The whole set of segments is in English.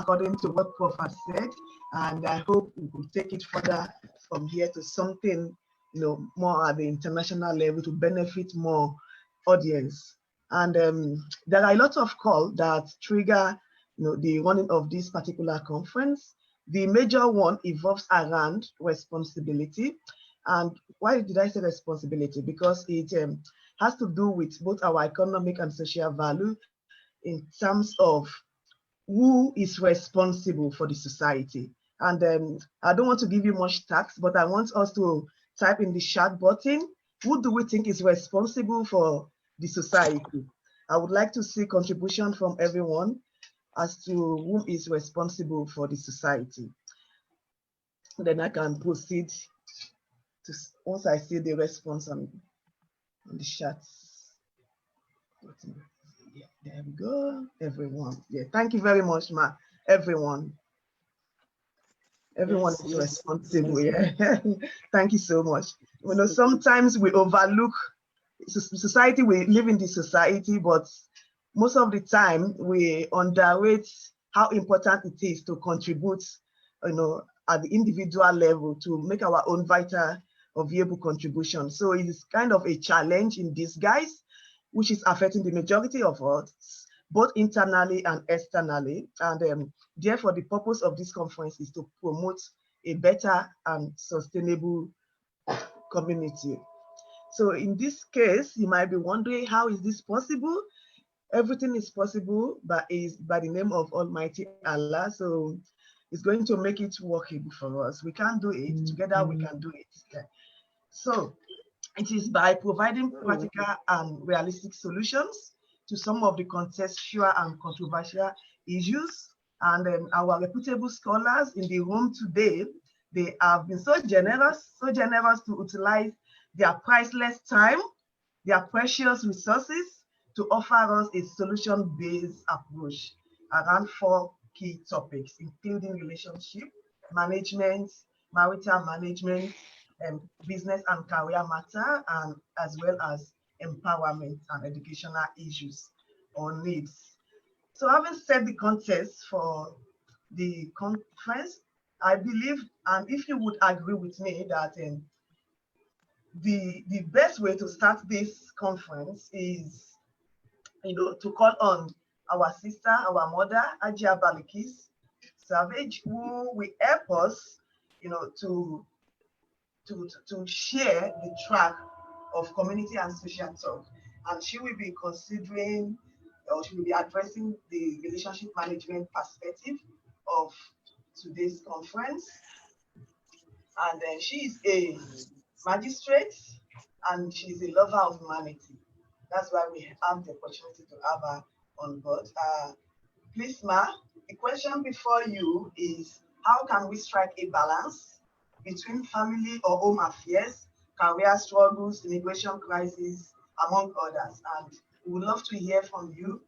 according to what Prof has said. And I hope we will take it further from here to something, more at the international level to benefit more audience. And there are a lot of calls that trigger, the running of this particular conference. The major one evolves around responsibility. And why did I say responsibility? Because it has to do with both our economic and social value in terms of who is responsible for the society. And I don't want to give you much tax, but I want us to type in the chat button, who do we think is responsible for the society? I would like to see contribution from everyone as to who is responsible for the society. Then I can proceed to, once I see the response on the chat. Yeah, there we go, everyone. Yeah, thank you very much, Ma. Everyone is responsible. Yeah, thank you so much. Sometimes we overlook society. We live in the society, but most of the time we underrate how important it is to contribute, at the individual level to make our own vital or viable contribution. So it is kind of a challenge in disguise, which is affecting the majority of us, both internally and externally. And therefore, the purpose of this conference is to promote a better and sustainable community. So in this case, you might be wondering, how is this possible? Everything is possible, but is by the name of Almighty Allah. So it's going to make it workable for us. We can do it. Together we can do it. Yeah. So it is by providing practical and realistic solutions to some of the contextual and controversial issues. And our reputable scholars in the room today, they have been so generous to utilize their priceless time, their precious resources to offer us a solution-based approach around 4 key topics, including relationship management, marital management, business and career matter, and as well as empowerment and educational issues or needs. So having set the context for the conference, I believe, and if you would agree with me, that the best way to start this conference is, to call on our sister, our mother, Ajia Balikis Savage, who will help us, to share the track of community and social talk. And she will be considering, or she will be addressing the relationship management perspective of today's conference. And she is a magistrate and she's a lover of humanity. That's why we have the opportunity to have her on board. Please, Ma, the question before you is, how can we strike a balance between family or home affairs, career struggles, immigration crisis, among others? And we would love to hear from you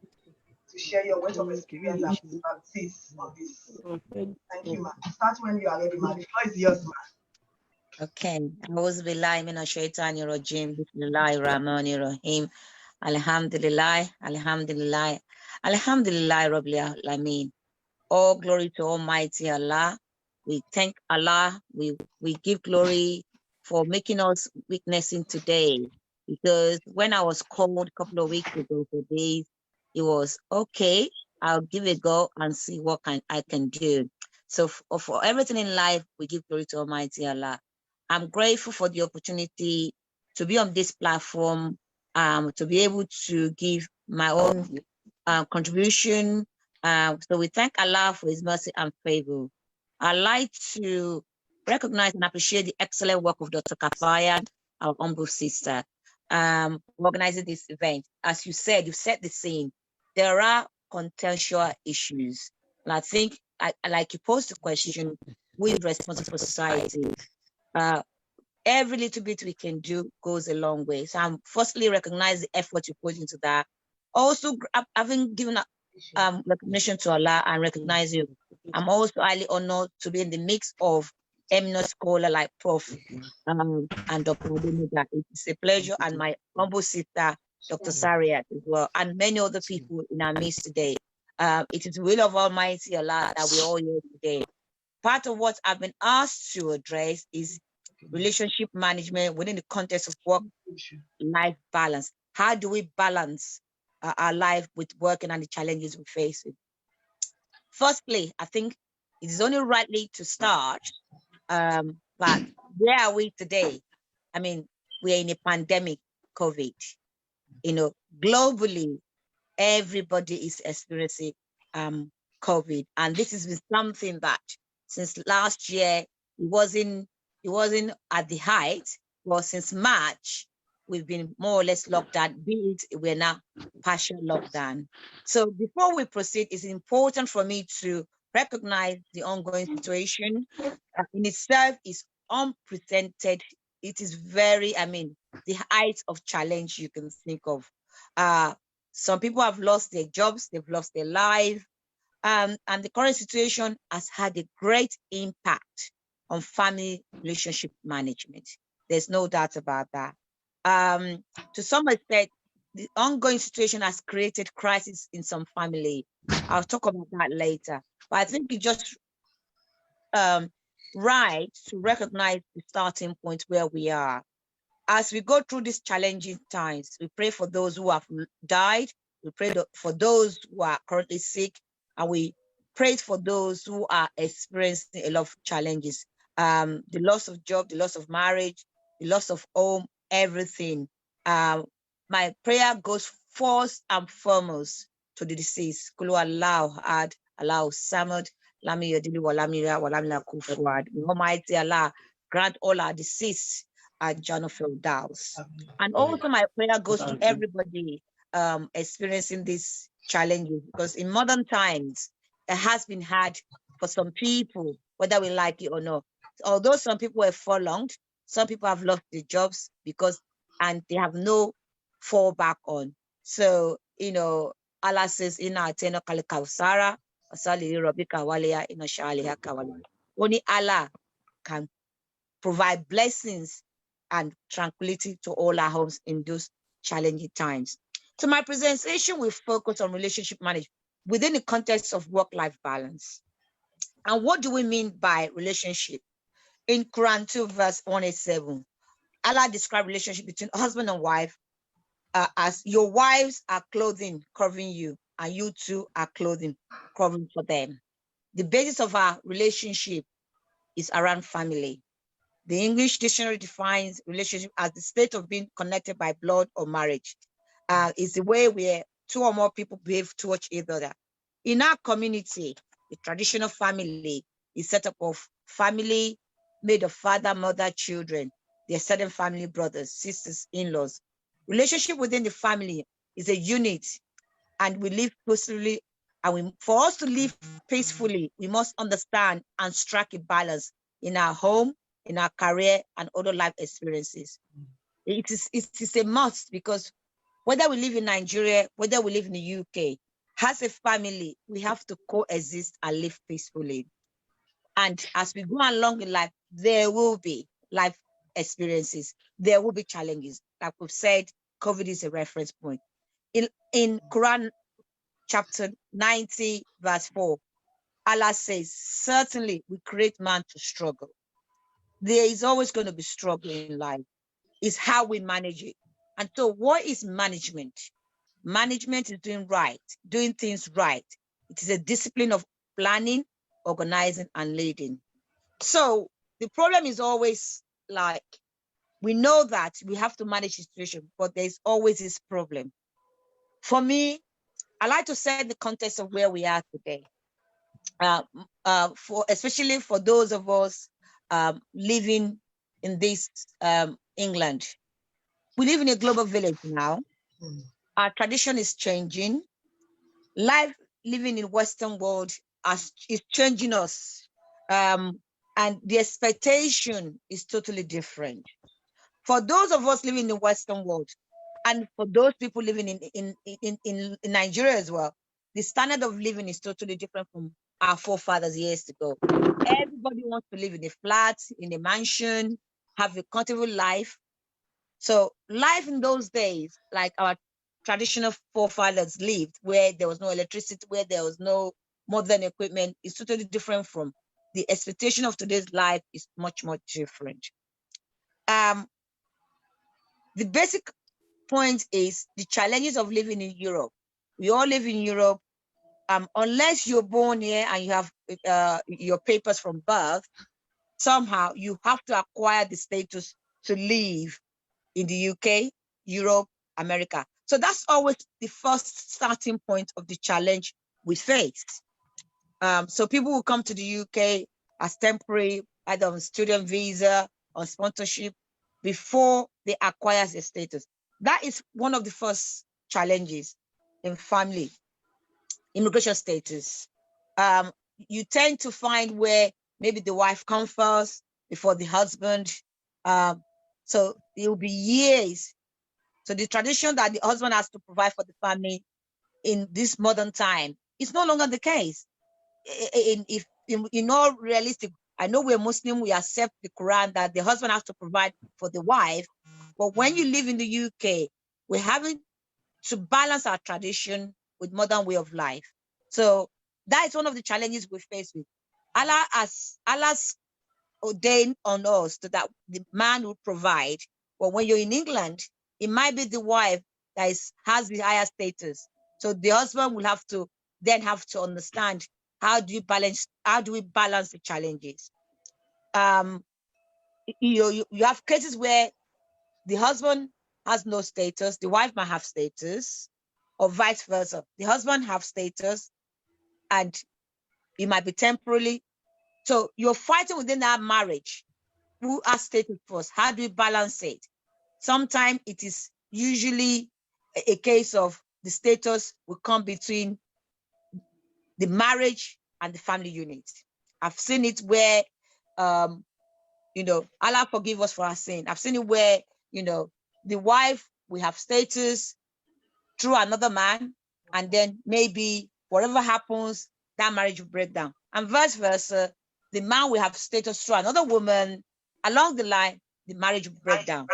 to share your weight of experience and practice on this. Thank you, Ma. Start when you are ready, Ma. The floor is yours, Ma. Okay. A'udhu billahi minash shaitani rajim. Bismillahir rahmanir rahim. Alhamdulillah, alhamdulillah, alhamdulillah, Rabbil Alameen. All glory to Almighty Allah. We thank Allah. We give glory for making us witnessing today. Because when I was called a couple of weeks ago for this, it was okay. I'll give it a go and see what I can do. So for everything in life, we give glory to Almighty Allah. I'm grateful for the opportunity to be on this platform, to be able to give my own contribution. So we thank Allah for His mercy and favor. I'd like to recognize and appreciate the excellent work of Dr. Kafaya, our humble sister, organizing this event. As you said, you set the scene. There are contentious issues. And I think, like you posed the question, who is responsible for society? Every little bit we can do goes a long way. So I'm firstly recognize the effort you put into that. Also, having given recognition to Allah and recognize you, I'm also highly honored to be in the mix of eminent scholar like Prof. And Dr. Ibrahimovic. It's a pleasure, and my humble sister, Dr. Sariat as well, and many other people in our midst today. It is the will of Almighty Allah that we're all here today. Part of what I've been asked to address is relationship management within the context of work-life balance. How do we balance our life with working and the challenges we face? Firstly, I think it is only rightly to start, but where are we today? I mean, we're in a pandemic, COVID. Globally, everybody is experiencing COVID, and this has been something that since last year it wasn't at the height. Well, since March we've been more or less locked down. Be it we're now partial lockdown. So before we proceed, it's important for me to recognize the ongoing situation. In itself is unprecedented. It is very, the height of challenge you can think of. Some people have lost their jobs, they've lost their life, and the current situation has had a great impact on family relationship management. There's no doubt about that. To some extent, the ongoing situation has created crisis in some family. I'll talk about that later. But I think it's just right to recognize the starting point where we are. As we go through these challenging times, we pray for those who have died, we pray for those who are currently sick, and we pray for those who are experiencing a lot of challenges. The loss of job, the loss of marriage, the loss of home, everything. My prayer goes first and foremost to the deceased. Kulu Allah Ahad, Allah Samad, Lami Yadili Walamira, Walamila Kufuad. Almighty Allah grant all our deceased Jonathan Dowles. And also my prayer goes to everybody experiencing these challenges, because in modern times, it has been hard for some people, whether we like it or not. Although some people were furlonged, some people have lost their jobs and they have no fallback on. So, Allah says, only Allah can provide blessings and tranquility to all our homes in those challenging times. So my presentation will focus on relationship management within the context of work-life balance. And what do we mean by relationship? In Quran 2 verse 187, Allah described relationship between husband and wife as your wives are clothing covering you, and you too are clothing covering for them. The basis of our relationship is around family. The English dictionary defines relationship as the state of being connected by blood or marriage. It's the way where two or more people behave towards each other. In our community, the traditional family is set up of family made of father, mother, children, their certain family, brothers, sisters, in-laws. Relationship within the family is a unit, and we live peacefully. And for us to live peacefully, we must understand and strike a balance in our home, in our career, and other life experiences. It is a must, because whether we live in Nigeria, whether we live in the UK, as a family, we have to coexist and live peacefully. And as we go along in life, there will be life experiences. There will be challenges. Like we've said, COVID is a reference point. In Quran chapter 90, verse 4, Allah says, certainly we create man to struggle. There is always going to be struggle in life. It's how we manage it. And so what is management? Management is doing things right. It is a discipline of planning, organizing, and leading. So the problem is always like, we know that we have to manage the situation, but there's always this problem. For me, I like to set the context of where we are today. Especially for those of us living in this England. We live in a global village now. Our tradition is changing. Life living in Western world is changing us. And the expectation is totally different. For those of us living in the Western world, and for those people living in Nigeria as well, the standard of living is totally different from our forefathers years ago. Everybody wants to live in a flat, in a mansion, have a comfortable life. So life in those days, like our traditional forefathers lived, where there was no electricity, where there was no modern equipment, is totally different from the expectation of today's life is much, much different. The basic point is the challenges of living in Europe. We all live in Europe. Unless you're born here and you have your papers from birth, somehow you have to acquire the status to live in the UK, Europe, America. So that's always the first starting point of the challenge we face. So people will come to the UK as temporary, either on student visa or sponsorship, before they acquire their status. That is one of the first challenges in family immigration status. You tend to find where maybe the wife comes first before the husband. So it will be years. So the tradition that the husband has to provide for the family in this modern time is no longer the case. In all realistic, I know we're Muslim, we accept the Quran that the husband has to provide for the wife. But when you live in the UK, we're having to balance our tradition with modern way of life. So that is one of the challenges we face with. Allah's ordained on us so that the man will provide. But when you're in England, it might be the wife that has the higher status. So the husband will have to understand how do we balance the challenges. You have cases where the husband has no status, the wife might have status, or vice versa. The husband have status and it might be temporarily. So you're fighting within that marriage. Who has status first? How do we balance it? Sometimes it is usually a case of the status will come between the marriage and the family unit. I've seen it where, Allah forgive us for our sin. I've seen it where, the wife will have status through another man, and then maybe whatever happens, that marriage will break down. And vice versa, the man will have status through another woman. Along the line, the marriage will break down.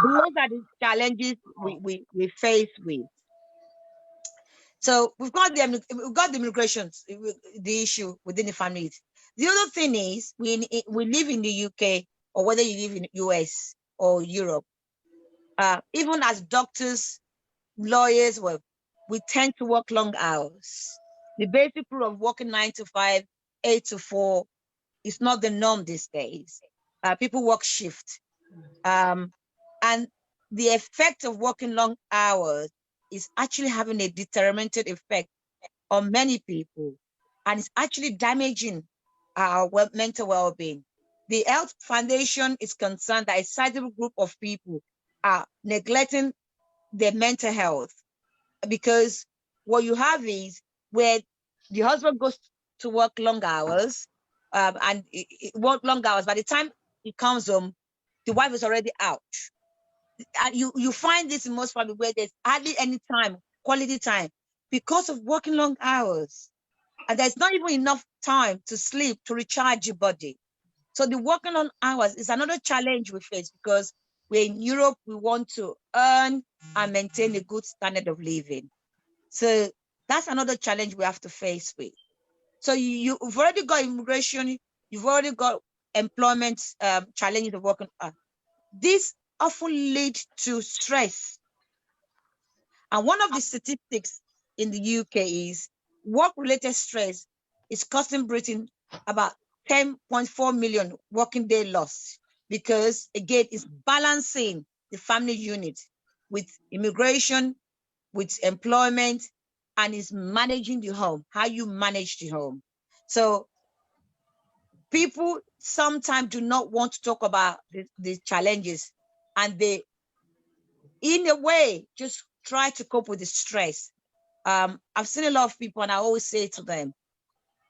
Those are the challenges we face with. So we've got the immigration, the issue within the families. The other thing is we live in the UK, or whether you live in the US or Europe, even as doctors, lawyers, we tend to work long hours. The basic rule of working 9 to 5, 8 to 4 is not the norm these days. People work shift. And the effect of working long hours is actually having a determined effect on many people, and it's actually damaging our mental well-being. The Health Foundation is concerned that a sizable group of people are neglecting their mental health, because what you have is where the husband goes to work long hours, and work long hours. By the time he comes home, the wife is already out. And you find this in most families where there's hardly any time, quality time, because of working long hours. And there's not even enough time to sleep, to recharge your body. So the working long hours is another challenge we face, because we're in Europe, we want to earn and maintain a good standard of living. So that's another challenge we have to face with. So you've already got immigration, you've already got employment challenges of working. This often lead to stress. And one of the statistics in the UK is work-related stress is costing Britain about 10.4 million working day loss, because again, it's balancing the family unit with immigration, with employment, and is managing the home, how you manage the home. So people sometimes do not want to talk about the challenges, and they, in a way, just try to cope with the stress. I've seen a lot of people, and I always say to them,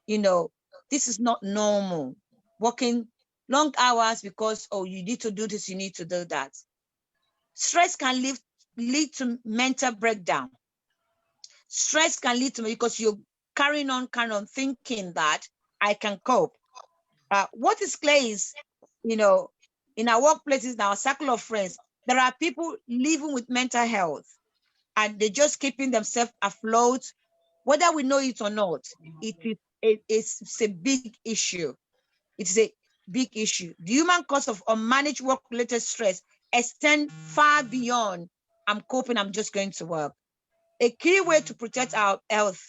this is not normal. Working long hours because, you need to do this, you need to do that. Stress can lead to mental breakdown. Stress can lead to, because you're carrying on thinking that I can cope. What is clear is, in our workplaces, in our circle of friends, there are people living with mental health and they're just keeping themselves afloat. Whether we know it or not, it's a big issue. It's a big issue. The human cost of unmanaged work-related stress extend far beyond I'm coping, I'm just going to work. A key way to protect our health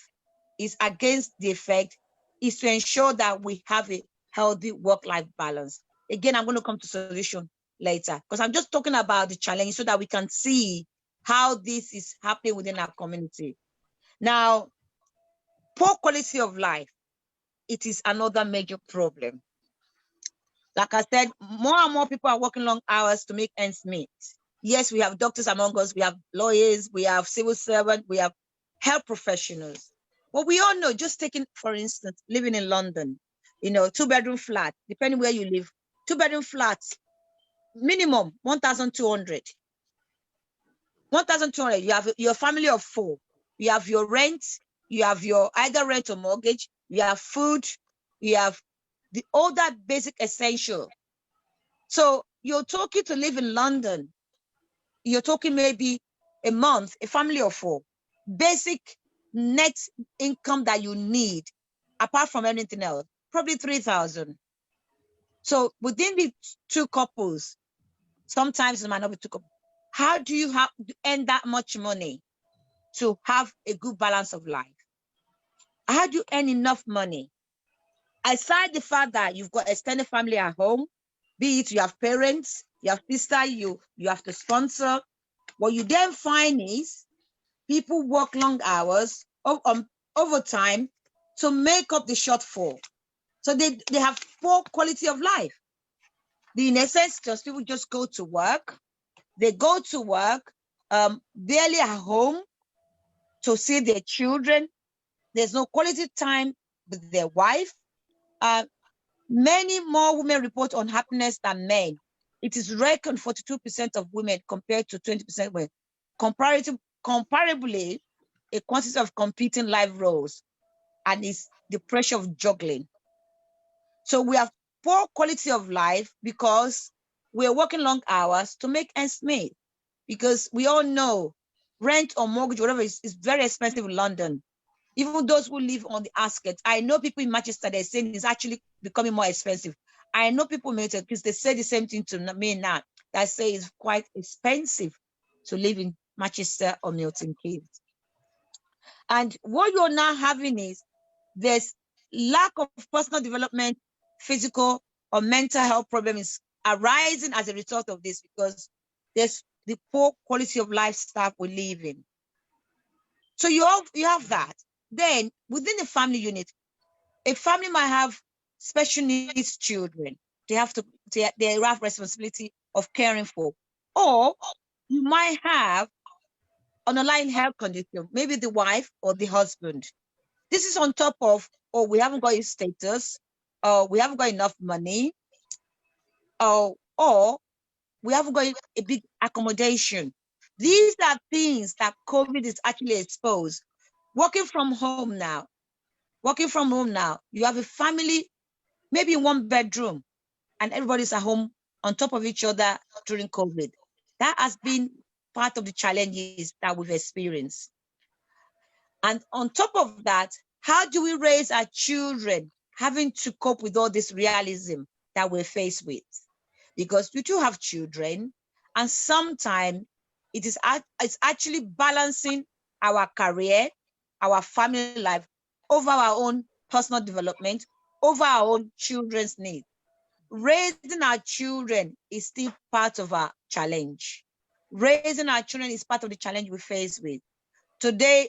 is against the effect is to ensure that we have a healthy work-life balance. Again, I'm going to come to solution later because I'm just talking about the challenge so that we can see how this is happening within our community. Now, poor quality of life, it is another major problem. Like I said, more and more people are working long hours to make ends meet. Yes, we have doctors among us, we have lawyers, we have civil servants, we have health professionals. But we all know, just taking, for instance, living in London, you know, 2-bedroom flat, depending where you live, 2-bedroom flats, minimum 1,200. 1,200, you have your family of 4. You have your rent, you have your either rent or mortgage, you have food, you have all that basic essential. So you're talking to live in London, you're talking maybe a month, a family of 4, basic net income that you need, apart from anything else, probably 3,000. So within the 2 couples, sometimes it might not be 2 couples. How do you have to earn that much money to have a good balance of life? How do you earn enough money? Aside the fact that you've got extended family at home, be it you have parents, you have sister, you have to sponsor. What you then find is people work long hours, overtime to make up the shortfall. So they have poor quality of life. In essence, just people just go to work. They go to work, barely at home to see their children. There's no quality time with their wife. Many more women report unhappiness than men. It is reckoned 42% of women compared to 20% women. Comparably, a quantity of competing life roles, and it's the pressure of juggling. So we have poor quality of life because we're working long hours to make ends meet. Because we all know rent or mortgage, whatever, is very expensive in London. Even those who live on the outskirts, I know people in Manchester, they're saying it's actually becoming more expensive. I know people because they say the same thing to me now. That say it's quite expensive to live in Manchester or Milton Keynes. And what you're now having is there's lack of personal development, physical or mental health problems arising as a result of this because there's the poor quality of lifestyle we live in. So you have that. Then within the family unit, a family might have special needs children. They have responsibility of caring for. Or you might have underlying health condition, maybe the wife or the husband. This is on top of, we haven't got his status, we haven't got enough money, or we haven't got a big accommodation. These are things that COVID is actually exposed. Working from home now, you have a family, maybe in 1 bedroom, and everybody's at home on top of each other during COVID. That has been part of the challenges that we've experienced. And on top of that, how do we raise our children having to cope with all this realism that we're faced with? Because we do have children, and sometimes it's actually balancing our career, our family life, over our own personal development, over our own children's needs. Raising our children is still part of our challenge. Raising our children is part of the challenge we face with. Today,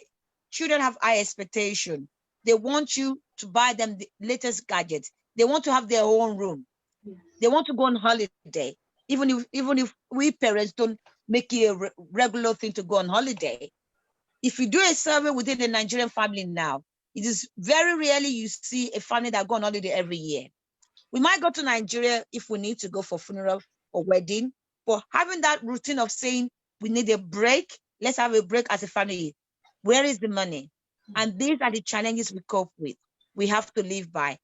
children have high expectation. They want you to buy them the latest gadgets. They want to have their own room. Yes. They want to go on holiday. Even if we parents don't make it a regular thing to go on holiday. If you do a survey within the Nigerian family now, it is very rarely you see a family that go on holiday every year. We might go to Nigeria if we need to go for funeral or wedding, but having that routine of saying we need a break, let's have a break as a family. Where is the money? And these are the challenges we cope with. We have to live by.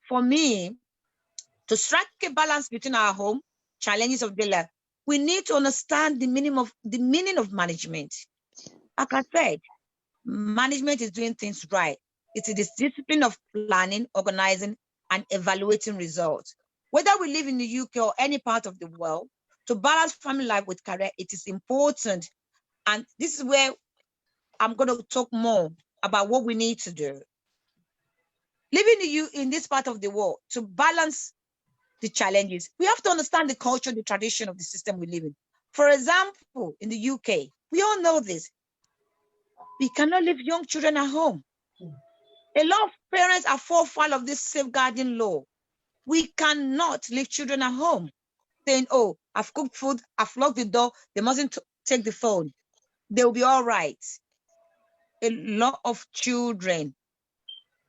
For me, to strike a balance between our home, challenges of daily life, we need to understand the meaning of management. Like I said, management is doing things right. It is this discipline of planning, organizing, and evaluating results. Whether we live in the UK or any part of the world, to balance family life with career, it is important. And this is where I'm going to talk more about what we need to do. Living in this part of the world, to balance the challenges, we have to understand the culture, the tradition of the system we live in. For example, in the UK, we all know this. We cannot leave young children at home. A lot of parents are foul of this safeguarding law. We cannot leave children at home saying, oh, I've cooked food, I've locked the door, they mustn't take the phone. They'll be all right. A lot of children,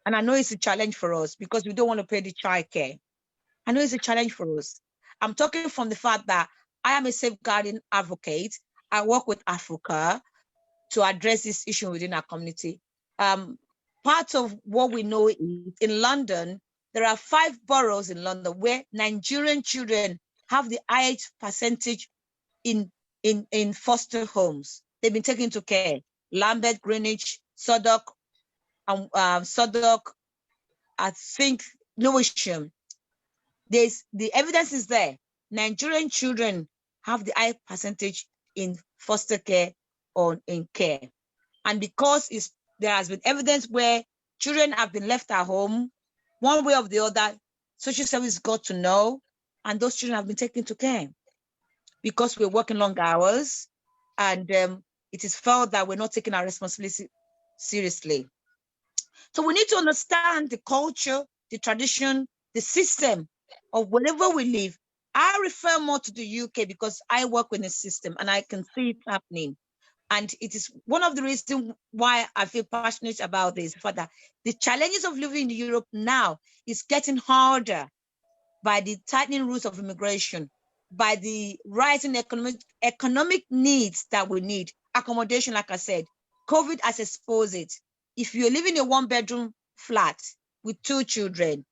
and I know it's a challenge for us because we don't want to pay the childcare. I know it's a challenge for us. I'm talking from the fact that I am a safeguarding advocate. I work with Africa to address this issue within our community. Part of what we know is in London, there are 5 boroughs in London where Nigerian children have the highest percentage in foster homes. They've been taken to care. Lambeth, Greenwich, Suddock, I think Lewisham. The evidence is there. Nigerian children have the high percentage in foster care or in care. And because there has been evidence where children have been left at home, one way or the other, social service got to know, and those children have been taken to care because we're working long hours, and it is felt that we're not taking our responsibility seriously. So we need to understand the culture, the tradition, the system of wherever we live. I refer more to the UK because I work with the system and I can see it happening. And it is one of the reasons why I feel passionate about this, for that the challenges of living in Europe now is getting harder by the tightening rules of immigration, by the rising economic needs that we need. Accommodation, like I said, COVID has exposed it. If you're living in a 1-bedroom flat with 2 children,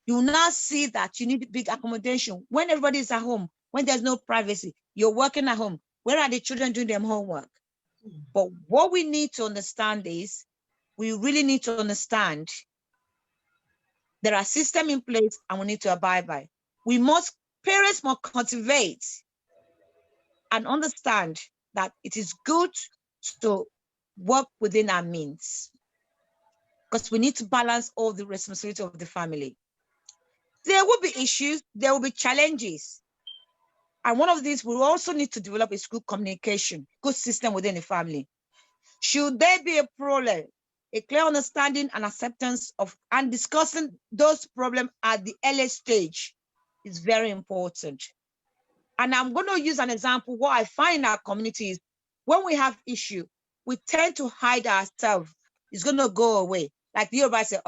you will now see that you need big accommodation when everybody is at home, when there's no privacy. You're working at home. Where are the children doing their homework? But what we need to understand is, we really need to understand there are systems in place and we need to abide by. Parents must cultivate and understand that it is good to work within our means, because we need to balance all the responsibility of the family. There will be issues, there will be challenges. And one of these, we also need to develop a good communication, good system within the family. Should there be a problem, a clear understanding and acceptance of and discussing those problems at the early stage is very important. And I'm going to use an example. What I find in our community is when we have issue, we tend to hide ourselves. It's going to go away. Like the Yoruba say,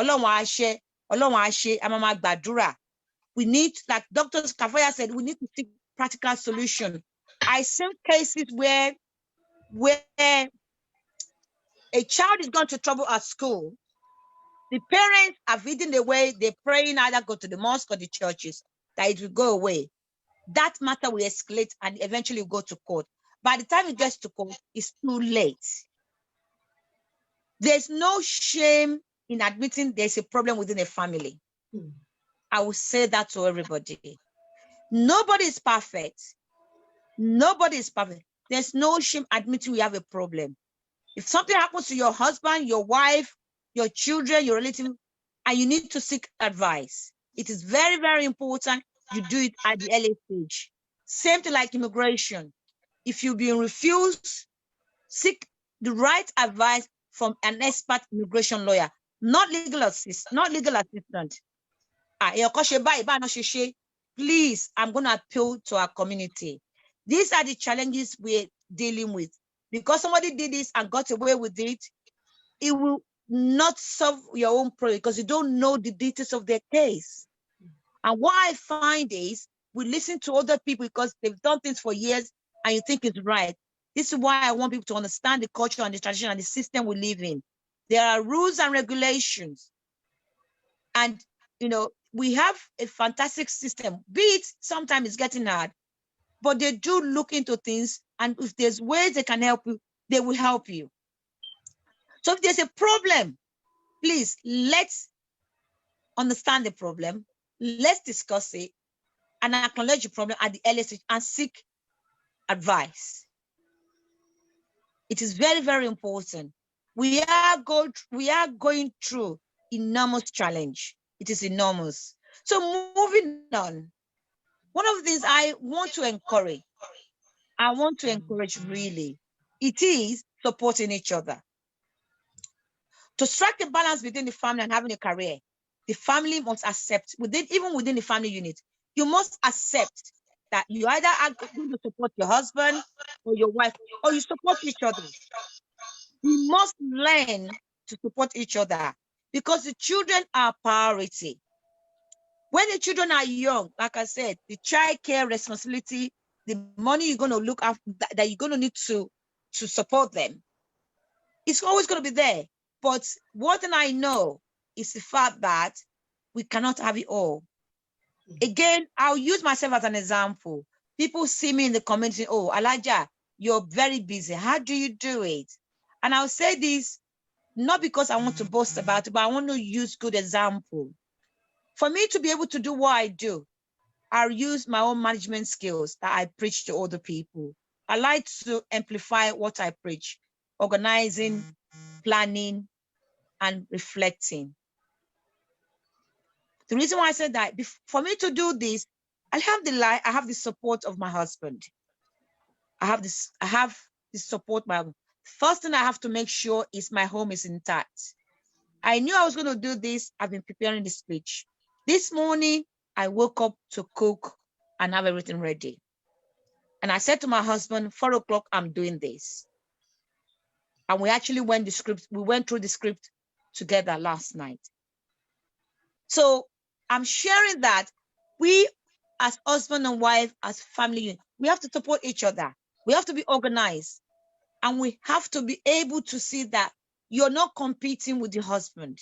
we need, like Dr. Kafaya said, we need to seek practical solution. I see cases where a child is going to trouble at school. The parents are feeding away, they're praying either go to the mosque or the churches, that it will go away. That matter will escalate and eventually go to court. By the time it gets to court, it's too late. There's no shame in admitting there's a problem within a family. I will say that to everybody. Nobody is perfect. Nobody is perfect. There's no shame admitting we have a problem. If something happens to your husband, your wife, your children, your relative, and you need to seek advice, it is very, very important you do it at the early stage. Same thing like immigration. If you've been refused, seek the right advice from an expert immigration lawyer, not legal assistant. Please, I'm going to appeal to our community. These are the challenges we're dealing with. Because somebody did this and got away with it, it will not solve your own problem because you don't know the details of their case. And what I find is we listen to other people because they've done things for years and you think it's right. This is why I want people to understand the culture and the tradition and the system we live in. There are rules and regulations. And, you know, we have a fantastic system, be it sometimes it's getting hard. but they do look into things, and if there's ways they can help you, they will help you. So if there's a problem, please, let's understand the problem, let's discuss it, and acknowledge the problem at the earliest stage and seek advice. It is very, very important. We are going through enormous challenge. It is enormous. So moving on, one of the things I want to encourage really, it is supporting each other. To strike a balance between the family and having a career, the family must accept, even within the family unit, you must accept that you either are going to support your husband or your wife, or you support each other. We must learn to support each other because the children are priority. When the children are young, like I said, the child care responsibility, the money you're going to look after, that you're going to need to support them, it's always going to be there. But one thing I know is the fact that we cannot have it all. Again, I'll use myself as an example. People see me in the community, oh, Elijah, you're very busy. How do you do it? And I'll say this, not because I want to boast about it, but I want to use good example. For me to be able to do what I do, I'll use my own management skills that I preach to other people. I like to amplify what I preach, organizing, planning, and reflecting. The reason why I said that, for me to do this, alhamdulillah, I have the support of my husband. I have the support. First thing I have to make sure is my home is intact. I knew I was going to do this. I've been preparing the speech. This morning, I woke up to cook and have everything ready. And I said to my husband, 4 o'clock, I'm doing this. And we actually went through the script together last night. So I'm sharing that we as husband and wife, as family, we have to support each other. We have to be organized. And we have to be able to see that you're not competing with your husband.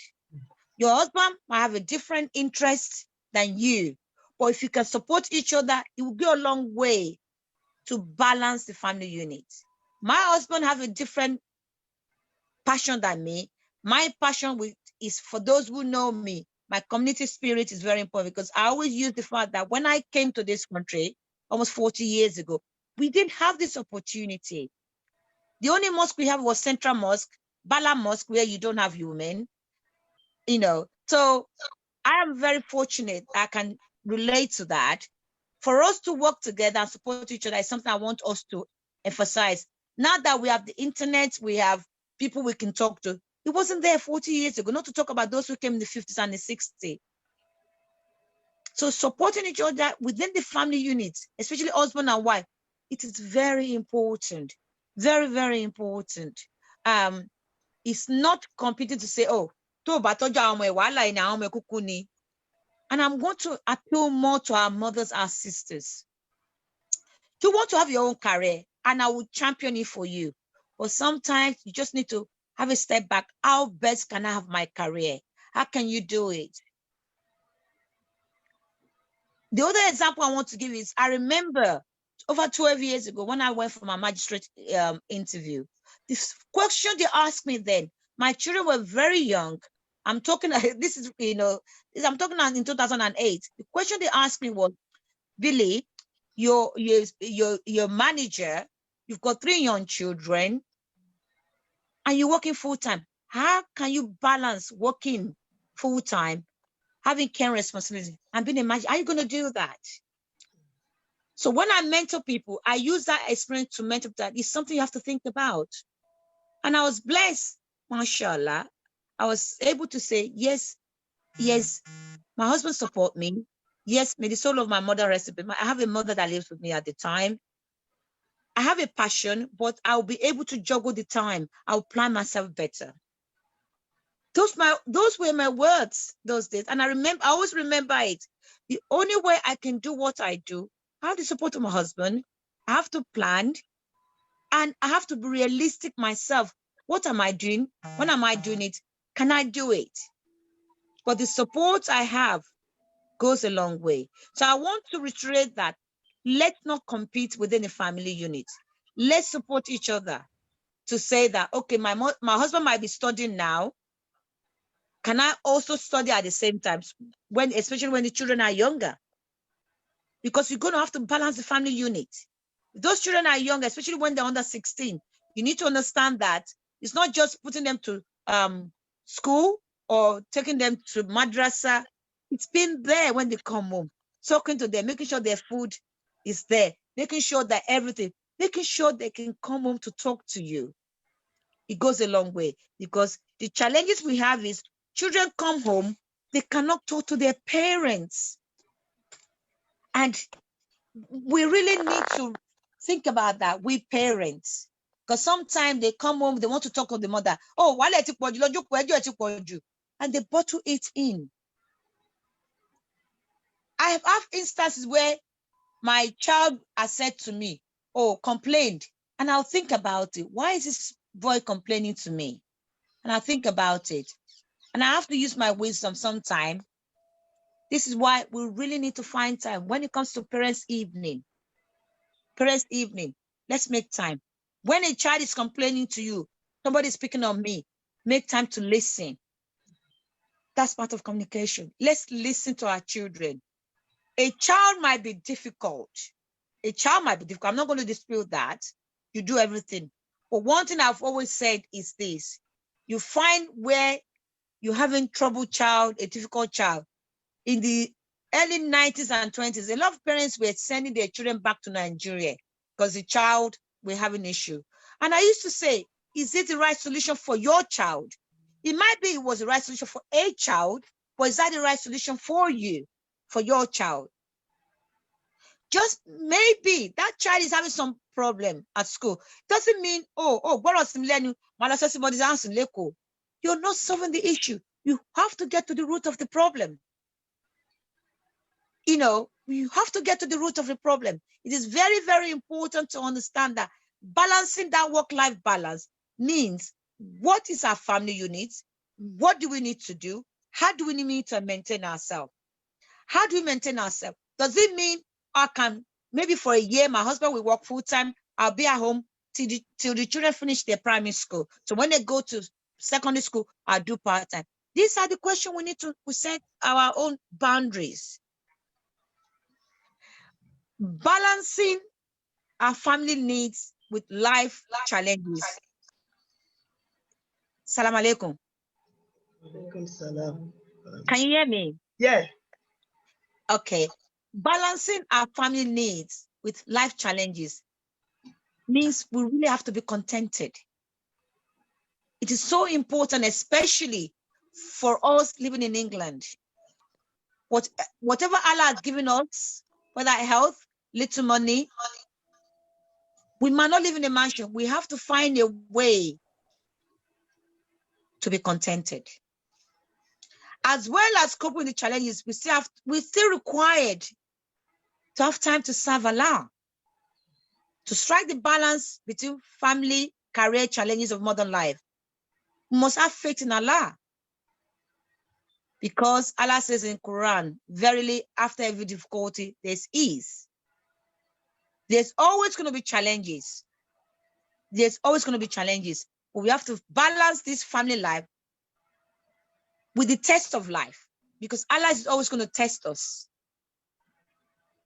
Your husband might have a different interest than you. But if you can support each other, it will go a long way to balance the family unit. My husband has a different passion than me. My passion is, for those who know me, my community spirit is very important, because I always use the fact that when I came to this country almost 40 years ago, we didn't have this opportunity. The only mosque we have was Central Mosque, Bala Mosque, where you don't have women, So I am very fortunate I can relate to that. For us to work together and support each other is something I want us to emphasize. Now that we have the internet, we have people we can talk to. It wasn't there 40 years ago, not to talk about those who came in the 50s and the 60s. So supporting each other within the family units, especially husband and wife, it is very important. Very, very important. It's not competing to say, oh, and I'm going to appeal more to our mothers and sisters. You want to have your own career, and I will champion it for you. But sometimes you just need to have a step back. How best can I have my career? How can you do it? The other example I want to give is, I remember over 12 years ago when I went for my magistrate interview, this question they asked me then, my children were very young. I'm talking, I'm talking in 2008. The question they asked me was, Billy, your manager, you've got 3 young children and you're working full-time. How can you balance working full-time, having care responsibility, and being a manager? Are you going to do that? So when I mentor people, I use that experience to mentor that. It's something you have to think about. And I was blessed, mashallah. I was able to say, yes, my husband support me. Yes, may the soul of my mother rest in peace. I have a mother that lives with me at the time. I have a passion, but I'll be able to juggle the time. I'll plan myself better. Those were my words those days. And I always remember it. The only way I can do what I do, I have the support of my husband. I have to plan, and I have to be realistic myself. What am I doing? When am I doing it? Can I do it? But the support I have goes a long way. So I want to reiterate that let's not compete within a family unit. Let's support each other to say that, okay, my husband might be studying now. Can I also study at the same time, especially when the children are younger? Because you're going to have to balance the family unit. If those children are young, especially when they're under 16, you need to understand that it's not just putting them to school or taking them to madrasa. It's been there when they come home, talking to them, making sure their food is there, making sure that everything, making sure they can come home to talk to you. It goes a long way, because the challenges we have is children come home, they cannot talk to their parents. And we really need to think about that, we parents, because sometimes they come home, they want to talk to the mother. Oh, and they bottle it in. I have had instances where my child has said to me, oh, complained, and I'll think about it. Why is this boy complaining to me? And I think about it, and I have to use my wisdom sometime. This is why we really need to find time when it comes to parents' evening. Parents' evening, let's make time. When a child is complaining to you, somebody is picking on me, make time to listen. That's part of communication. Let's listen to our children. A child might be difficult. A child might be difficult. I'm not going to dispute that. You do everything. But one thing I've always said is this. You find where you're having troubled child, a difficult child. In the early 90s and 20s, a lot of parents were sending their children back to Nigeria because the child were having an issue. And I used to say, is it the right solution for your child? It might be it was the right solution for a child, but is that the right solution for you, for your child? Just maybe that child is having some problem at school. Doesn't mean, you're not solving the issue. You have to get to the root of the problem. You know, you have to get to the root of the problem. It is very, very important to understand that balancing that work-life balance means, what is our family unit? What do we need to do? How do we need to maintain ourselves? How do we maintain ourselves? Does it mean I can, maybe for a year, my husband will work full-time, I'll be at home till the children finish their primary school. So when they go to secondary school, I'll do part-time. These are the questions we need to set our own boundaries. Balancing our family needs with life challenges. Salam alaikum. Can you hear me? Yeah. Okay. Balancing our family needs with life challenges means we really have to be contented. It is so important, especially for us living in England. Whatever Allah has given us, whether health, little money, we might not live in a mansion. We have to find a way to be contented. As well as coping with the challenges, we're still required to have time to serve Allah, to strike the balance between family, career challenges of modern life. We must have faith in Allah, because Allah says in Quran, verily, after every difficulty, there's ease. There's always going to be challenges. There's always going to be challenges, but we have to balance this family life with the test of life, because Allah is always going to test us.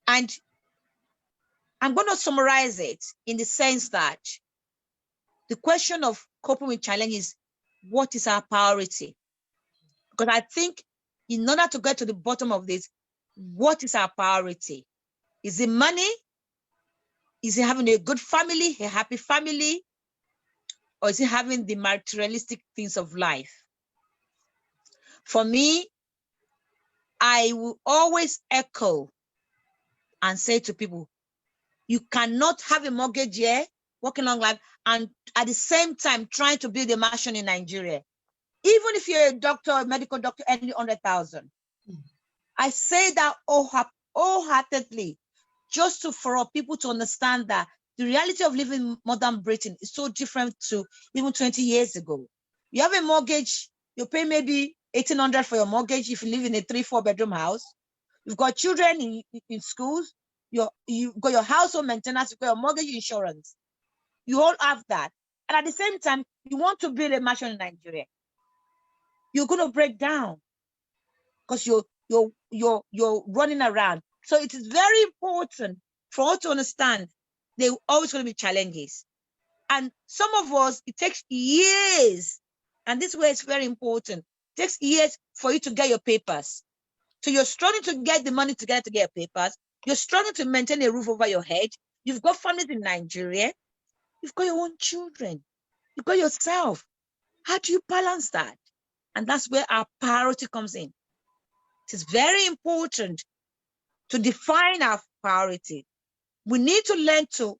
And I'm going to summarize it in the sense that the question of coping with challenges, what is our priority? Because I think in order to get to the bottom of this, what is our priority? Is it money? Is it having a good family, a happy family? Or is it having the materialistic things of life? For me, I will always echo and say to people, you cannot have a mortgage here, working long life, and at the same time trying to build a mansion in Nigeria. Even if you're a doctor, a medical doctor, earning 100,000. I say that wholeheartedly, just for people to understand that the reality of living in modern Britain is so different to even 20 years ago. You have a mortgage, you pay maybe 1,800 for your mortgage if you live in a 3-4 bedroom house. You've got children in schools. you got your household maintenance, you got your mortgage insurance. You all have that. And at the same time, you want to build a mansion in Nigeria. You're going to break down because you're running around. So it is very important for us to understand there are always going to be challenges. And some of us, it takes years. And this way is very important. It takes years for you to get your papers. So you're struggling to get the money together to get your papers. You're struggling to maintain a roof over your head. You've got families in Nigeria. You've got your own children. You've got yourself. How do you balance that? And that's where our priority comes in. It is very important to define our priority. We need to learn to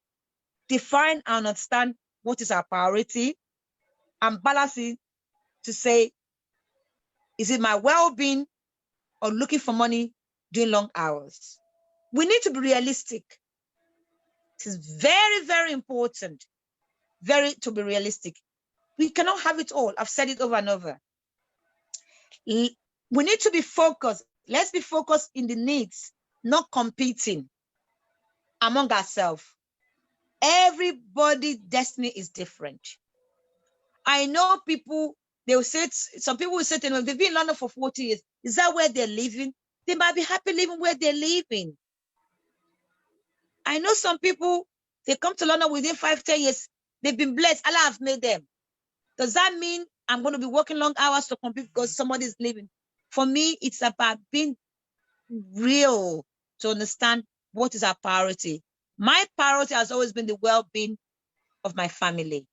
define and understand what is our priority and balance it to say, is it my well-being or looking for money doing long hours? We need to be realistic. It is very, very important to be realistic. We cannot have it all. I've said it over and over. We need to be focused. Let's be focused in the needs, not competing among ourselves. Everybody's destiny is different. I know people, they will say, some people will say to them, they've been in London for 40 years. Is that where they're living? They might be happy living where they're living. I know some people, they come to London within 5-10 years. They've been blessed. Allah has made them. Does that mean I'm going to be working long hours to compete because somebody's living? For me, it's about being real to understand what is our priority. My priority has always been the well-being of my family.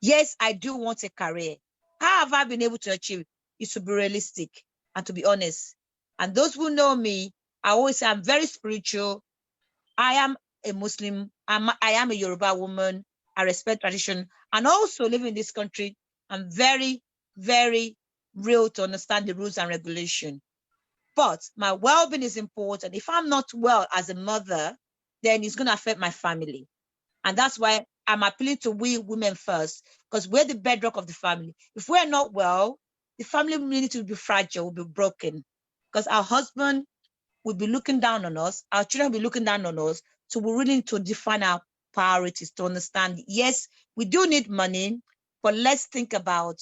Yes, I do want a career. How have I been able to achieve? Is to be realistic and to be honest. And those who know me, I always say I'm very spiritual. I am a Muslim. I am a Yoruba woman. I respect tradition. And also living in this country, I'm very, very real to understand the rules and regulation. But my well-being is important. If I'm not well as a mother, then it's going to affect my family. And that's why I'm appealing to we women first, because we're the bedrock of the family. If we're not well, the family will need to be fragile, will be broken, because our husband will be looking down on us, our children will be looking down on us. So we really need to define our priorities to understand, yes, we do need money, but let's think about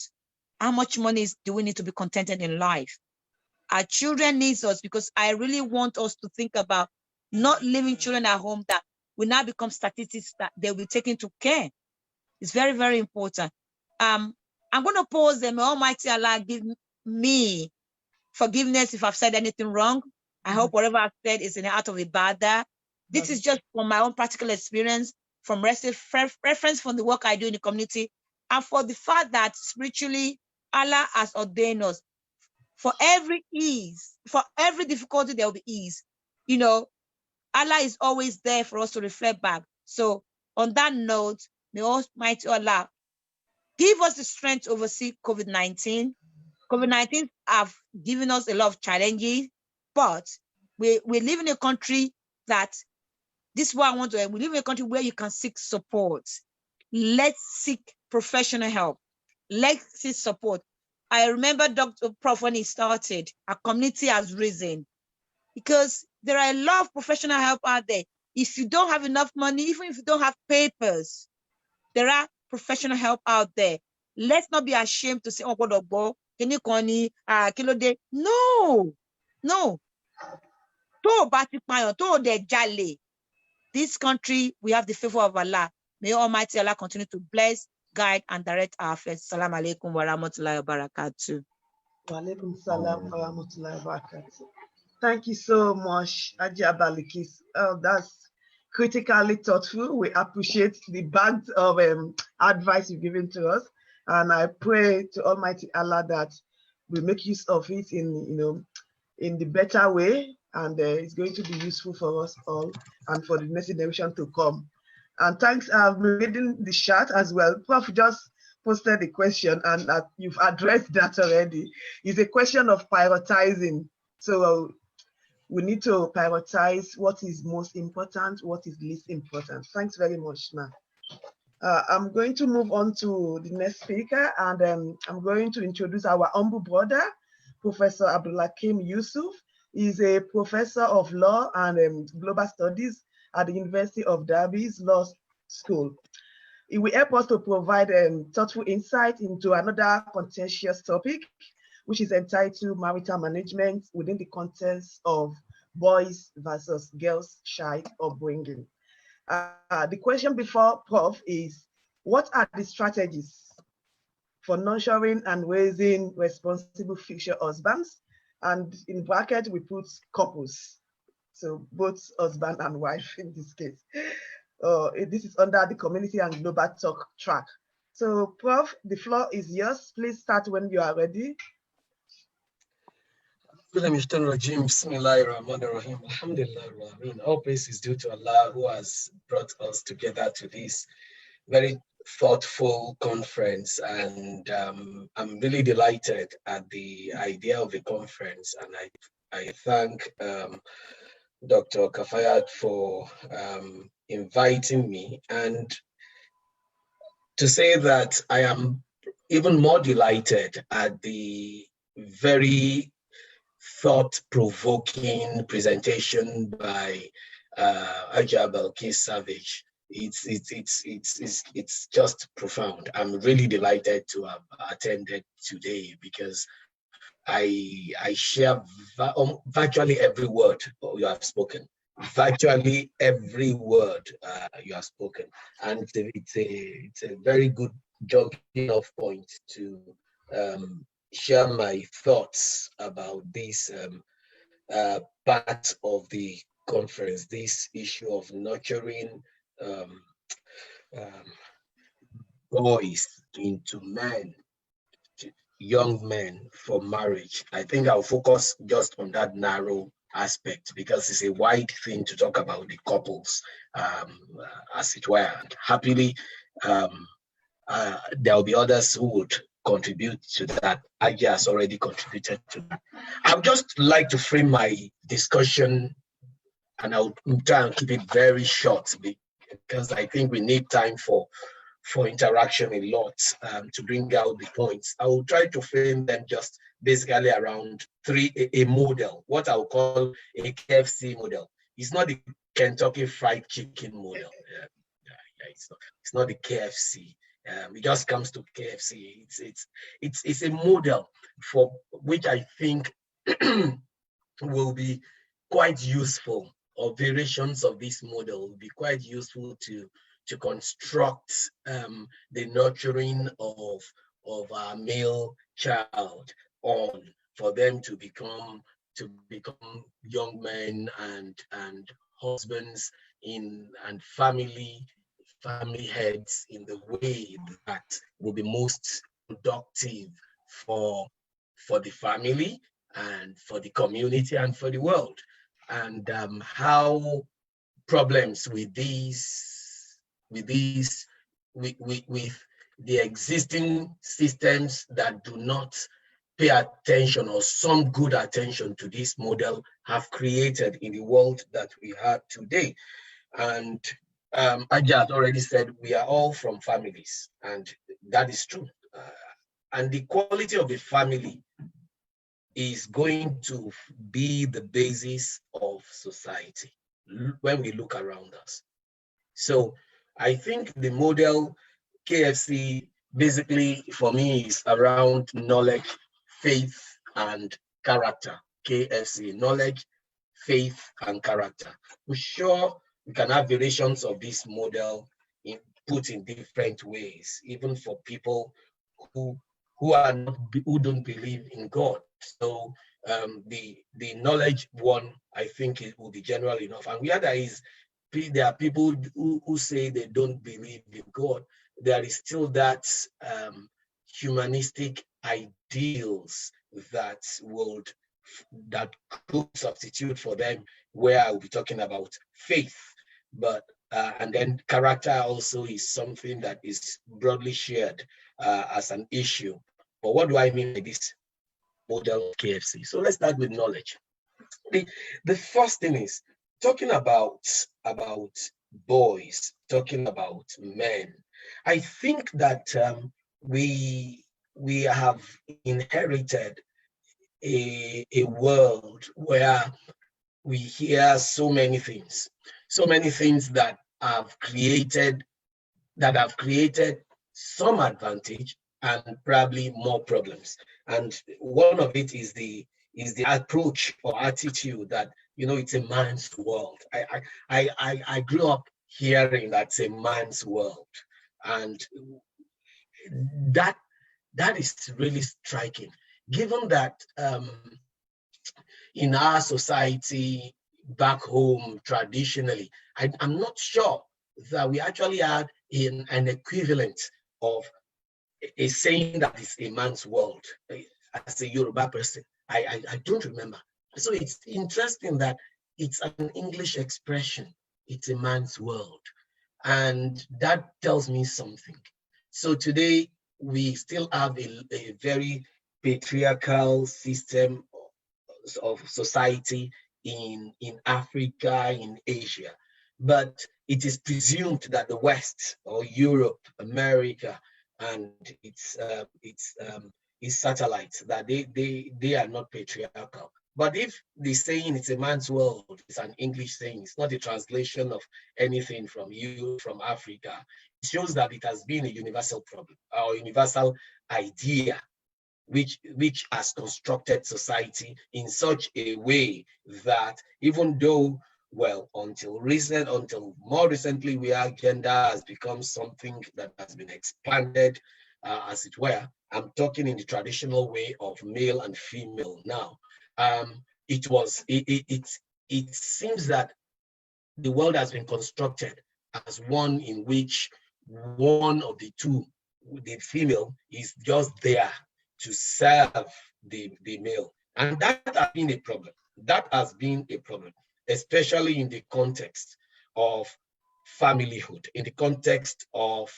how much money do we need to be contented in life. Our children need us, because I really want us to think about not leaving children at home that will now become statistics that they will be taken to care. It's very, very important. I'm going to pause them. May Almighty Allah give me forgiveness if I've said anything wrong. I hope whatever I've said is in the heart of Ibadah. This is just from my own practical experience, from reference from the work I do in the community, and for the fact that spiritually, Allah has ordained us. For every ease, for every difficulty, there will be ease. You know, Allah is always there for us to reflect back. So on that note, may Almighty Allah give us the strength to oversee COVID-19. COVID-19 have given us a lot of challenges, but we live in a country that, this is what I want to, we live in a country where you can seek support. Let's seek professional help. Let's seek support. I remember Dr. Prof when he started, our community has risen because there are a lot of professional help out there. If you don't have enough money, even if you don't have papers, there are professional help out there. Let's not be ashamed to say, oh, God, can you call me? No, no. This country, we have the favor of Allah. May Almighty Allah continue to bless, guide, and direct our affairs. Assalamu alaikum wa rahmatullahi wa barakatuh. Wa alaikum salam wa rahmatullahi wa barakatuh. Thank you so much, Ajia Balikis. That's critically thoughtful. We appreciate the bags of advice you've given to us. And I pray to Almighty Allah that we make use of it in the better way, and it's going to be useful for us all and for the next generation to come. And thanks, I've been reading the chat as well. Prof just posted the question, and you've addressed that already. It's a question of prioritizing. So we need to prioritize what is most important, what is least important. Thanks very much, ma'am. I'm going to move on to the next speaker, and I'm going to introduce our humble brother, Professor Abdulhakeem Yusuf. He's a professor of law and global studies at the University of Derby's Law School. It will help us to provide thoughtful insight into another contentious topic, which is entitled marital management within the context of boys versus girls child upbringing. The question before Prof is, what are the strategies for nurturing and raising responsible future husbands? And in bracket, we put couples. So both husband and wife in this case. This is under the community and global talk track. So Prof, the floor is yours. Please start when you are ready. All praise is due to Allah, who has brought us together to this very thoughtful conference, and I'm really delighted at the idea of the conference, and I thank Dr. Kafayat for inviting me, and to say that I am even more delighted at the very thought-provoking presentation by Ajab Belkis Savage. It's just profound. I'm really delighted to have attended today because I share virtually every word you have spoken. Virtually every word you have spoken, and it's a very good jumping off point to share my thoughts about this part of the conference, this issue of nurturing boys into men, young men for marriage. I think I'll focus just on that narrow aspect because it's a wide thing to talk about the couples, as it were. And happily, there will be others who would contribute to that. I has already contributed to that. I would just like to frame my discussion, and I'll try and keep it very short because I think we need time for interaction a lot to bring out the points. I will try to frame them just basically around a model, what I will call a Kfc model. It's not the Kentucky Fried Chicken model. It's not the KFC. It just comes to KFC. It's a model for which I think will be quite useful, or variations of this model will be quite useful to construct the nurturing of our male child for them to become young men and husbands and family heads in the way that will be most productive for the family and for the community and for the world, and how problems with the existing systems that do not pay attention or some good attention to this model have created in the world that we have today. And Ajat already said we are all from families, and that is true. And the quality of a family is going to be the basis of society when we look around us. So I think the model KFC basically for me is around knowledge, faith, and character. KFC, knowledge, faith, and character. We're sure we can have variations of this model put in different ways, even for people who don't believe in God. So the knowledge one, I think it will be general enough. And where there are people who say they don't believe in God, there is still that humanistic ideals that could substitute for them, where I will be talking about faith. But and then character also is something that is broadly shared as an issue. But what do I mean by this model of KFC? So let's start with knowledge. The first thing is talking about boys, talking about men. I think that we have inherited a world where we hear so many things that have created some advantage and probably more problems. And one of it is the approach or attitude that, you know, it's a man's world. I grew up hearing that's a man's world, and that is really striking, given that in our society back home traditionally, I'm not sure that we actually had an equivalent of a saying that is a man's world. As a Yoruba person, I don't remember. So it's interesting that it's an English expression. It's a man's world. And that tells me something. So today, we still have a very patriarchal system of society in Africa, in Asia. But it is presumed that the West, or Europe, America, and its satellites, that they are not patriarchal. But if the saying it's a man's world, it's an English saying, it's not a translation of anything from Africa, it shows that it has been a universal problem or universal idea which has constructed society in such a way that even though, well, until more recently, where gender has become something that has been expanded, as it were. I'm talking in the traditional way of male and female now. It seems that the world has been constructed as one in which one of the two, the female, is just there to serve the male. And that has been a problem. That has been a problem, especially in the context of familyhood, in the context of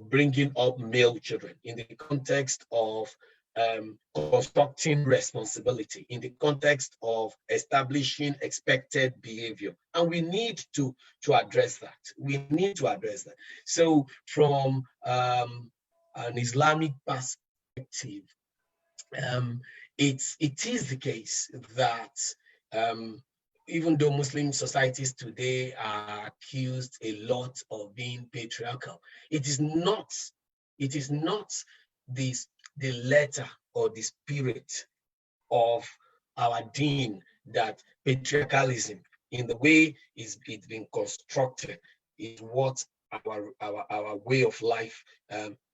bringing up male children, in the context of constructing responsibility, in the context of establishing expected behavior. And we need to address that. We need to address that. So from an Islamic perspective, it is the case that even though Muslim societies today are accused a lot of being patriarchal, it is not the letter or the spirit of our deen that patriarchalism, in the way it's been constructed, is what our way of life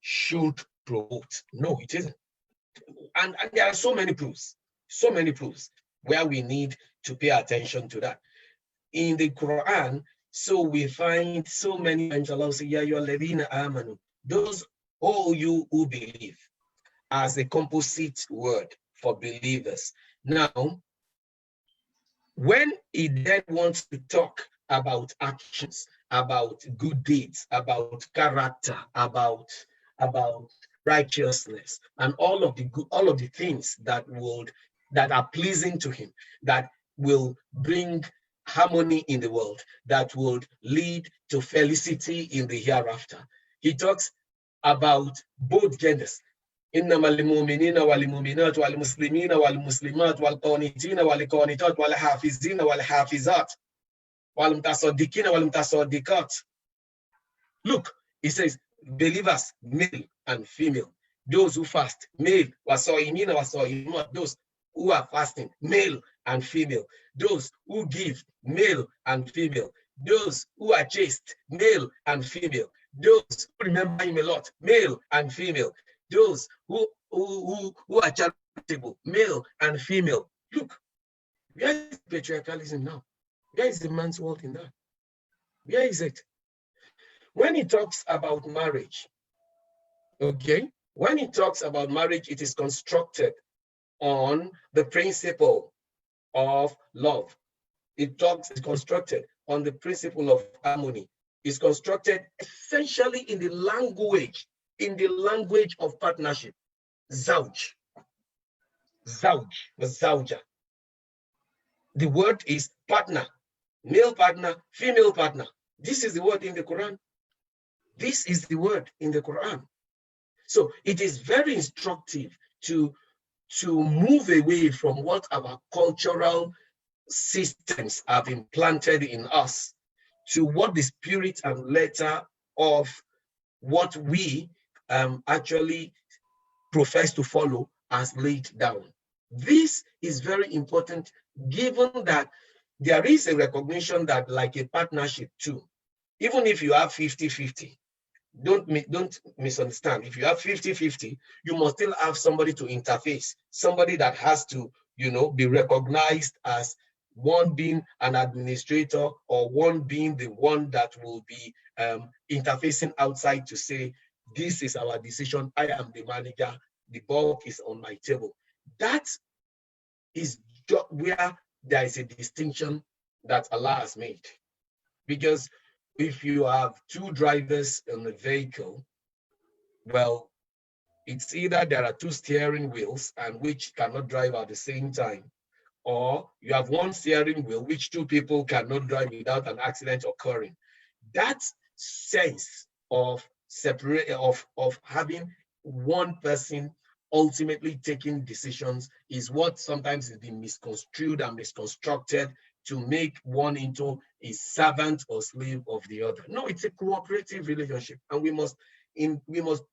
should promote. No, it isn't. And there are so many proofs where we need to pay attention to that. In the Quran, so we find so many times Allah say, Ya ayyuhalladhina amanu, those all you who believe, as a composite word for believers. Now, when he then wants to talk about actions, about good deeds, about character, about righteousness, and all of the things that are pleasing to him, that will bring harmony in the world, that would lead to felicity in the hereafter. He talks about both genders. إنما المؤمنين والمؤمنات والمسلمين والمسلمات والقانتين والقانتات والحافظين والحافظات والمتصدقين والمتصدقات. Look, he says, believers, male and female. Those who fast, male, wasoimina wasoimat. Those who are fasting, male and female. Those who give, male and female. Those who are chaste, male and female. Those who remember him a lot, male and female. Those who are charitable, male and female. Look, where is patriarchalism now? Where is the man's world in that? Where is it? When he talks about marriage, okay, when he talks about marriage, it is constructed on the principle of love. It's constructed on the principle of harmony. It's constructed essentially in the language of partnership. Zawj, zawja. The word is partner, male partner, female partner. This is the word in the Quran. This is the word in the Quran. So it is very instructive to to move away from what our cultural systems have implanted in us to what the spirit and letter of what we actually profess to follow has laid down. This is very important, given that there is a recognition that, like a partnership too, even if you have 50-50, don't misunderstand. If you have 50-50, you must still have somebody to interface, somebody that has to, be recognized as one being an administrator or one being the one that will be interfacing outside to say, this is our decision, I am the manager, the bulk is on my table. That is where there is a distinction that Allah has made. Because if you have two drivers in the vehicle, well, it's either there are two steering wheels and which cannot drive at the same time, or you have one steering wheel which two people cannot drive without an accident occurring. That sense of of having one person ultimately taking decisions is what sometimes has been misconstrued and misconstructed to make one into a servant or slave of the other. No, it's a cooperative relationship, and we must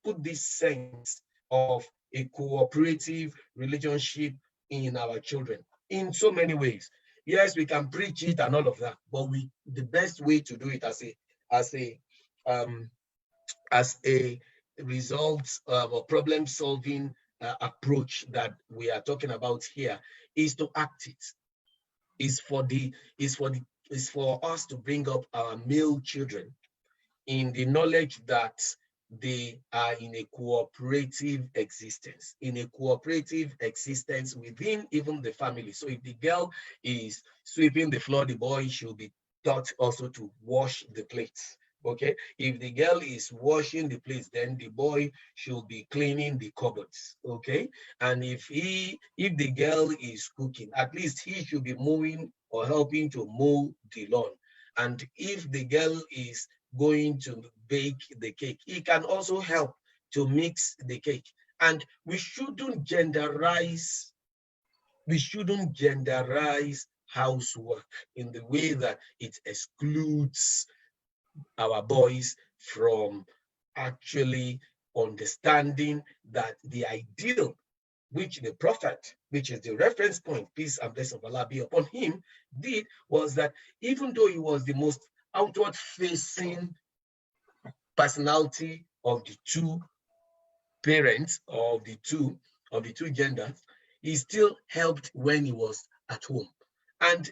put this sense of a cooperative relationship in our children in so many ways. Yes, we can preach it and all of that, but the best way to do it as a result of problem solving approach that we are talking about here is to act it. Is for us to bring up our male children in the knowledge that they are in a cooperative existence, within even the family. So if the girl is sweeping the floor, the boy should be taught also to wash the plates. Okay, if the girl is washing the plates, then the boy should be cleaning the cupboards. Okay, and if the girl is cooking, at least he should be mowing or helping to mow the lawn. And if the girl is going to bake the cake, he can also help to mix the cake. And we shouldn't genderize housework in the way that it excludes our boys from actually understanding that the ideal which the prophet, which is the reference point, peace and blessing of Allah be upon him, did was that even though he was the most outward facing personality of the two parents, of the two genders, he still helped when he was at home. And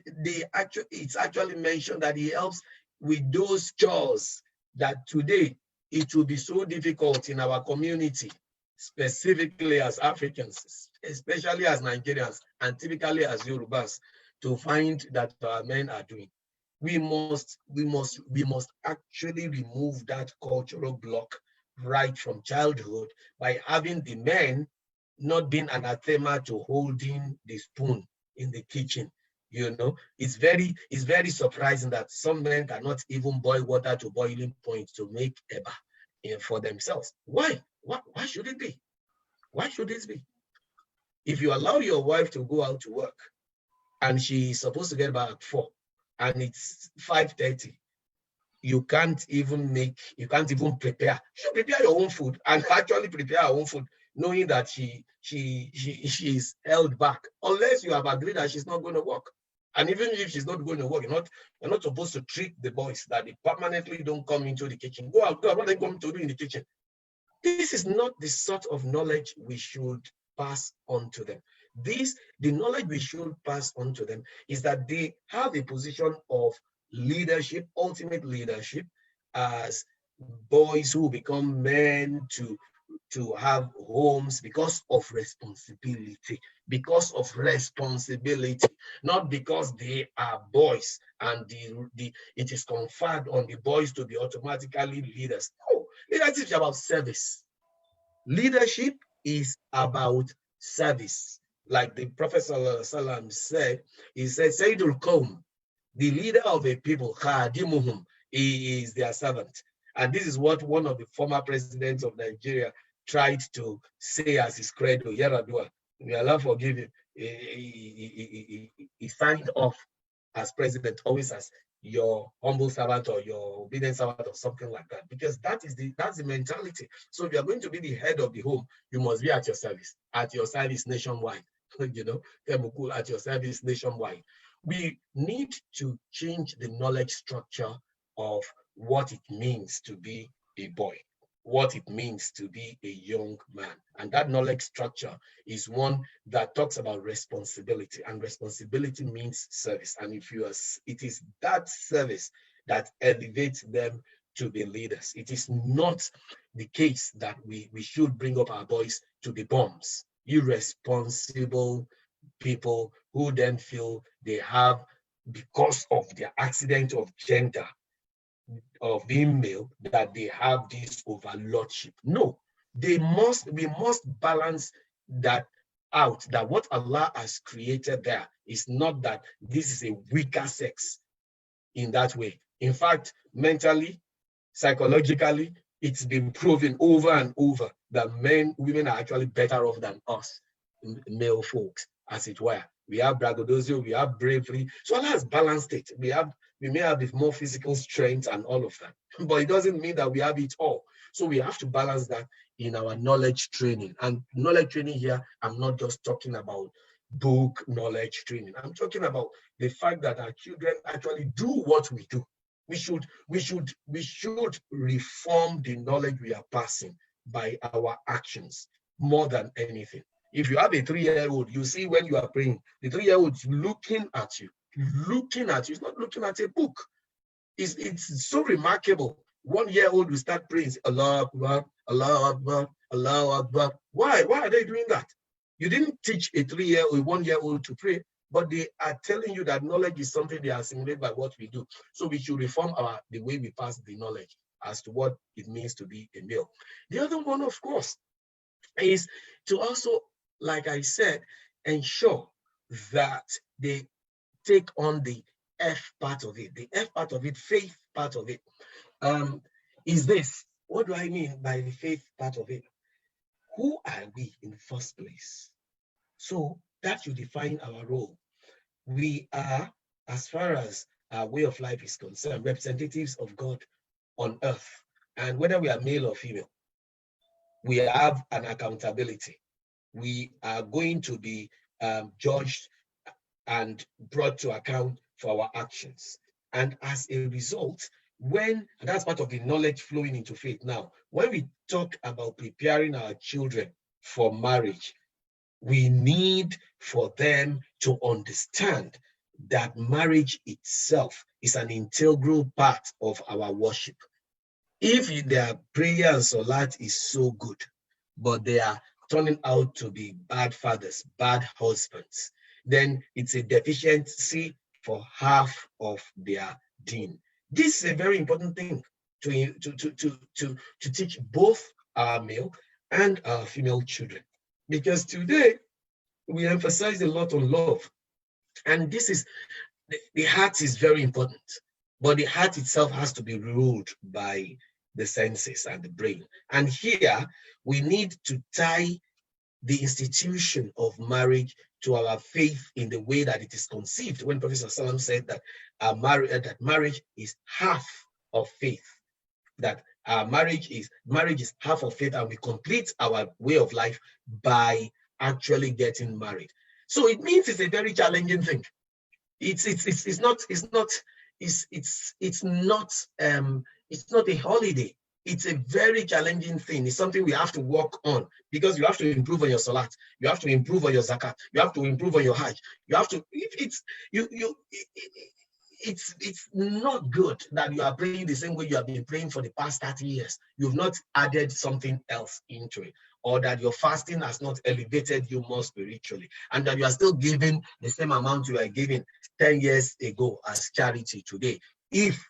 it's actually mentioned that he helps with those chores that today it will be so difficult in our community, specifically as Africans, especially as Nigerians, and typically as Yorubas, to find that our men are doing. We must actually remove that cultural block right from childhood by having the men not being anathema to holding the spoon in the kitchen. It's very surprising that some men cannot even boil water to boiling point to make eba for themselves. Why? Why should it be? Why should this be? If you allow your wife to go out to work and she's supposed to get back at 4 and it's 5:30, you can't even prepare. You prepare your own food and actually prepare her own food, knowing that she's held back, unless you have agreed that she's not going to work. And even if she's not going to work, you're not supposed to treat the boys that they permanently don't come into the kitchen. Go out, what are they going to do in the kitchen? This is not the sort of knowledge we should pass on to them. The knowledge we should pass on to them is that they have a position of leadership, ultimate leadership, as boys who become men to have homes because of responsibility, not because they are boys and it is conferred on the boys to be automatically leaders. No, leadership is about service. Leadership is about service. Like the Prophet ﷺ said, he said, Sayyidul Qawm, the leader of a people, khadimuhum, he is their servant. And this is what one of the former presidents of Nigeria tried to say as his credo, Yaradua, May Allah forgive him. He signed off as president always as your humble servant or your obedient servant or something like that, because that's the mentality. So if you're going to be the head of the home, you must be at your service nationwide. You know, at your service nationwide. We need to change the knowledge structure of what it means to be a boy, what it means to be a young man. And that knowledge structure is one that talks about responsibility, and responsibility means service. And it is that service that elevates them to be leaders. It is not the case that we should bring up our boys to be bombs, irresponsible people who then feel they have, because of their accident of gender, of being male, that they have this overlordship. No, we must balance that out, that what Allah has created there is not that this is a weaker sex in that way. In fact, mentally, psychologically, it's been proven over and over that women are actually better off than us, male folks, as it were. We have braggadocio, we have bravery. So Allah has balanced it. We may have more physical strength and all of that, but it doesn't mean that we have it all. So we have to balance that in our knowledge training. And knowledge training here, I'm not just talking about book knowledge training. I'm talking about the fact that our children actually do what we do. We should reform the knowledge we are passing by our actions more than anything. If you have a 3-year-old, you see when you are praying, the 3-year-old is looking at you. It's not looking at a book. It's so remarkable. 1-year-old will start praying, Allah Akbar, Allah Akbar, Allah Akbar. Why are they doing that? You didn't teach a 3-year-old, 1-year-old to pray, but they are telling you that knowledge is something they assimilate by what we do. So we should reform the way we pass the knowledge as to what it means to be a male. The other one, of course, is to also, like I said, ensure that they take on the F part of it. The F part of it, faith part of it, is this. What do I mean by the faith part of it? Who are we in the first place? So that should define our role. We are, as far as our way of life is concerned, representatives of God on earth. And whether we are male or female, we have an accountability. We are going to be judged and brought to account for our actions. And as a result, and that's part of the knowledge flowing into faith. Now, when we talk about preparing our children for marriage, we need for them to understand that marriage itself is an integral part of our worship. If their prayer and salat is so good, but they are turning out to be bad fathers, bad husbands, then it's a deficiency for half of their deen. This is a very important thing to teach both our male and our female children, because today we emphasize a lot on love, and this is the heart is very important, but the heart itself has to be ruled by the senses and the brain. And here we need to tie the institution of marriage to our faith in the way that it is conceived. When Prophet ﷺ said that marriage is half of faith, that marriage is half of faith, and we complete our way of life by actually getting married. So it means it's a very challenging thing. It's not a holiday. It's a very challenging thing. It's something we have to work on, because you have to improve on your salat, you have to improve on your zakat, you have to improve on your hajj. You have to. It's not good that you are praying the same way you have been praying for the past 30 years. You've not added something else into it, or that your fasting has not elevated you more spiritually, and that you are still giving the same amount you were giving 10 years ago as charity today. If,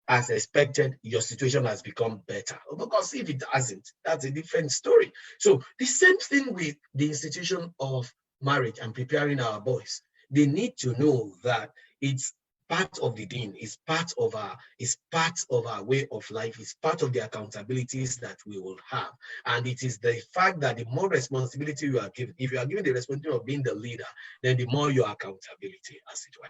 as expected, your situation has become better. Because if it hasn't, that's a different story. So the same thing with the institution of marriage and preparing our boys. They need to know that it's part of the deen, is part of our way of life, is part of the accountabilities that we will have. And it is the fact that the more responsibility you are given, if you are given the responsibility of being the leader, then the more your accountability, as it were.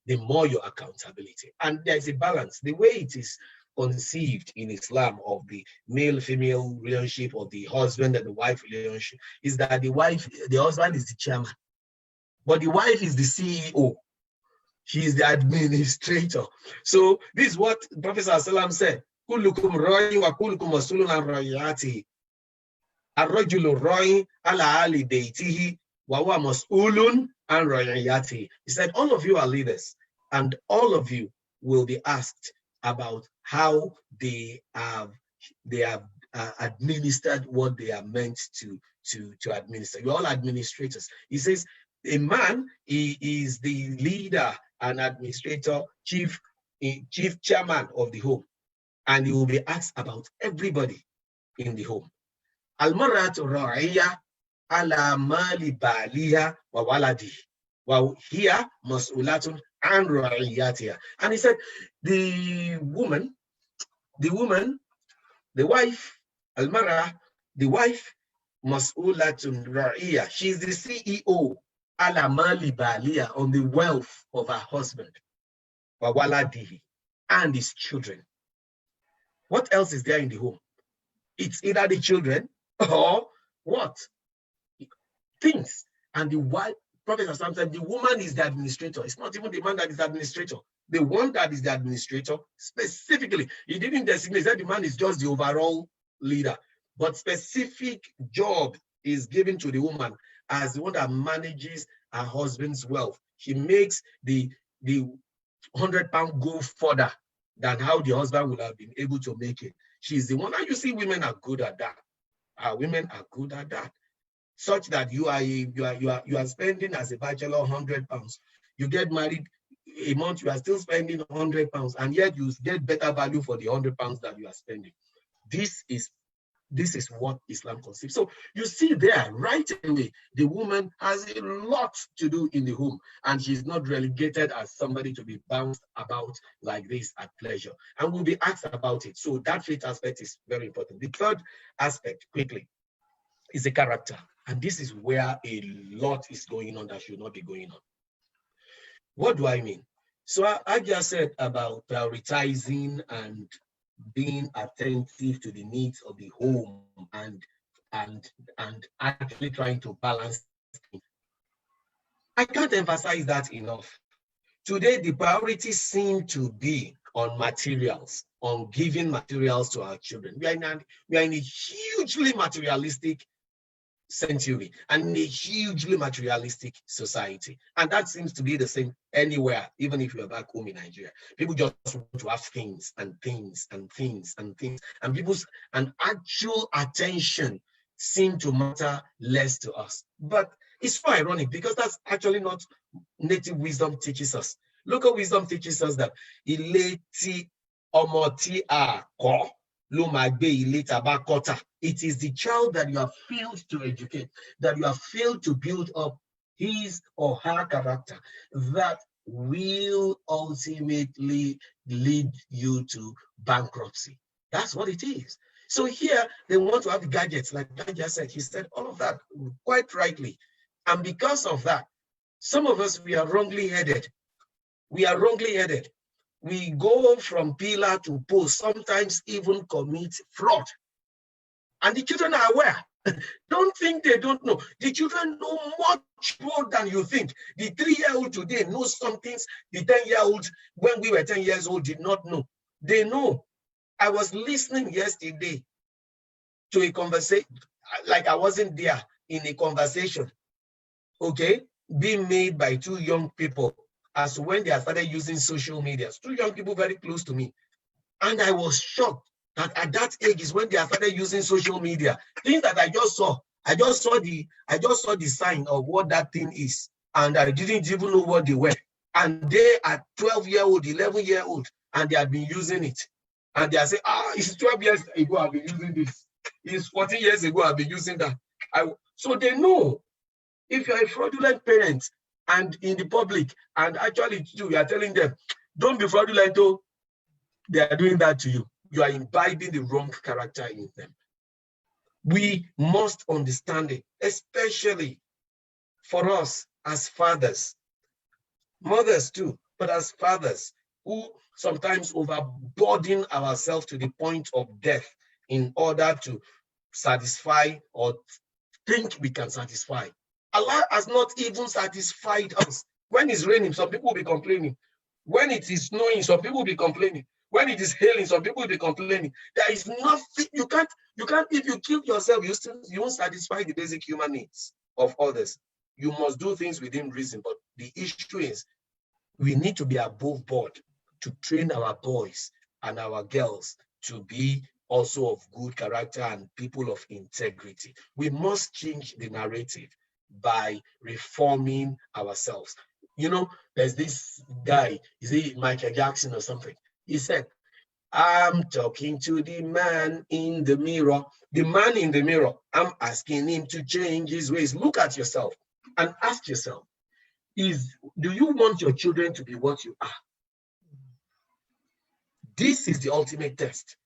The more your accountability. And there's a balance. The way it is conceived in Islam of the male-female relationship, of the husband and the wife relationship, is that the husband is the chairman, but the wife is the CEO. She is the administrator. So this is what Prophet ﷺ said. Kullukum ra'i wa kullukum mas'ulun an ra'iyatihi. Ar-rajulu ra'i ala ali baytihi wa huwa mas'ulun an ra'iyatihi. He said, all of you are leaders, and all of you will be asked about how they have administered what they are meant to administer. You're all administrators. He says, a man, he is the leader and administrator, chief chairman of the home, and he will be asked about everybody in the home. Al-maratu ra'iya ala mali baliha wa waladi wa hiya mas'ulatun an ra'iyatiha. And he said, the wife, al-mara, the wife, mas'ulatun ra'iya. She is the CEO, ala mali baliha, on the wealth of her husband, wa waladihi, and his children. What else is there in the home? It's either the children or what? Things. And the wife, Prophet sometimes the woman is the administrator. It's not even the man that is the administrator. The one that is the administrator, specifically, he didn't designate that the man is just the overall leader, but specific job is given to the woman as the one that manages her husband's wealth. She makes the 100 pound go further than how the husband would have been able to make it. She's the one, and you see women are good at that. Women are good at that. Such that you are spending as a bachelor 100 pounds. You get married a month, you are still spending 100 pounds, and yet you get better value for the 100 pounds that you are spending. This is what Islam conceives. So you see there right away, the woman has a lot to do in the home, and she's not relegated as somebody to be bounced about like this at pleasure, and will be asked about it. So that faith aspect is very important. The third aspect, quickly, is the character. And this is where a lot is going on that should not be going on. What do I mean? So I just said about prioritizing and being attentive to the needs of the home and actually trying to balance things. I can't emphasize that enough. Today, the priorities seem to be on materials, on giving materials to our children. We are in a hugely materialistic century and a hugely materialistic society, and that seems to be the same anywhere, even if you're back home in Nigeria. People just want to have things and things and things and things, and people's actual attention seem to matter less to us. But it's so ironic, because that's actually not native wisdom teaches us. Local wisdom teaches us that ileti omoti a ko. It is the child that you have failed to educate, that you have failed to build up his or her character, that will ultimately lead you to bankruptcy. That's what it is. So here they want to have gadgets, like I just said. He said all of that quite rightly. And because of that, some of us, we are wrongly headed. We are wrongly headed. We go from pillar to post, sometimes even commit fraud. And the children are aware. Don't think they don't know. The children know much more than you think. The 3-year-old today knows some things the 10-year-old, when we were 10 years old, did not know. They know. I was listening yesterday to a conversation, like I wasn't there, in a conversation, okay, being made by two young people as to when they started using social media. 2 young people very close to me. And I was shocked that at that age is when they started using social media. Things that I just saw. I just saw the sign of what that thing is. And I didn't even know what they were. And they are 12-year-old, 11-year-old, and they have been using it. And they are saying, it's 12 years ago I've been using this. It's 14 years ago I've been using that. So they know. If you're a fraudulent parent and in the public, and actually you are telling them, Don't be fraudulent, oh. They are doing that to you. You are imbibing the wrong character in them. We must understand it, especially for us as fathers, mothers too, but as fathers who sometimes overburden ourselves to the point of death in order to satisfy or think we can satisfy. Allah has not even satisfied us. When it's raining, some people will be complaining. When it is snowing, some people will be complaining. When it is hailing, some people will be complaining. There is nothing, you can't, if you kill yourself, you won't satisfy the basic human needs of others. You must do things within reason, but the issue is we need to be above board to train our boys and our girls to be also of good character and people of integrity. We must change the narrative by reforming ourselves. You know, there's this guy, is he Michael Jackson or something? He said, I'm talking to the man in the mirror. The man in the mirror, I'm asking him to change his ways. Look at yourself and ask yourself, do you want your children to be what you are? This is the ultimate test.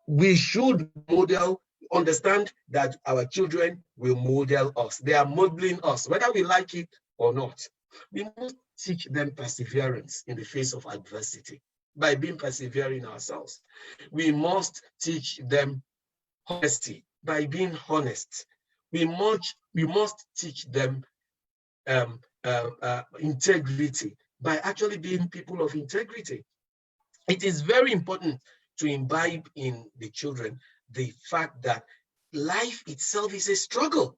We should understand that our children will model us. They are modeling us, whether we like it or not. We must teach them perseverance in the face of adversity by being persevering ourselves. We must teach them honesty by being honest. We must teach them integrity by actually being people of integrity. It is very important to imbibe in the children the fact that life itself is a struggle.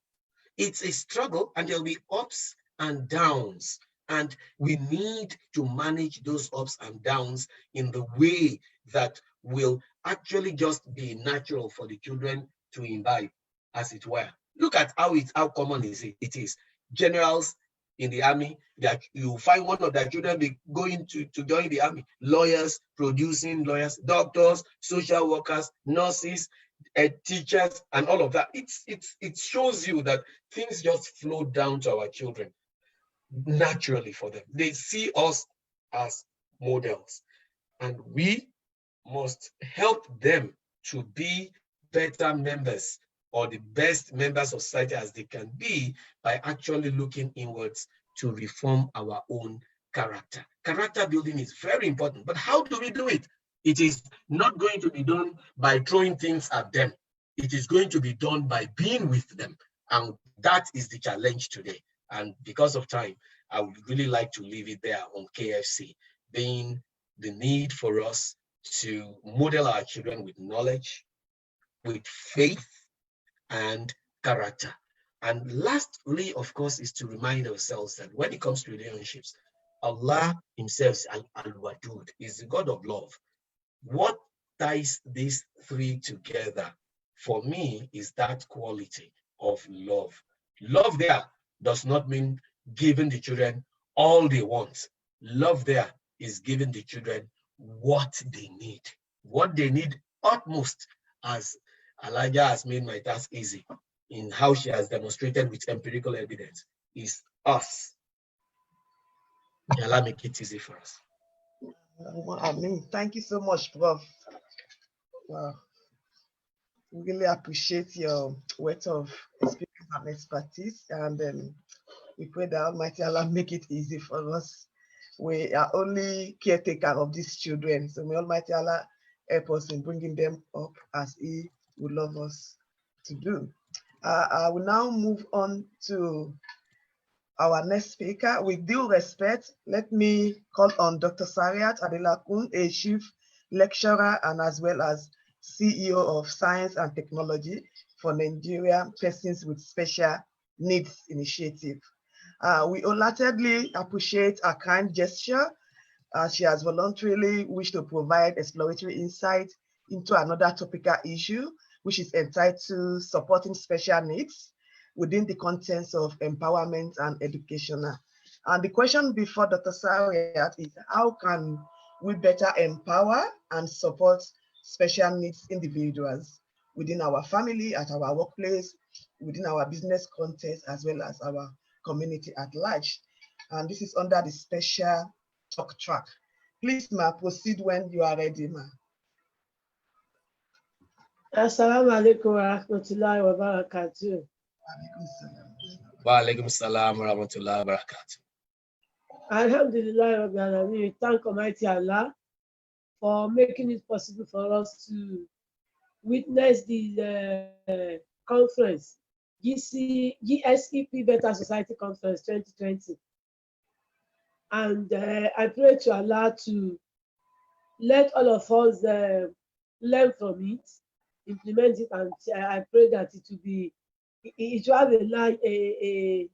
It's a struggle, and there'll be ups and downs. And we need to manage those ups and downs in the way that will actually just be natural for the children to imbibe, as it were. Look at how common it is. Generals in the army, that you find one of their children be going to join the army. Lawyers, producing lawyers, doctors, social workers, nurses, teachers, and all of that. It shows you that things just flow down to our children naturally for them. They see us as models, and we must help them to be better members or the best members of society as they can be by actually looking inwards to reform our own character. Character building is very important, but how do we do it? It is not going to be done by throwing things at them. It is going to be done by being with them. And that is the challenge today. And because of time, I would really like to leave it there on KFC, being the need for us to model our children with knowledge, with faith, and character. And lastly, of course, is to remind ourselves that when it comes to relationships, Allah himself, Al-Wadud, is the God of love. What ties these three together for me is that quality of love. Love there does not mean giving the children all they want. Love there is giving the children what they need utmost, as Elijah has made my task easy in how she has demonstrated with empirical evidence, is us. May Allah make it easy for us. I mean, thank you so much, Prof. Wow. We really appreciate your words of experience and expertise, and we pray that Almighty Allah make it easy for us. We are only caretaker of these children, so may Almighty Allah help us in bringing them up as He would love us to do. I will now move on to our next speaker. With due respect, let me call on Dr. Sariat Adelakun, a chief lecturer and as well as CEO of Science and Technology for Nigeria Persons with Special Needs Initiative. We wholeheartedly appreciate her kind gesture. She has voluntarily wished to provide exploratory insight into another topical issue, which is entitled Supporting Special Needs within the contents of empowerment and education. And the question before Dr. Sariat is, how can we better empower and support special needs individuals within our family, at our workplace, within our business context, as well as our community at large? And this is under the special talk track. Please, ma, proceed when you are ready, ma. Assalamu alaikum wa rahmatullahi wa barakatuh. Wa alaikum salam wa rahmatullahi wa barakatuh. Alhamdulillah, Rabbil Alamin. We thank Almighty Allah for making it possible for us to witness the conference, Gsep Better Society Conference 2020. And I pray to Allah to let all of us learn from it, implement it, and I pray that it will have a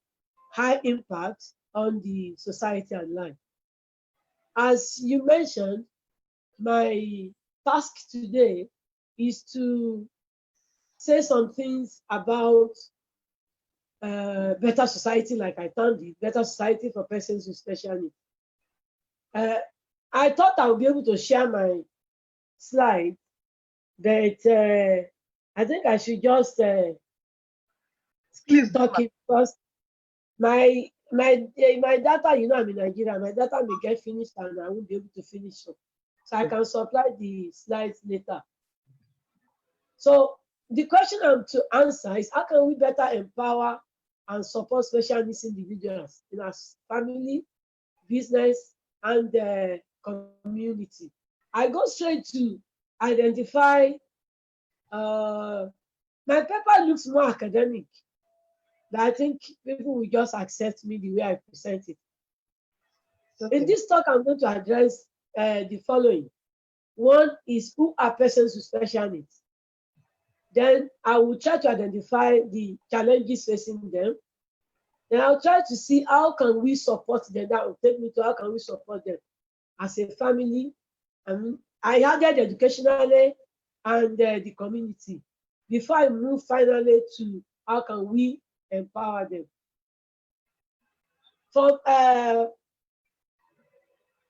high impact on the society and life. As you mentioned, my task today is to say some things about better society, like I termed it, better society for persons with special needs. I thought I would be able to share my slide, but I think I should just keep talking because my data, you know, I'm in Nigeria, my data may get finished and I won't be able to finish it. So I can supply the slides later. So the question I'm to answer is, how can we better empower and support special needs individuals in our family, business, and community? I go straight to identify, my paper looks more academic, but I think people will just accept me the way I present it. Okay. In this talk, I'm going to address the following. One is, who are persons with special needs? Then I will try to identify the challenges facing them. Then I'll try to see how can we support them. That will take me to how can we support them as a family. I added educationally and the community before I move finally to how can we empower them. From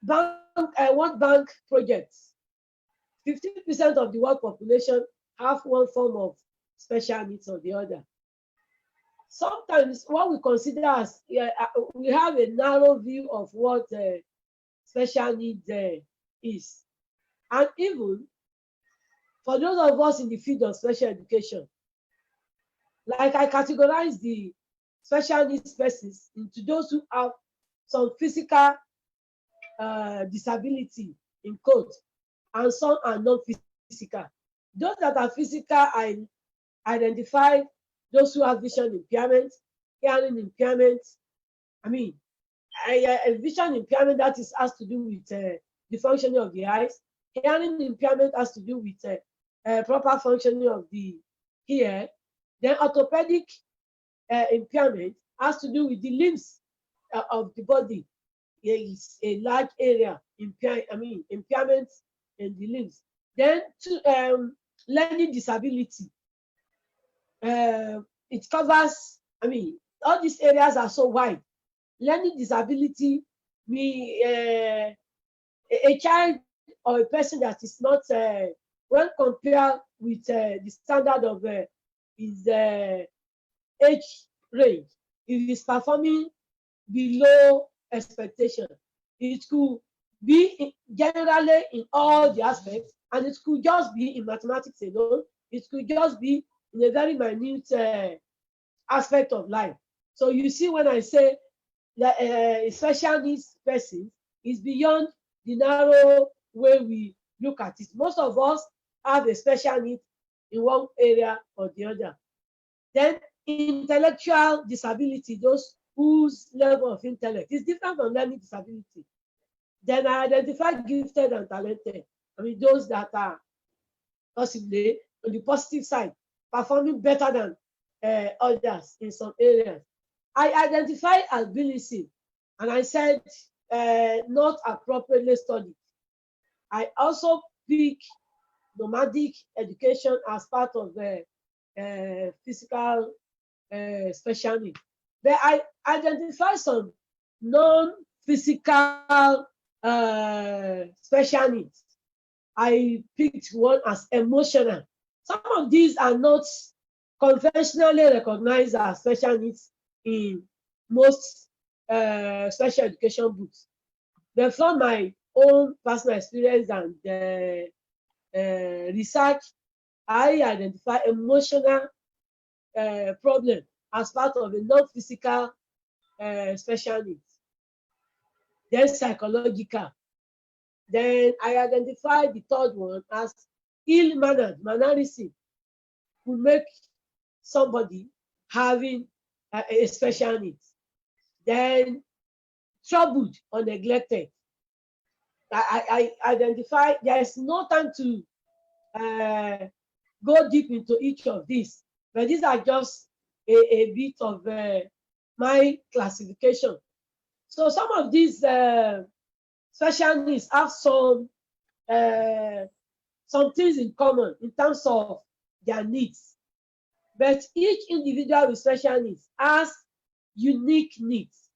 World Bank projects, 50% of the world population have one form of special needs or the other. Sometimes what we consider as, we have a narrow view of what special needs is. And even for those of us in the field of special education, like I categorize the special needs persons into those who have some physical disability, in quote, and some are non-physical. Those that are physical, I identify those who have vision impairment, hearing impairment. Vision impairment that has to do with the functioning of the eyes. Hearing impairment has to do with proper functioning of the ear. Then orthopedic impairment has to do with the limbs of the body. There is a large area impairment in the limbs. Then learning disability. It covers, all these areas are so wide. Learning disability means a child or a person that is not, when compared with the standard of his age range, if is performing below expectation, it could be generally in all the aspects, and it could just be in mathematics alone. It could just be in a very minute aspect of life. So you see, when I say that a special needs person is beyond the narrow way we look at it. Most of us have a special need in one area or the other. Then intellectual disability, those whose level of intellect is different from learning disability. Then I identify gifted and talented. Those that are possibly on the positive side, performing better than others in some areas. I identify albinism, and I said not appropriately studied. I also pick nomadic education as part of the physical special need. But I identify some non-physical special needs. I picked one as emotional. Some of these are not conventionally recognized as special needs in most special education books. But from my own personal experience and research, I identify emotional problem as part of a non-physical special needs. Then psychological. Then I identify the third one as ill-mannered, mannerism, who make somebody having a special needs. Then troubled or neglected. I identify, there is no time to go deep into each of these, but these are just a bit of my classification. So some of these special needs have some things in common in terms of their needs, but each individual with special needs has unique needs.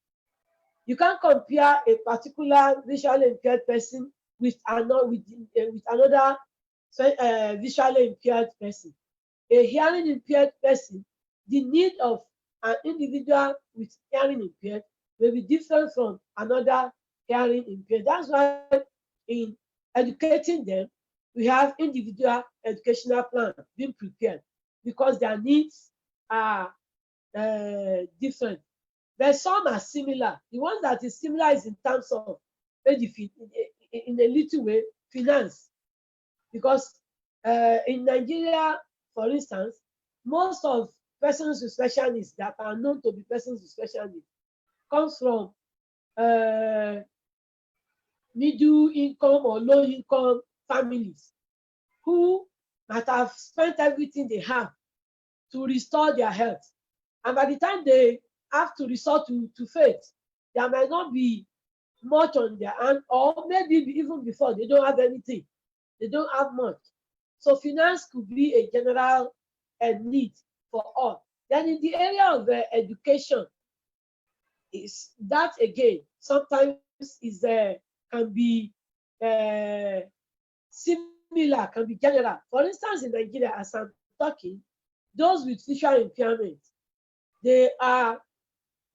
You can't compare a particular visually impaired person with another visually impaired person. A hearing impaired person, the need of an individual with hearing impaired may be different from another hearing impaired. That's why in educating them, we have individual educational plan being prepared because their needs are different. But some are similar. The one that is similar is in terms of maybe in a little way finance, because in Nigeria, for instance, most of persons with special needs that are known to be persons with special needs comes from middle income or low income families who might have spent everything they have to restore their health. And by the time they have to resort to faith, there might not be much on their hand, or maybe even before they don't have anything, they don't have much. So finance could be a general need for all. Then in the area of education, is that again sometimes is can be similar, can be general. For instance, in Nigeria, as I'm talking, those with visual impairment, they are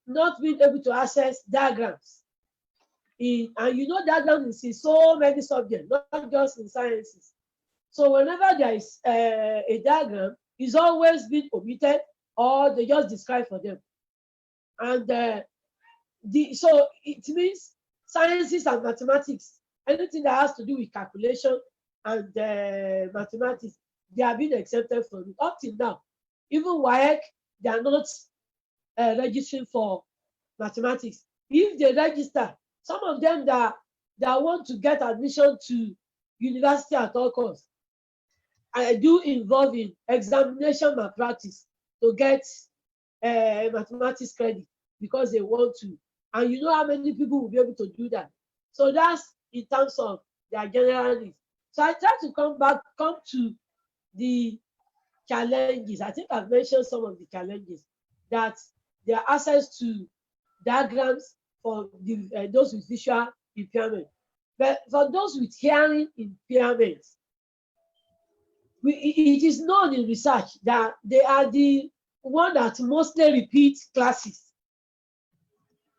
not being able to access diagrams. And you know diagrams is in so many subjects, not just in sciences. So whenever there is a diagram, it's always been omitted or they just describe for them. And so it means sciences and mathematics, anything that has to do with calculation and mathematics, they are being exempted from it. Up till now, even WAEC, they are not registering for mathematics. If they register, some of them that want to get admission to university at all costs, I do involve in examination malpractice to get mathematics credit because they want to. And you know how many people will be able to do that. So that's in terms of their general needs. So I try to come to the challenges. I think I've mentioned some of the challenges, that their access to diagrams for those with visual impairment. But for those with hearing impairment, it is known in research that they are the one that mostly repeat classes.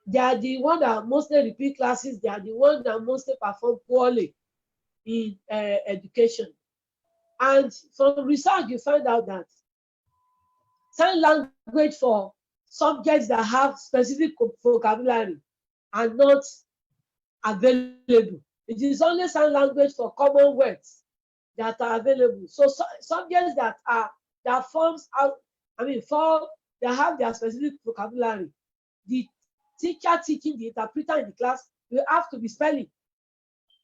They are the one that mostly repeat classes. They are the one that mostly perform poorly in education. And from research, you find out that sign language for subjects that have specific vocabulary are not available. It is only sign language for common words that are available. So subjects that forms out, that have their specific vocabulary, the teacher teaching the interpreter in the class will have to be spelling.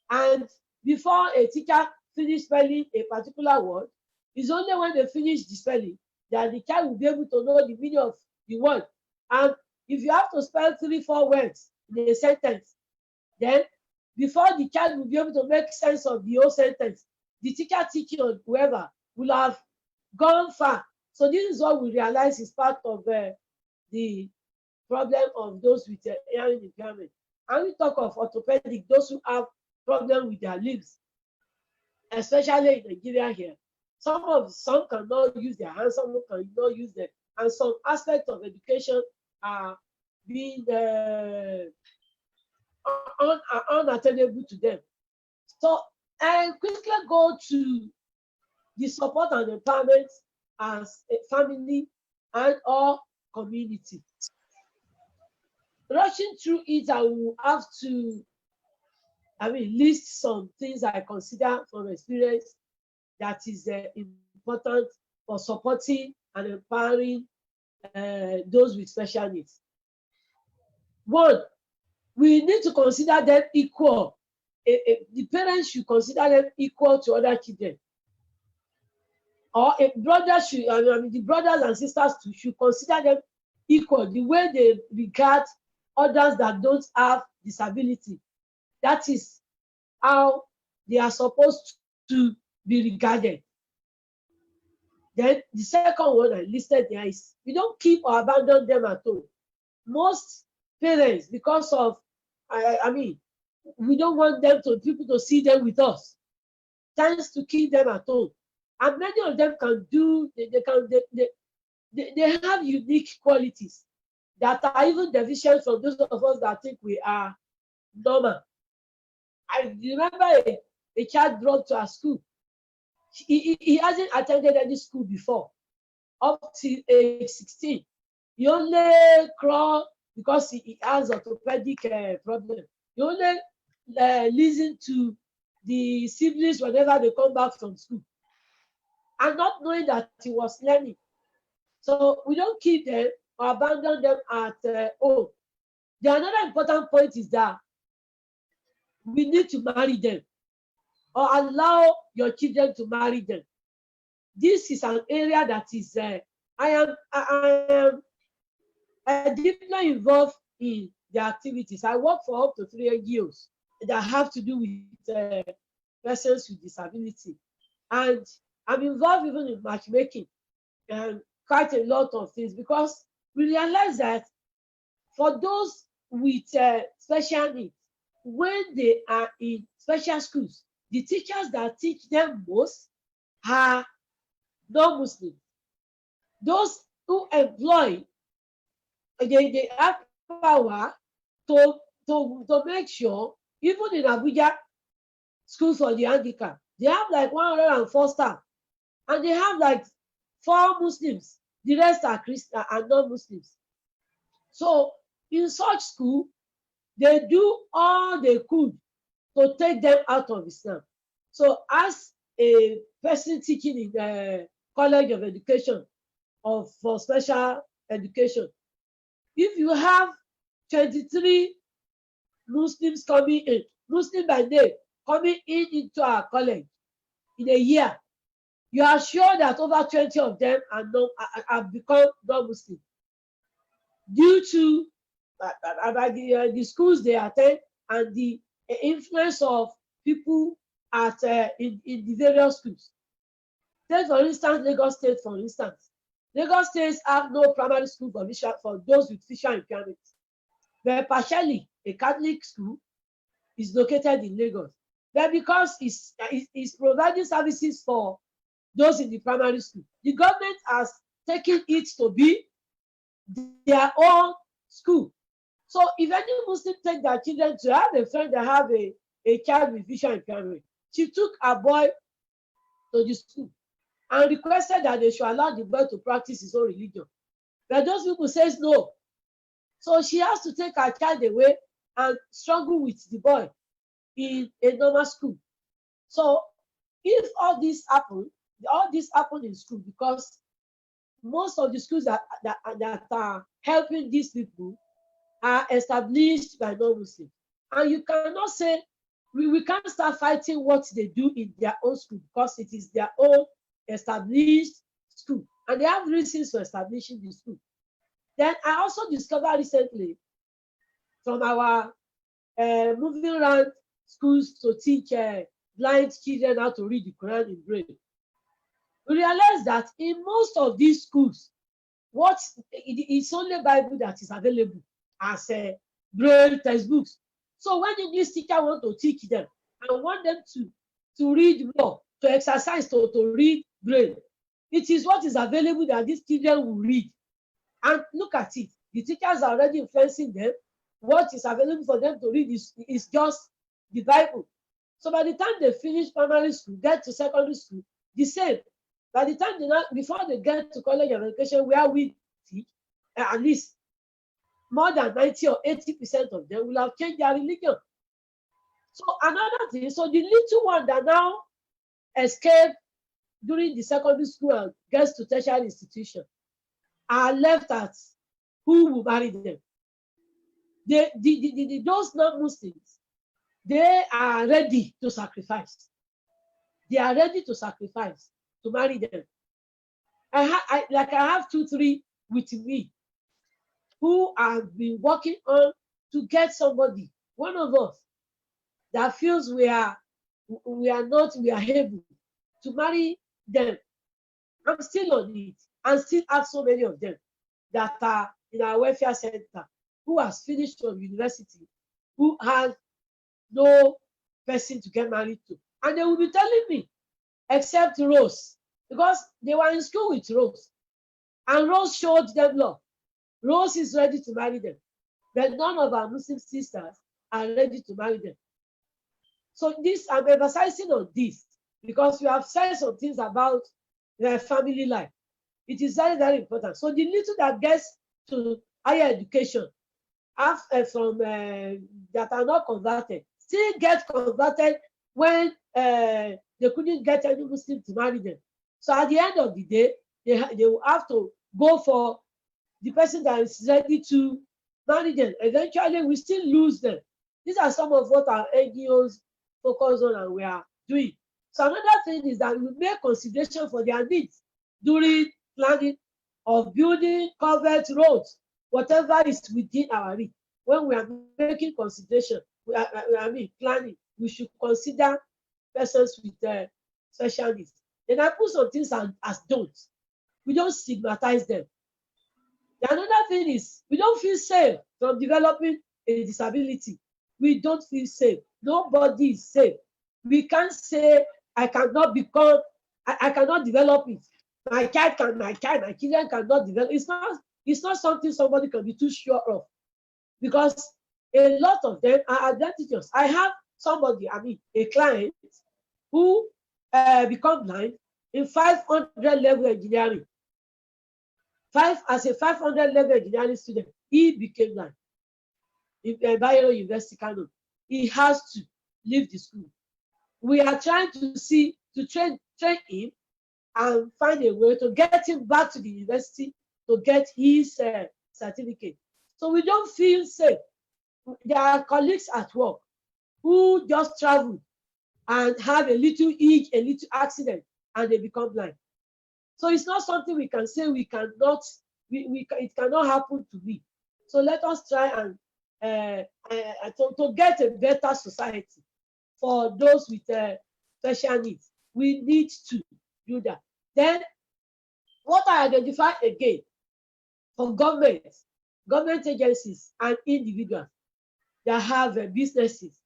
And before a teacher finish spelling a particular word, it's only when they finish the spelling that the child will be able to know the meaning of the word. And if you have to spell 3-4 words in a sentence, then before the child will be able to make sense of the whole sentence, the teacher teaching or whoever will have gone far. So this is what we realize is part of the problem of those with hearing impairment. And we talk of orthopedic, those who have problem with their limbs, especially in Nigeria here. Some cannot use their hands, some cannot use them, and some aspects of education are being unattainable to them. So I quickly go to the support and empowerment as a family and or community. Rushing through it, I will have to, list some things I consider from experience that is important for supporting and empowering those with special needs. One, we need to consider them equal. The parents should consider them equal to other children. Or a brother should, the brothers and sisters should consider them equal, the way they regard others that don't have disability. That is how they are supposed to be regarded. Then the second one I listed there is we don't keep or abandon them at home. Most parents, because of, we don't want people to see them with us, tends to keep them at home. And many of them can do, they have unique qualities that are even deficient from those of us that think we are normal. I remember a child brought to our school. He hasn't attended any school before, up to age 16. He only crawl because he has orthopedic problem. He only listen to the siblings whenever they come back from school, and not knowing that he was learning. So we don't keep them or abandon them at home. The another important point is that we need to marry them or allow your children to marry them. This is an area that is, I am deeply involved in the activities. I work for up to 3 NGOs that have to do with persons with disability. And I'm involved even in matchmaking and quite a lot of things, because we realize that for those with special needs, when they are in special schools, the teachers that teach them most are non-Muslims. Those who employ, they have power to make sure, even in Abuja, schools for the handicapped, they have like 104 staff, and they have like 4 Muslims. The rest are Christian and non-Muslims. So in such school, they do all they could to take them out of Islam. So as a person teaching in the College of Education for special education, if you have 23 Muslims coming in, Muslim by name, coming into our college in a year, you are sure that over 20 of them have become non-Muslim due to the schools they attend and the influence of people at in the various schools. Take for instance Lagos State. For instance, Lagos State have no primary school for those with visual impairments, but partially a Catholic school is located in Lagos. But because it's providing services for those in the primary school, the government has taken it to be their own school. So if any Muslim take their children to, have a friend that have a child with visual impairment, she took a boy to the school and requested that they should allow the boy to practice his own religion. But those people says no. So she has to take her child away and struggle with the boy in a normal school. So if all this happen in school, because most of the schools that are helping these people are established by non-Muslims. And you cannot say, we can't start fighting what they do in their own school, because it is their own established school. And they have reasons for establishing the school. Then I also discovered recently from our moving around schools to teach blind children how to read the Quran in Braille. We realize that in most of these schools, it's only Bible that is available as Braille textbooks. So when the English teacher want to teach them and want them to read more, to exercise to read Braille, it is what is available that these children will read. And look at it, the teachers are already influencing them. What is available for them to read is just the Bible. So by the time they finish primary school, get to secondary school, the same. By the time before they get to college and education, where we teach, at least more than 90 or 80% of them will have changed their religion. So another thing, so the little one that now escape during the secondary school and gets to tertiary institution are left at who will marry them. Those non-Muslims, they are ready to sacrifice. They are ready to sacrifice to marry them. I have 2, 3 with me who have been working on to get somebody, one of us, that feels we are able to marry them. I'm still on it, and still have so many of them that are in our welfare center who has finished from university, who has no person to get married to. And they will be telling me, except Rose, because they were in school with Rose. And Rose showed them love. Rose is ready to marry them. But none of our Muslim sisters are ready to marry them. So this, I'm emphasizing on this because we have said some things about their family life. It is very, very important. So the little that gets to higher education from that are not converted still get converted when they couldn't get any Muslim to marry them. So at the end of the day, they will have to go for the person that is ready to marry them. Eventually, we still lose them. These are some of what our NGOs focus on and we are doing. So another thing is that we make consideration for their needs during planning of building covered roads, whatever is within our reach. When we are making consideration, planning, we should consider persons with special needs. Then I put some things as don'ts. We don't stigmatize them. Another thing is we don't feel safe from developing a disability. We don't feel safe. Nobody is safe. We can't say I cannot develop it. My children cannot develop. It's not something somebody can be too sure of, because a lot of them are identities. I have somebody, a client who become blind in 500 level engineering. As a 500 level engineering student, he became blind in Bayero University, Kano. He has to leave the school. We are trying to train him and find a way to get him back to the university to get his certificate. So we don't feel safe. There are colleagues at work who just travel and have a little itch, a little accident, and they become blind. So it's not something we can say it cannot happen to me. So let us try and to get a better society for those with special needs. We need to do that. Then what I identify again for government agencies and individuals that have businesses,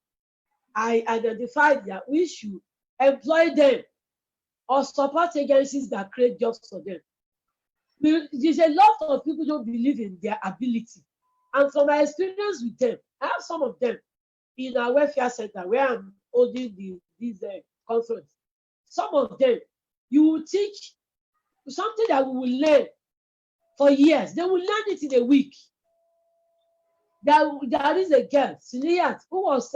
I identified that we should employ them or support agencies that create jobs for them. There's a lot of people don't believe in their ability. And from my experience with them, I have some of them in our welfare center where I'm holding this conference. Some of them, you will teach something that we will learn for years. They will learn it in a week. There is a girl, Siliat, who was,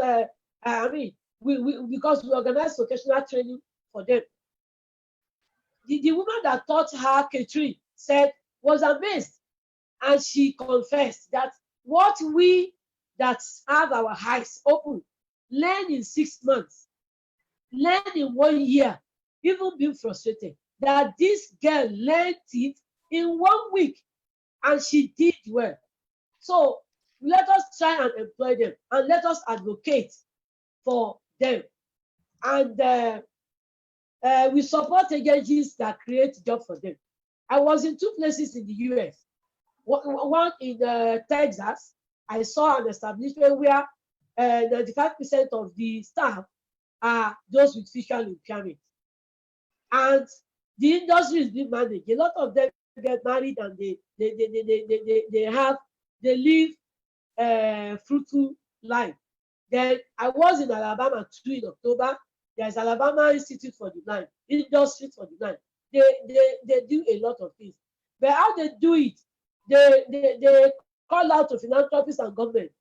because we organized vocational training for them. The woman that taught her catering was amazed, and she confessed that what we that have our eyes open learn in 6 months, learn in 1 year, even being frustrated, that this girl learned it in 1 week and she did well. So let us try and employ them and let us advocate for them. And we support agencies that create jobs for them. I was in 2 places in the US. One in Texas, I saw an establishment where 95% of the staff are those with visual impairment. And the industry is being managed. A lot of them get married and they live a fruitful life. Then I was in Alabama too in October. There's Alabama Institute for the Blind, Industry for the Blind. They do a lot of things. But how they do it, they call out to philanthropists and government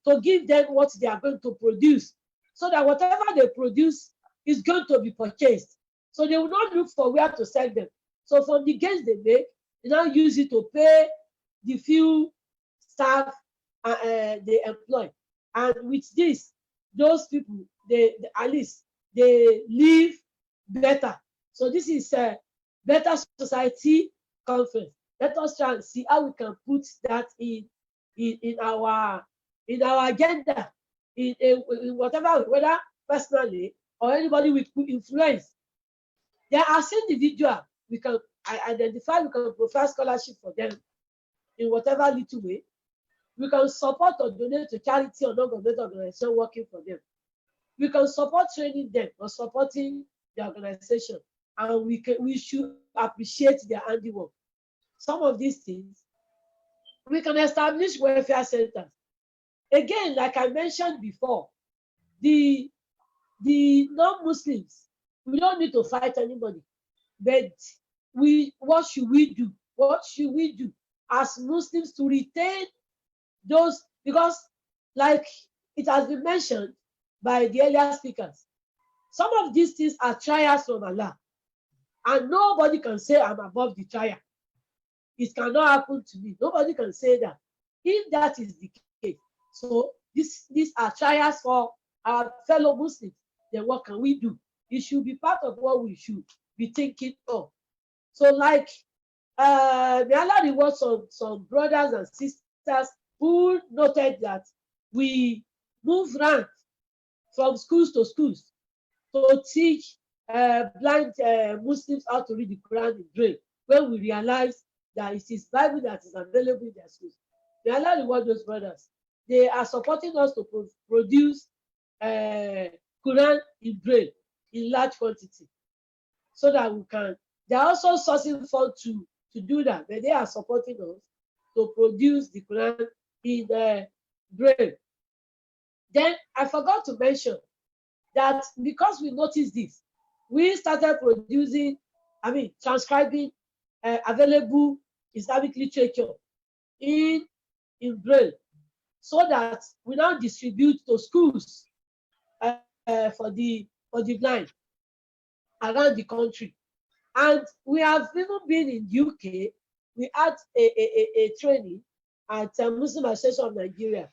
to give them what they are going to produce, so that whatever they produce is going to be purchased. So they will not look for where to sell them. So from the gains they make, they now use it to pay the few staff they employ. And with this, those people, they at least they live better. So this is a Better Society Conference. Let us try and see how we can put that in our agenda, in whatever, whether personally or anybody with influence. There are individuals we can identify, we can provide scholarship for them in whatever little way. We can support or donate to charity or non-governmental organization working for them. We can support training them or supporting the organization, and we should appreciate their handiwork. Some of these things, we can establish welfare centers. Again, like I mentioned before, the non-Muslims, we don't need to fight anybody, but what should we do? What should we do as Muslims to retain those? Because like it has been mentioned by the earlier speakers, some of these things are trials from Allah, and nobody can say I'm above the trial. It cannot happen to me. Nobody can say that. If that is the case, so these are trials for our fellow Muslims, then what can we do? It should be part of what we should be thinking of. So like, may Allah reward some brothers and sisters who noted that we move around from schools to schools to teach blind Muslims how to read the Quran in Braille, when we realize that it is Bible that is available in their schools. May Allah reward those brothers. They are supporting us to produce Quran in Braille in large quantity, so that we can. They are also sourcing funds to do that, but they are supporting us to produce the Quran in Braille. Then I forgot to mention that because we noticed this, we started transcribing available Islamic literature in Braille, so that we now distribute to schools for the blind around the country. And we have even been in UK. We had a training at Muslim Association of Nigeria,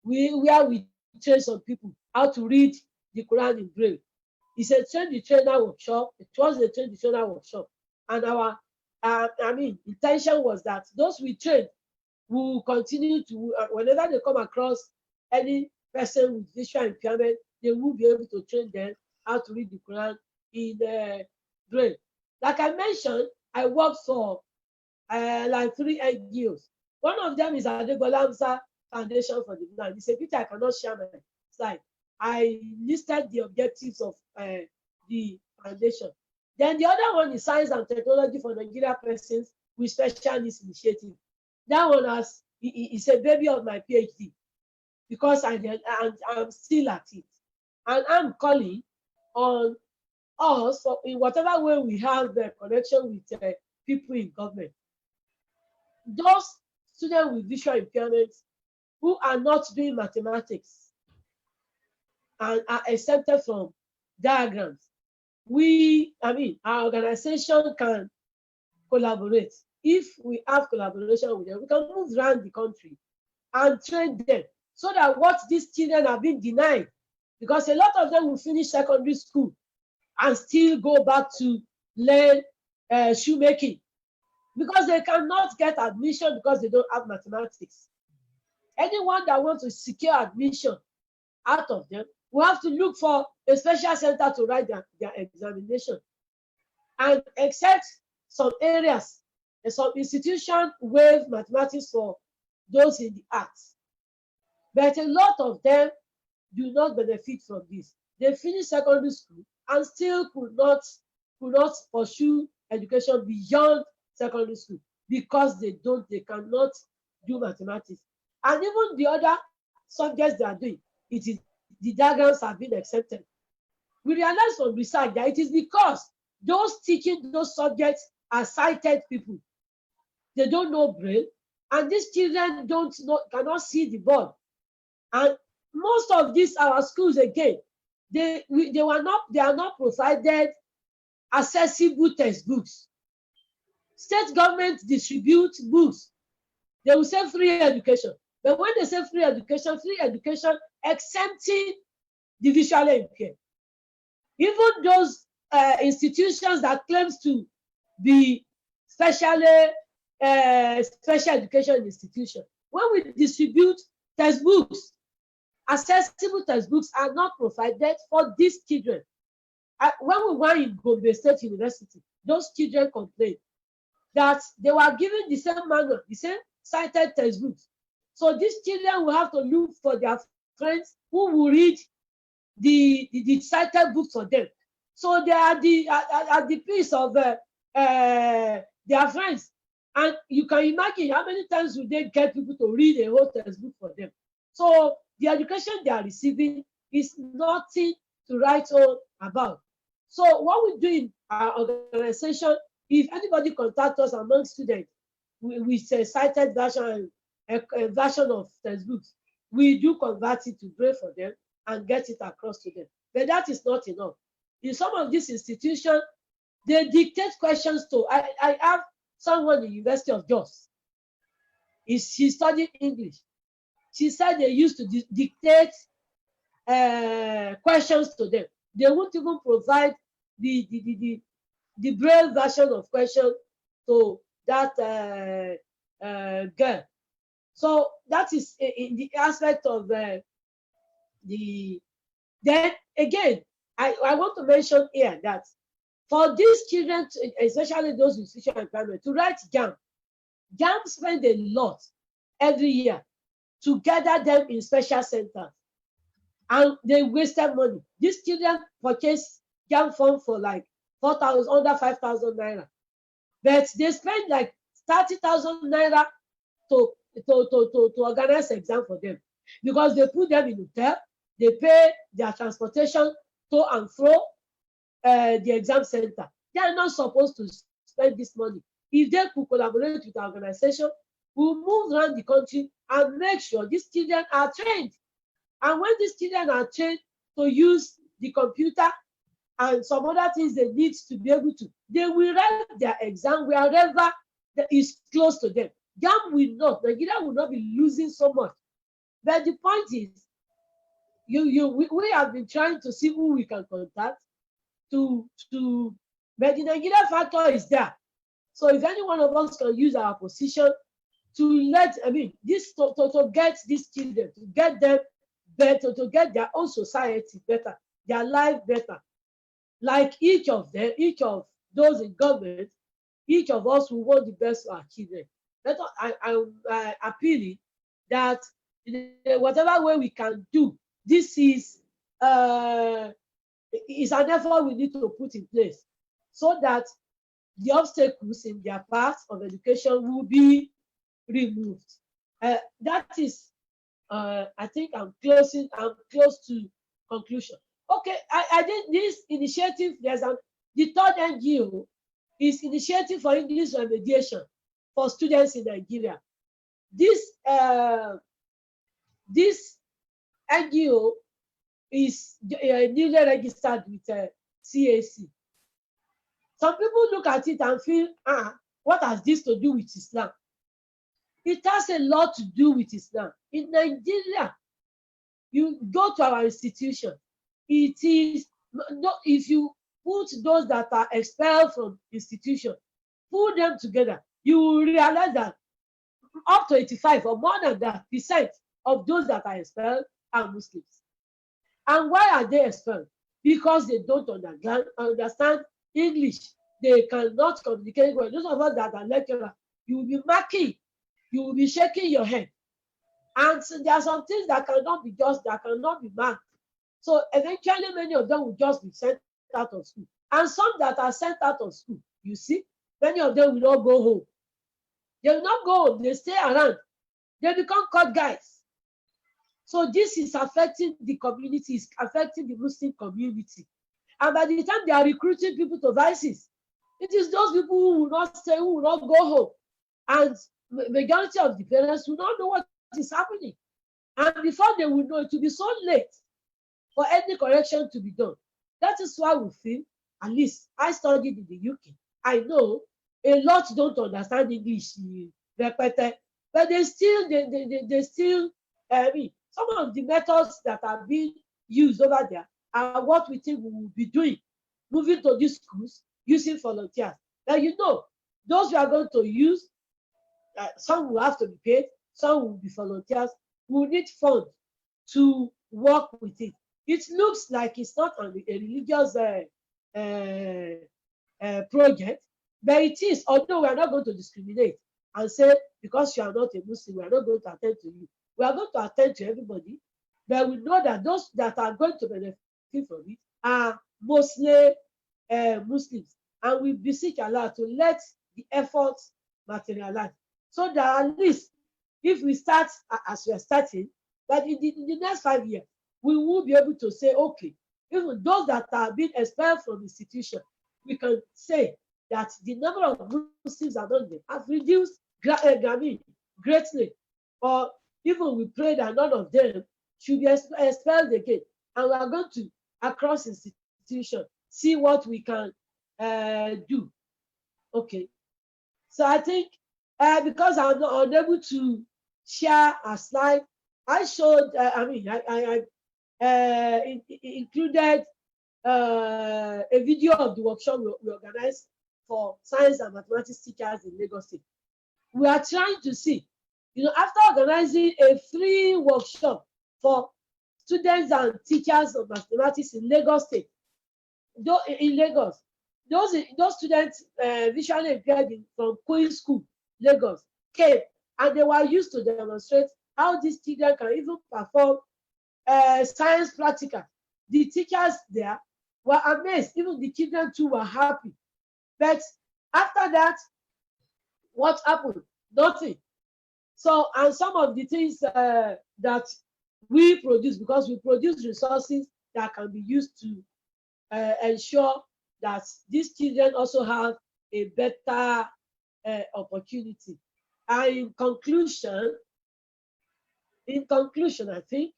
where we train some people how to read the Quran in Braille. It's a train the trainer workshop. It was a train the trainer workshop, and our intention was that those we train will continue to, whenever they come across any person with visual impairment, they will be able to train them how to read the Quran in Braille. Like I mentioned, I worked for like 3 NGOs. One of them is Adegbola Foundation for the Blind. It's a picture I cannot share my slide. I listed the objectives of the foundation. Then the other one is Science and Technology for Nigeria Persons with Special Needs Initiative. That one is a baby of my PhD, because I'm still at it. And I'm calling on us, in whatever way we have the connection with people in government, those students with visual impairments who are not doing mathematics and are exempted from diagrams. Our organization can collaborate. If we have collaboration with them, we can move around the country and train them, so that what these children have been denied, because a lot of them will finish secondary school and still go back to learn shoemaking, because they cannot get admission because they don't have mathematics. Anyone that wants to secure admission out of them will have to look for a special center to write their examination. And except some areas, some institutions waive mathematics for those in the arts, but a lot of them do not benefit from this. They finish secondary school and still could not pursue education beyond secondary school, because they cannot do mathematics. And even the other subjects they are doing, the diagrams have been accepted. We realize from research that it is because those teaching those subjects are sighted people. They don't know Braille, and these children cannot see the board. And most of these our schools again, they are not provided accessible textbooks. State government distribute books. They will say free education, but when they say free education exempting the visually impaired. Even those institutions that claims to be special education institution, when we distribute textbooks, accessible textbooks are not provided for these children. When we were in Gombe State University, those children complained that they were given the same manual, the same cited textbooks. So these children will have to look for their friends who will read the cited books for them. So they are at the piece of their friends. And you can imagine how many times would they get people to read a whole textbook for them. So the education they are receiving is nothing to write home about. So what we do in our organization, if anybody contacts us among students with a cited version, a version of textbooks, we do convert it to Braille for them and get it across to them. But that is not enough. In some of these institutions, they dictate questions to. I have someone in the University of Jos. She studied English. She said they used to dictate questions to them. They won't even provide the Braille version of question to that girl. So that is in the aspect of the. Then again, I want to mention here that for these children, especially those with visual impairment, to write JAM spend a lot every year to gather them in special centers, and they wasted money. These children purchase JAM form for like 4,000, under 5,000 naira, but they spend like 30,000 naira to organize exam for them, because they put them in hotel, they pay their transportation to and fro the exam center. They are not supposed to spend this money. If they could collaborate with the organization, we'll move around the country and make sure these children are trained. And when these children are trained to use the computer and some other things they need to be able to, they will write their exam wherever that is close to them. Nigeria will not be losing so much. But the point is, we have been trying to see who we can contact but the Nigeria factor is there. So if any one of us can use our position to get these children, to get them better, to get their own society better, their life better. Like each of those in government, each of us will want the best for our children. I'm appealing that in whatever way we can do, this is an effort we need to put in place so that the obstacles in their path of education will be removed. That is, I think I'm close to conclusion. Okay, I did this initiative. The third NGO is Initiative for English Remediation for Students in Nigeria. This NGO is newly registered with CAC. Some people look at it and feel, what has this to do with Islam? It has a lot to do with Islam. In Nigeria, you go to our institution, it is not, if you put those that are expelled from institution, put them together, you will realize that up to 85 or more than that % of those that are expelled are Muslims. And why are they expelled? Because they don't understand English. They cannot communicate well. Those of us that are lecturers, you will be marking, you will be shaking your head. And so there are some things that cannot be marked. So eventually many of them will just be sent out of school. And some that are sent out of school, you see, many of them will not go home. They will not go home, they stay around. They become court guys. So this is affecting the community, is affecting the Muslim community. And by the time they are recruiting people to vices, it is those people who will not stay, who will not go home. And majority of the parents will not know what is happening. And before they will know, it will be so late for any correction to be done. That is why we feel, at least I studied in the UK. I know a lot don't understand English, but they still, I mean, some of the methods that are being used over there are what we think we will be doing, moving to these schools, using volunteers. Now, you know, those we are going to use, some will have to be paid, some will be volunteers. We will need funds to work with it. It looks like it's not a religious project, but it is, although we are not going to discriminate and say, because you are not a Muslim, we are not going to attend to you. We are going to attend to everybody, but we know that those that are going to benefit from it are mostly Muslims. And we beseech Allah to let the efforts materialize. So that at least, if we start as we are starting, that in the next 5 years, we will be able to say, okay, even those that are being expelled from the institution, we can say that the number of Muslims among them have reduced greatly. Or even we pray that none of them should be expelled again. And we are going to, across institutions, see what we can do. Okay. So I think because I'm not unable to share a slide, I showed, I included a video of the workshop we organized for science and mathematics teachers in Lagos State. We are trying to see, you know, after organizing a free workshop for students and teachers of mathematics in Lagos State, in Lagos, those students visually impaired from Queen School, Lagos, came, and they were used to demonstrate how these children can even perform science practical. The teachers there were amazed. Even the children too were happy. But after that, what happened? Nothing. So, and some of the things that we produce, because we produce resources that can be used to ensure that these children also have a better opportunity. And in conclusion, I think,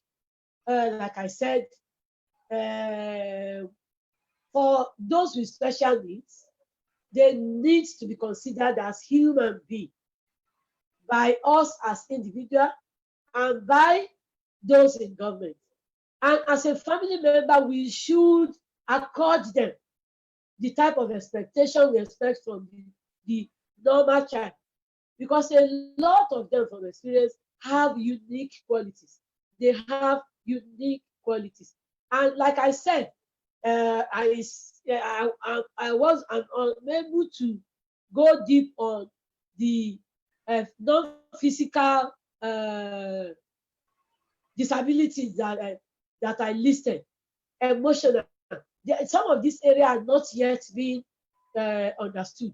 like I said, for those with special needs, they need to be considered as human beings by us as individuals and by those in government. And as a family member, we should accord them the type of expectation we expect from the normal child, because a lot of them from experience have unique qualities. They have unique qualities. And like I said, I was unable to go deep on the non-physical disabilities that I listed. Emotional. Some of these areas are not yet being understood.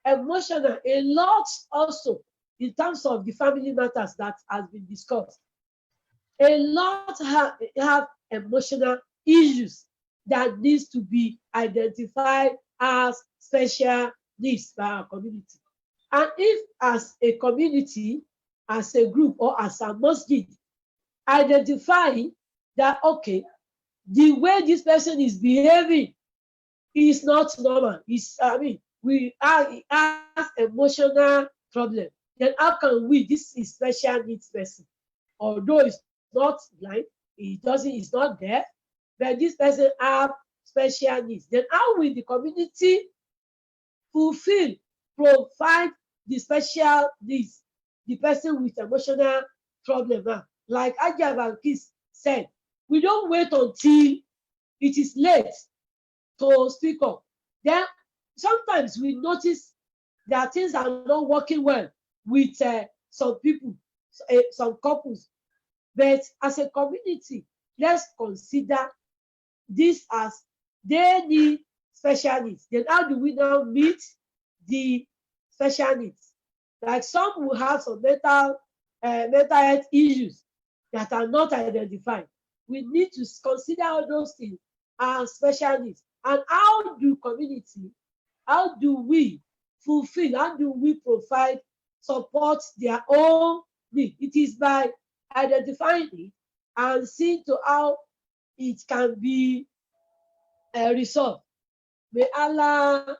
Emotional, a lot also in terms of the family matters that has been discussed. A lot have emotional issues that needs to be identified as special needs by our community. And if as a community, as a group, or as a masjid, identifying that, okay, the way this person is behaving is not normal. We have emotional problem. Then how can we, this is special needs person, although it's not blind, it's not deaf, but this person have special needs. Then how will the community provide the special needs, the person with emotional problem? Like Ajab said, we don't wait until it is late to speak up. Then sometimes we notice that things are not working well with some people, some couples. But as a community, let's consider this as they need special needs. Then how do we now meet the special needs? Like some will have some mental health issues that are not identified. We need to consider all those things as special needs. And how do community, how do we fulfill, how do we provide, support their own need? It is by identifying it and seeing to how it can be resolved. May Allah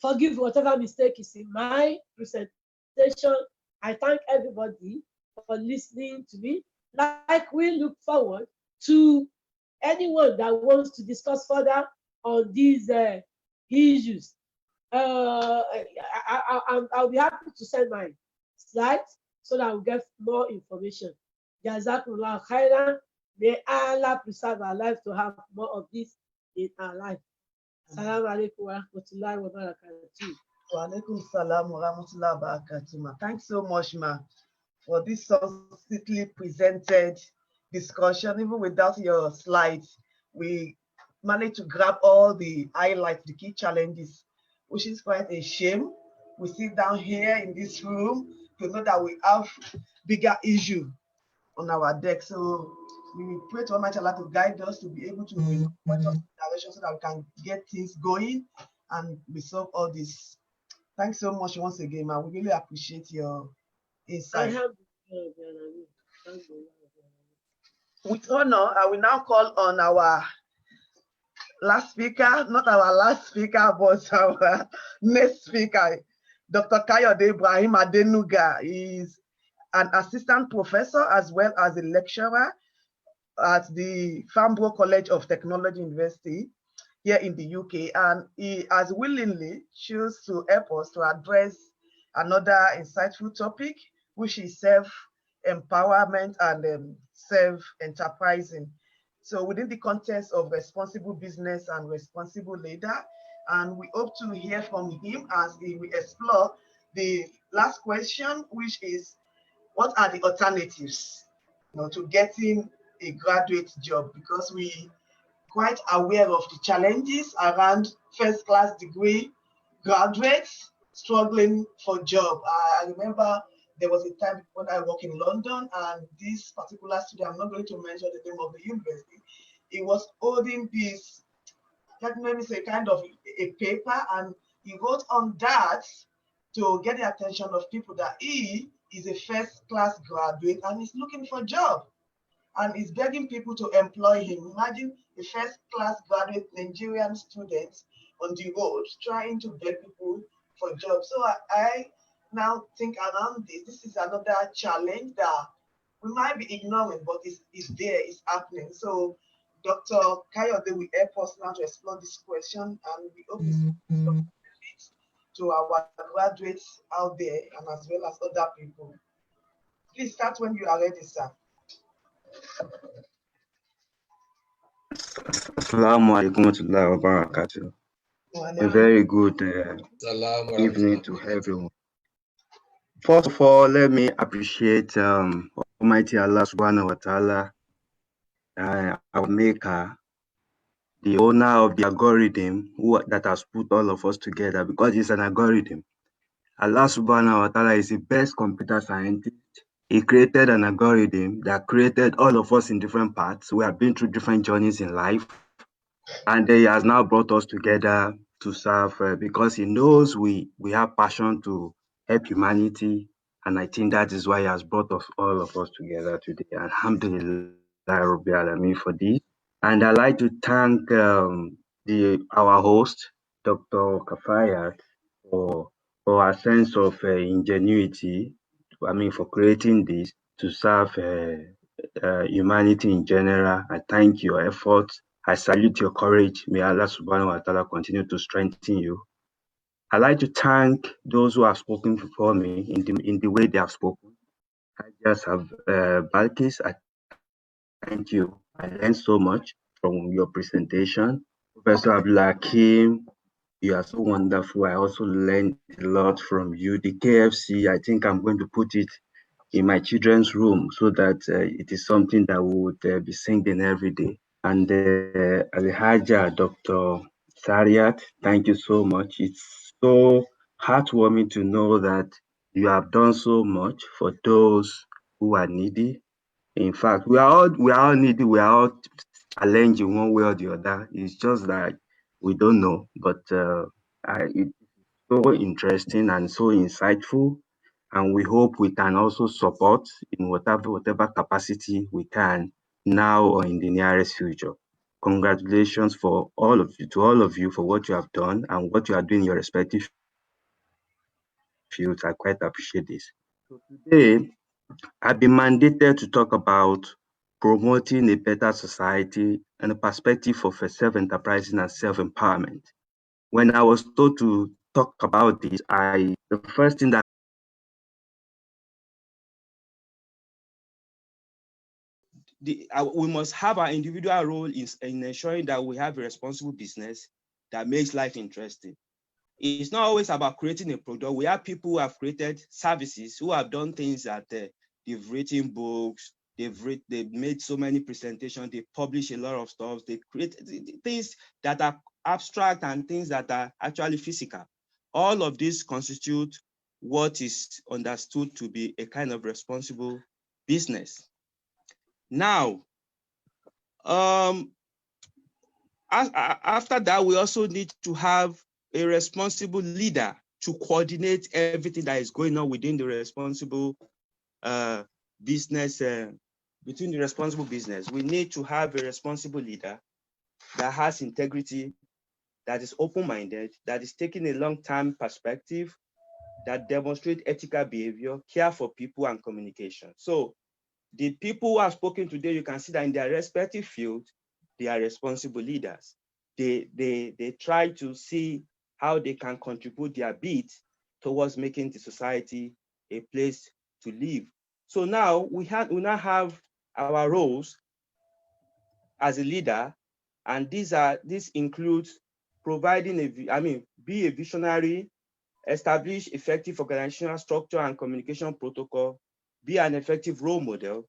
forgive whatever mistake is in my presentation. I thank everybody for listening to me. Like, we look forward to anyone that wants to discuss further on these issues. I'll be happy to send my slides so that we'll get more information. Jazakumullah khairan. May Allah preserve our life to have more of this in our life. Assalamu alaikum wa rahmatullahi wa barakatuh. Wa alaikum salam wa rahmatullahi wa barakatuh, ma. Thanks so much, ma, for this succinctly presented discussion. Even without your slides, we managed to grab all the highlights, the key challenges, which is quite a shame. We sit down here in this room to know that we have bigger issue on our deck. So we pray to Almighty Allah to guide us to be able to point us in direction so that we can get things going and resolve all this. Thanks so much once again, man. We really appreciate your insight. With honor, I will now call on our last speaker, not our last speaker, but our next speaker, Dr. Kayode Ibrahimovic. He is an assistant professor as well as a lecturer at the Farnborough College of Technology University here in the UK, and he has willingly choose to help us to address another insightful topic, which is self-empowerment and self-enterprising. So within the context of responsible business and responsible leader, and we hope to hear from him as he will explore the last question, which is, what are the alternatives, to getting a graduate job? Because we quite aware of the challenges around first-class degree graduates struggling for job. I remember there was a time when I worked in London, and this particular student, I'm not going to mention the name of the university, he was holding this, let me say, kind of a paper, and he wrote on that to get the attention of people that he is a first-class graduate and he's looking for a job. And is begging people to employ him. Imagine a first-class graduate Nigerian student on the road trying to beg people for jobs. So I now think around this. This is another challenge that we might be ignoring, but it's there, it's happening. So Dr. Kayode will help us now to explore this question, and we hope it's to our graduates out there and as well as other people. Please start when you are ready, sir. Assalamu alaikum wa barakatuh. A very good evening to everyone. First of all, let me appreciate Almighty Allah subhanahu wa ta'ala, our maker, the owner of the algorithm that has put all of us together, because it's an algorithm. Allah subhanahu wa ta'ala is the best computer scientist. He created an algorithm that created all of us in different parts. We have been through different journeys in life. And he has now brought us together to serve because he knows we have passion to help humanity. And I think that is why he has brought us, all of us, together today. Alhamdulillah Rabbil Alameen for this. And I'd like to thank our host, Dr. Kafaya, for our sense of ingenuity, for creating this to serve humanity in general. I thank your efforts. I salute your courage. May Allah subhanahu wa ta'ala continue to strengthen you. I'd like to thank those who have spoken before me in the way they have spoken. I just have Balkis. I thank you. I learned so much from your presentation. Professor Abdulhakim, you are so wonderful. I also learned a lot from you. The KFC, I think I'm going to put it in my children's room so that it is something that we would be singing every day. And Alhaja, Dr. Sariat, thank you so much. It's so heartwarming to know that you have done so much for those who are needy In fact, we are all needy, we are all challenged in one way or the other. It's just that we don't know, but it's so interesting and so insightful, and we hope we can also support in whatever capacity we can now or in the nearest future. Congratulations for all of you for what you have done and what you are doing in your respective fields. I quite appreciate this. So today, I've been mandated to talk about promoting a better society and a perspective for self-enterprising and self-empowerment. When I was told to talk about this, the first thing that we must have our individual role in ensuring that we have a responsible business that makes life interesting. It's not always about creating a product. We have people who have created services, who have done things that they've written books, they've made so many presentations, they publish a lot of stuff, they create things that are abstract and things that are actually physical. All of this constitute what is understood to be a kind of responsible business. Now, after that, we also need to have a responsible leader to coordinate everything that is going on within the responsible business, between the responsible business. We need to have a responsible leader that has integrity, that is open-minded, that is taking a long-term perspective, that demonstrate ethical behavior, care for people, and communication. So the people who have spoken today, you can see that in their respective field, they are responsible leaders. They try to see how they can contribute their bit towards making the society a place to live. So now we now have our roles as a leader, and this includes providing be a visionary, establish effective organizational structure and communication protocol, be an effective role model,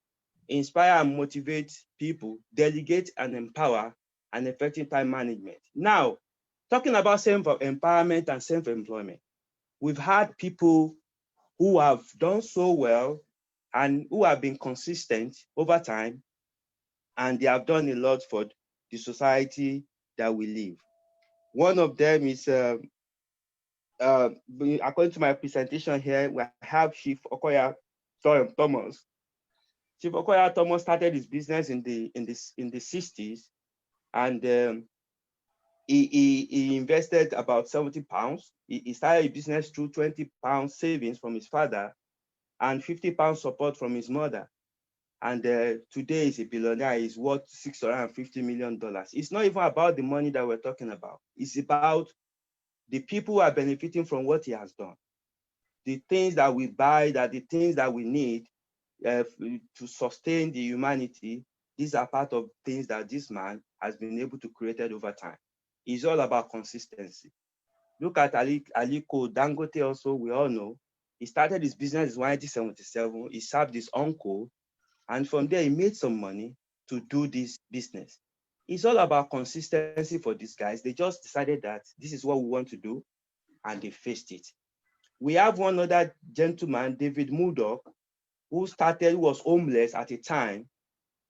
inspire and motivate people, delegate and empower, and effective time management. Now, talking about self-empowerment and self-employment, we've had people who have done so well and who have been consistent over time, and they have done a lot for the society that we live. One of them is, according to my presentation here, we have Chief Okoya Thomas. Chief Okoya Thomas started his business in the 60s, and he invested about 70 pounds. He started a business through 20 pounds savings from his father and 50 pounds support from his mother. And today he's a billionaire. He's worth $650 million. It's not even about the money that we're talking about. It's about the people who are benefiting from what he has done. The things that we buy, the things that we need to sustain the humanity, these are part of things that this man has been able to create over time. It's all about consistency. Look at Aliko Dangote also, we all know. He started his business in 1977. He served his uncle, and from there he made some money to do this business. It's all about consistency for these guys. They just decided that this is what we want to do, and they faced it. We have one other gentleman, David Mudok, who was homeless at a time,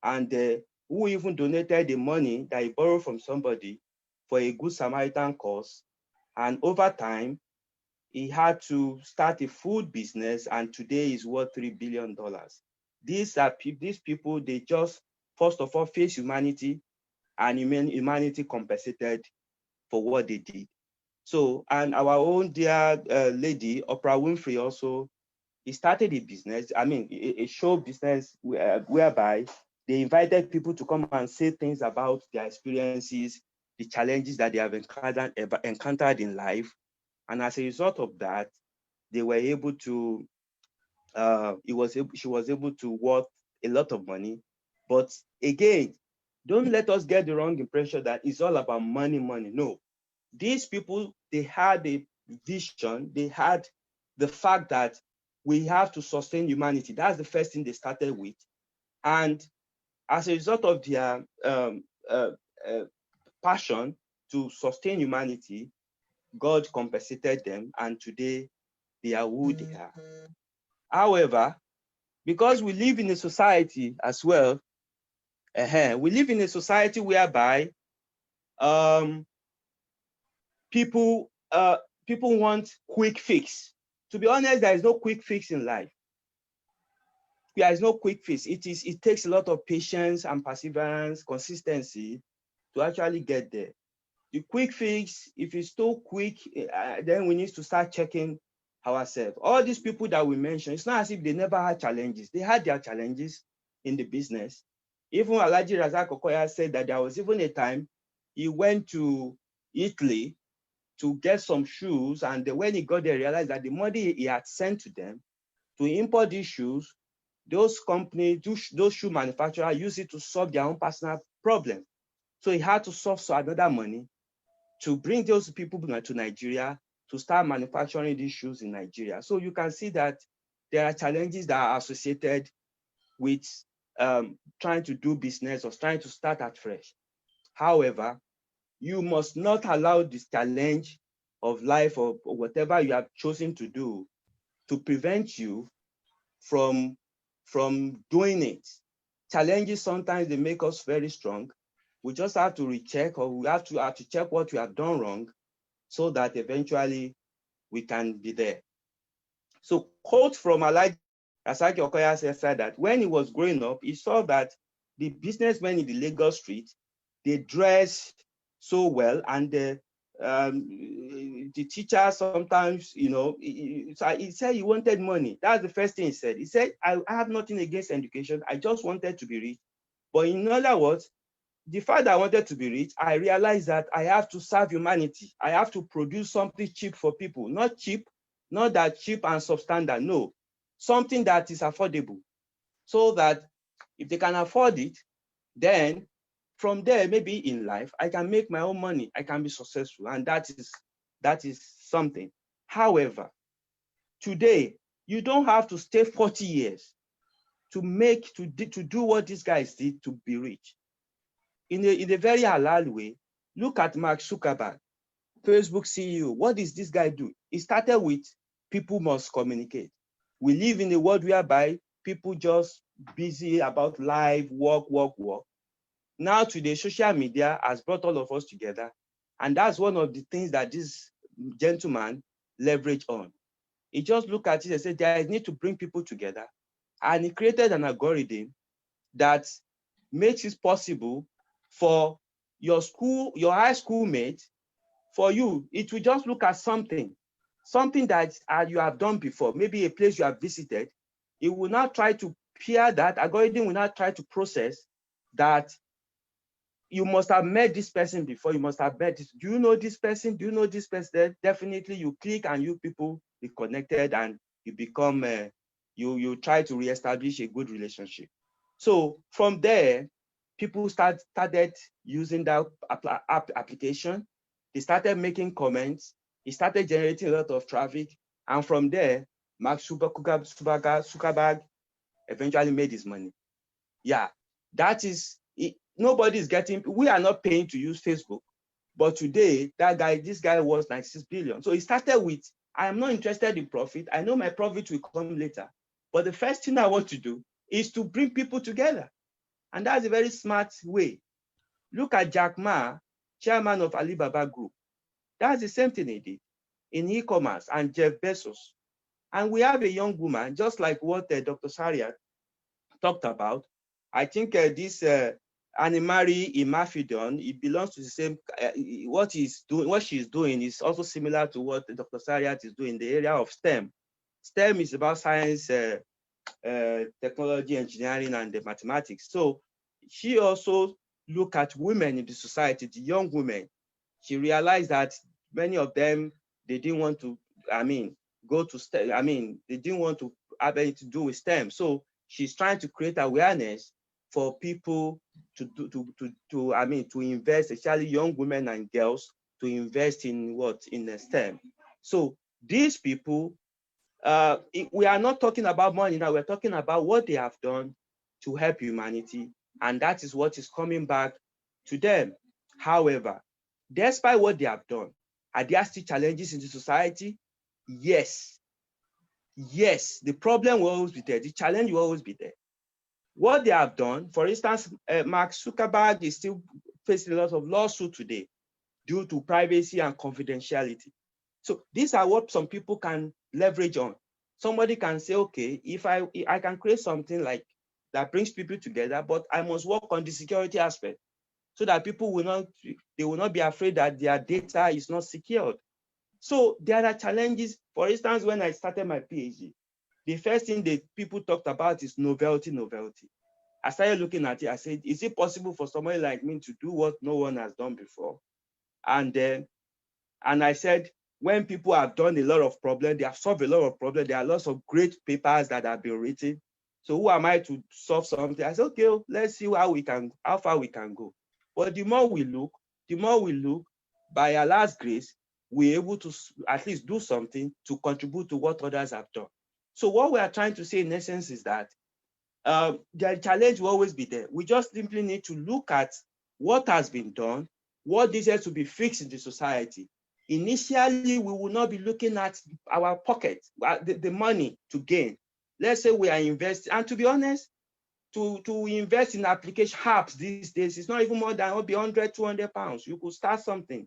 and who even donated the money that he borrowed from somebody for a Good Samaritan cause. And over time, he had to start a food business, and today is worth $3 billion. These people, they just, first of all, face humanity, and humanity compensated for what they did. So, and our own dear lady, Oprah Winfrey, also, he started a business, a show business whereby they invited people to come and say things about their experiences, the challenges that they have encountered in life. And as a result of that, they were able to, she was able to worth a lot of money. But again, don't let us get the wrong impression that it's all about money. No. These people, they had a vision, they had the fact that we have to sustain humanity. That's the first thing they started with. And as a result of their passion to sustain humanity, God compensated them, and today they are who they are. However, because we live in a society as well. We live in a society whereby people want quick fix. To be honest, there is no quick fix in life. There is no quick fix. It takes a lot of patience and perseverance, consistency to actually get there. The quick fix, if it's too quick, then we need to start checking ourselves. All these people that we mentioned, it's not as if they never had challenges. They had their challenges in the business. Even Alhaji Razak Okoya said that there was even a time he went to Italy to get some shoes, and when he got there, realized that the money he had sent to them to import these shoes, those companies, those shoe manufacturers use it to solve their own personal problem. So he had to source another money to bring those people to Nigeria to start manufacturing these shoes in Nigeria. So you can see that there are challenges that are associated with trying to do business or trying to start at fresh. However, you must not allow this challenge of life or whatever you have chosen to do to prevent you from doing it. Challenges, sometimes they make us very strong. We just have to recheck, or we have to check what we have done wrong so that eventually we can be there. So quote from Alhaji Razak Okoya said that when he was growing up, he saw that the businessmen in the Lagos street, they dress so well, and the teacher sometimes, so he said he wanted money. That's the first thing he said. He said, I have nothing against education. I just wanted to be rich. But in other words, the fact that I wanted to be rich, I realized that I have to serve humanity. I have to produce something cheap for people. Not cheap, not that cheap and substandard. No, something that is affordable, so that if they can afford it, then from there, maybe in life, I can make my own money. I can be successful, and that is something. However, today, you don't have to stay 40 years to do what these guys did to be rich. In a very halal way, look at Mark Zuckerberg, Facebook CEO. What does this guy do? He started with people must communicate. We live in a world whereby people just busy about life, work. Now today, social media has brought all of us together. And that's one of the things that this gentleman leveraged on. He just looked at it and said, there is need to bring people together. And he created an algorithm that makes it possible for your high school mate, for you, it will just look at something that you have done before, maybe a place you have visited. It will not try to peer that, algorithm will not try to process that you must have met this person before, you must have met this. Do you know this person? Do you know this person? Definitely you click and you people be connected, and you become, you try to reestablish a good relationship. So from there, people started using that application. They started making comments. It started generating a lot of traffic. And from there, Mark Zuckerberg eventually made his money. Yeah, that is it. Nobody's getting, we are not paying to use Facebook. But today, this guy was 96 billion. So he started with, I am not interested in profit. I know my profit will come later. But the first thing I want to do is to bring people together. And that's a very smart way. Look at Jack Ma, chairman of Alibaba Group. That's the same thing he did in e-commerce, and Jeff Bezos. And we have a young woman, just like what Dr. Saria talked about. I think this Animari Imafidon, it belongs to the same, what she's doing is also similar to what Dr. Sariat is doing in the area of STEM. STEM is about science, technology, engineering, and the mathematics. So she also looked at women in the society, the young women. She realized that many of them, they didn't want to, go to STEM. They didn't want to have anything to do with STEM. So she's trying to create awareness for people to invest, especially young women and girls, to invest in the STEM. So these people, we are not talking about money now, we're talking about what they have done to help humanity, and that is what is coming back to them. However, despite what they have done, are there still challenges in the society? Yes. yes, the problem will always be there. The challenge will always be there. What they have done, for instance, Mark Zuckerberg is still facing a lot of lawsuits today due to privacy and confidentiality. So these are what some people can leverage on. Somebody can say, okay, if I can create something like that brings people together, but I must work on the security aspect so that people will not be afraid that their data is not secured. So there are challenges. For instance, when I started my PhD, the first thing that people talked about is novelty. I started looking at it. I said, is it possible for somebody like me to do what no one has done before? And I said, when people have done a lot of problems, they have solved a lot of problems. There are lots of great papers that have been written. So who am I to solve something? I said, okay, let's see how far we can go. But the more we look, by Allah's grace, we're able to at least do something to contribute to what others have done. So what we are trying to say in essence is that the challenge will always be there. We just simply need to look at what has been done, what deserves to be fixed in the society. Initially, we will not be looking at our pocket, the money to gain. Let's say we are investing, and to be honest, to invest in application apps these days, it's not even more than 100, 200 pounds. You could start something.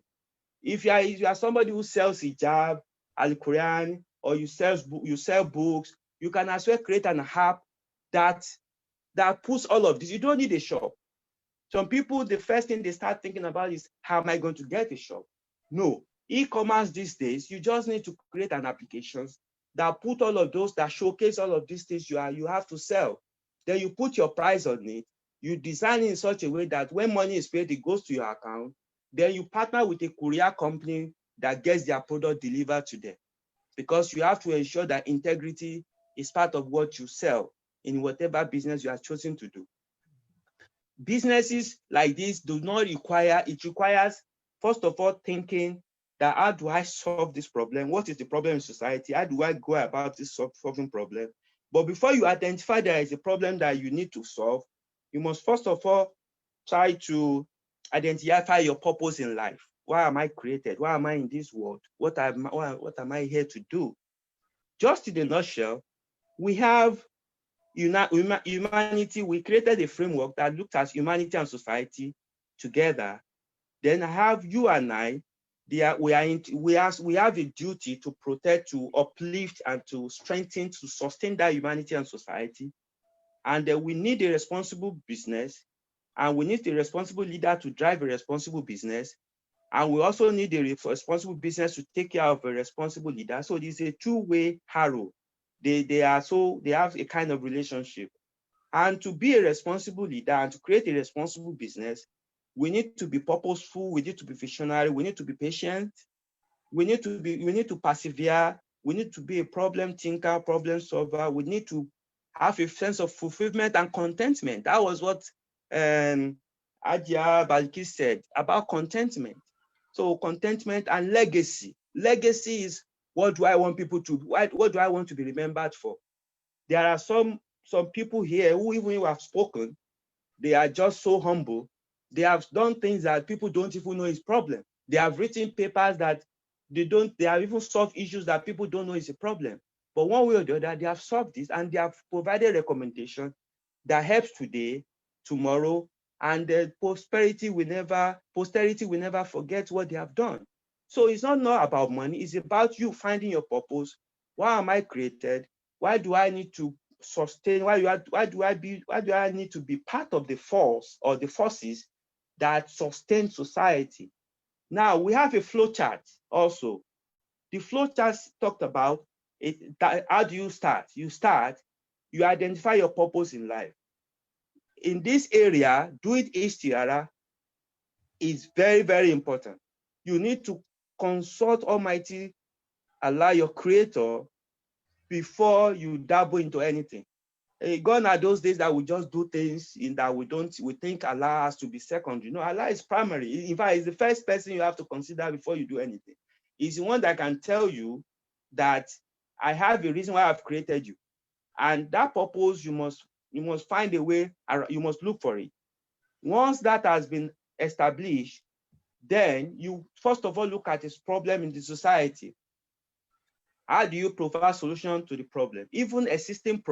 If you are somebody who sells hijab, Al-Quran, or you sell books, you can as well create an app that puts all of this. You don't need a shop. Some people, the first thing they start thinking about is, how am I going to get a shop? No, e-commerce these days, you just need to create an application that put all of those, that showcase all of these things you have to sell. Then you put your price on it. You design it in such a way that when money is paid, it goes to your account. Then you partner with a courier company that gets their product delivered to them, because you have to ensure that integrity is part of what you sell in whatever business you are choosing to do. Businesses like this do not require, it requires, first of all, thinking that how do I solve this problem? What is the problem in society? How do I go about this solving problem? But before you identify there is a problem that you need to solve, you must first of all try to identify your purpose in life. Why am I created? Why am I in this world? What am I here to do? Just in a nutshell, we have humanity. We created a framework that looked at humanity and society together. Then I have you and I. We have a duty to protect, to uplift, and to strengthen, to sustain that humanity and society. And then we need a responsible business, and we need a responsible leader to drive a responsible business. And we also need a responsible business to take care of a responsible leader. So it's a two-way arrow. They have a kind of relationship. And to be a responsible leader and to create a responsible business, we need to be purposeful, we need to be visionary, we need to be patient, we need to persevere, we need to be a problem thinker, problem solver, we need to have a sense of fulfillment and contentment. That was what Adia Balkis said about contentment. So contentment and legacy. Legacy is, what do I want people to, what do I want to be remembered for? There are some people here who even have spoken, they are just so humble. They have done things that people don't even know is problem. They have written papers that they have even solved issues that people don't know is a problem. But one way or the other, they have solved this, and they have provided recommendation that helps today, tomorrow, and posterity will never forget what they have done. So it's not about money, it's about you finding your purpose. Why am I created? Why do I need to sustain? Why do I need to be part of the force or the forces that sustain society? Now we have a flow chart also. The flow chart talked about it. How do you start? You identify your purpose in life. In this area, doing istiara is very, very important. You need to consult Almighty Allah, your creator, before you dabble into anything. Gone are those days that we just do things in that we think Allah has to be secondary. No, Allah is primary. In fact, He's the first person you have to consider before you do anything. He's the one that can tell you that I have a reason why I've created you. And that purpose, you must find a way, you must look for it. Once that has been established, then you first of all look at this problem in the society. How do you provide solution to the problem? Even existing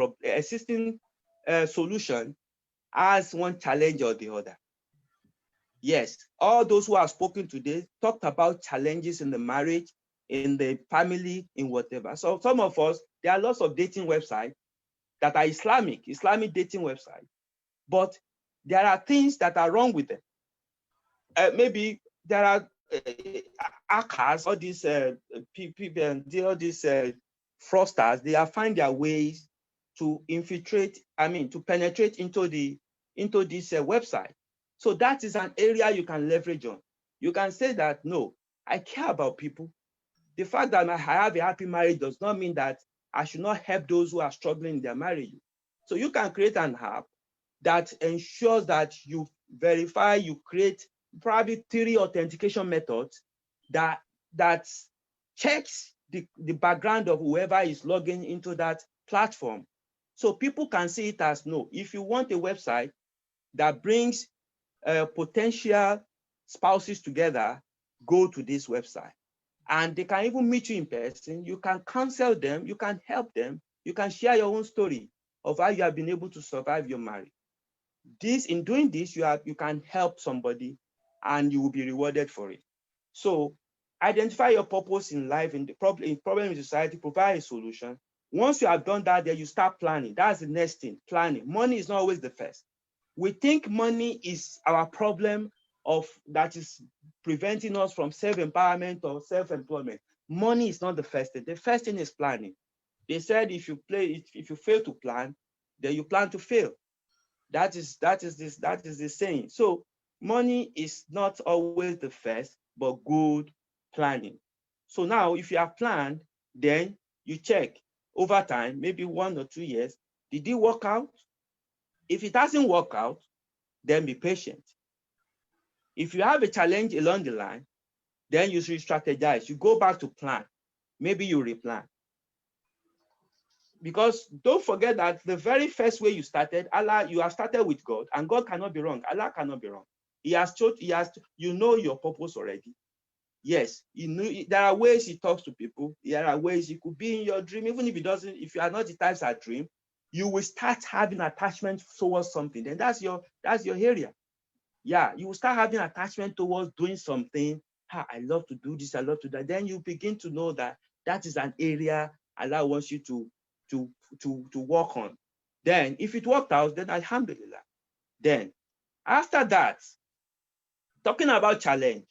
solution has one challenge or the other. Yes, all those who have spoken today talked about challenges in the marriage, in the family, in whatever. So some of us, there are lots of dating websites that are Islamic dating websites, but there are things that are wrong with them. Maybe there are hackers, all these people, all these fraudsters, they have find their ways to infiltrate, to penetrate into this website. So that is an area you can leverage on. You can say that, no, I care about people. The fact that I have a happy marriage does not mean that I should not help those who are struggling in their marriage. So you can create an app that ensures that you verify, you create probably 3 authentication methods that checks the background of whoever is logging into that platform. So people can see it as, no, if you want a website that brings potential spouses together, go to this website. And they can even meet you in person. You can counsel them, you can help them, you can share your own story of how you have been able to survive your marriage. In doing this, you can help somebody and you will be rewarded for it. So identify your purpose in life, in the problem in society, provide a solution. Once you have done that, then you start planning. That's the next thing, planning. Money is not always the first. We think money is our problem that is preventing us from self-empowerment or self-employment. Money is not the first thing. The first thing is planning. They said if you fail to plan, then you plan to fail. That is the saying. So money is not always the first, but good planning. So now if you have planned, then you check over time, maybe 1 or 2 years, did it work out? If it doesn't work out, then be patient. If you have a challenge along the line, then you should strategize. You go back to plan. Maybe you replan. Because don't forget that the very first way you started, Allah, you have started with God, and God cannot be wrong. Allah cannot be wrong. You know your purpose already. Yes, there are ways he talks to people. There are ways he could be in your dream, even if you are not the types that dream, you will start having attachment towards something. Then that's your area. Yeah, you will start having attachment towards doing something. I love to do this, I love to do that. Then you begin to know that is an area Allah wants you to work on. Then if it worked out, then alhamdulillah. Then after that, talking about challenge,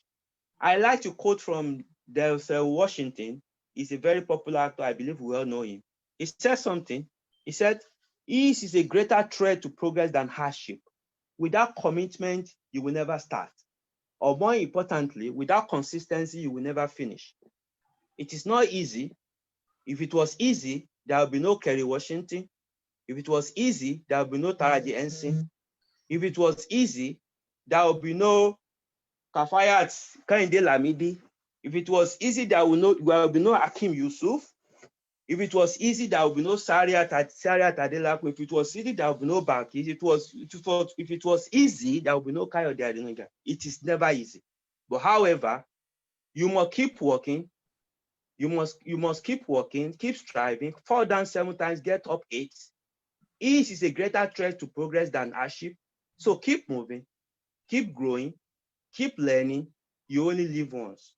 I like to quote from Denzel Washington. He's a very popular actor. I believe we all know him. He said something. He said, ease is a greater threat to progress than hardship. Without commitment, you will never start. Or more importantly, without consistency, you will never finish. It is not easy. If it was easy, there would be no Kerry Washington. If it was easy, there would be no Taraji Ensign. If it was easy, there would be no Kafayat Kehinde Lamidi. If it was easy, there would be no Hakeem Yusuf. If it was easy, there would be no Sariat Adelaku. If it was easy, there would be no Baki. If it was easy, there would be no Kayode Ibrahimovic. It is never easy. But however, you must keep working. You must keep working, keep striving. Fall down 7 times, get up 8. Ease is a greater threat to progress than hardship. So keep moving, keep growing, keep learning. You only live once.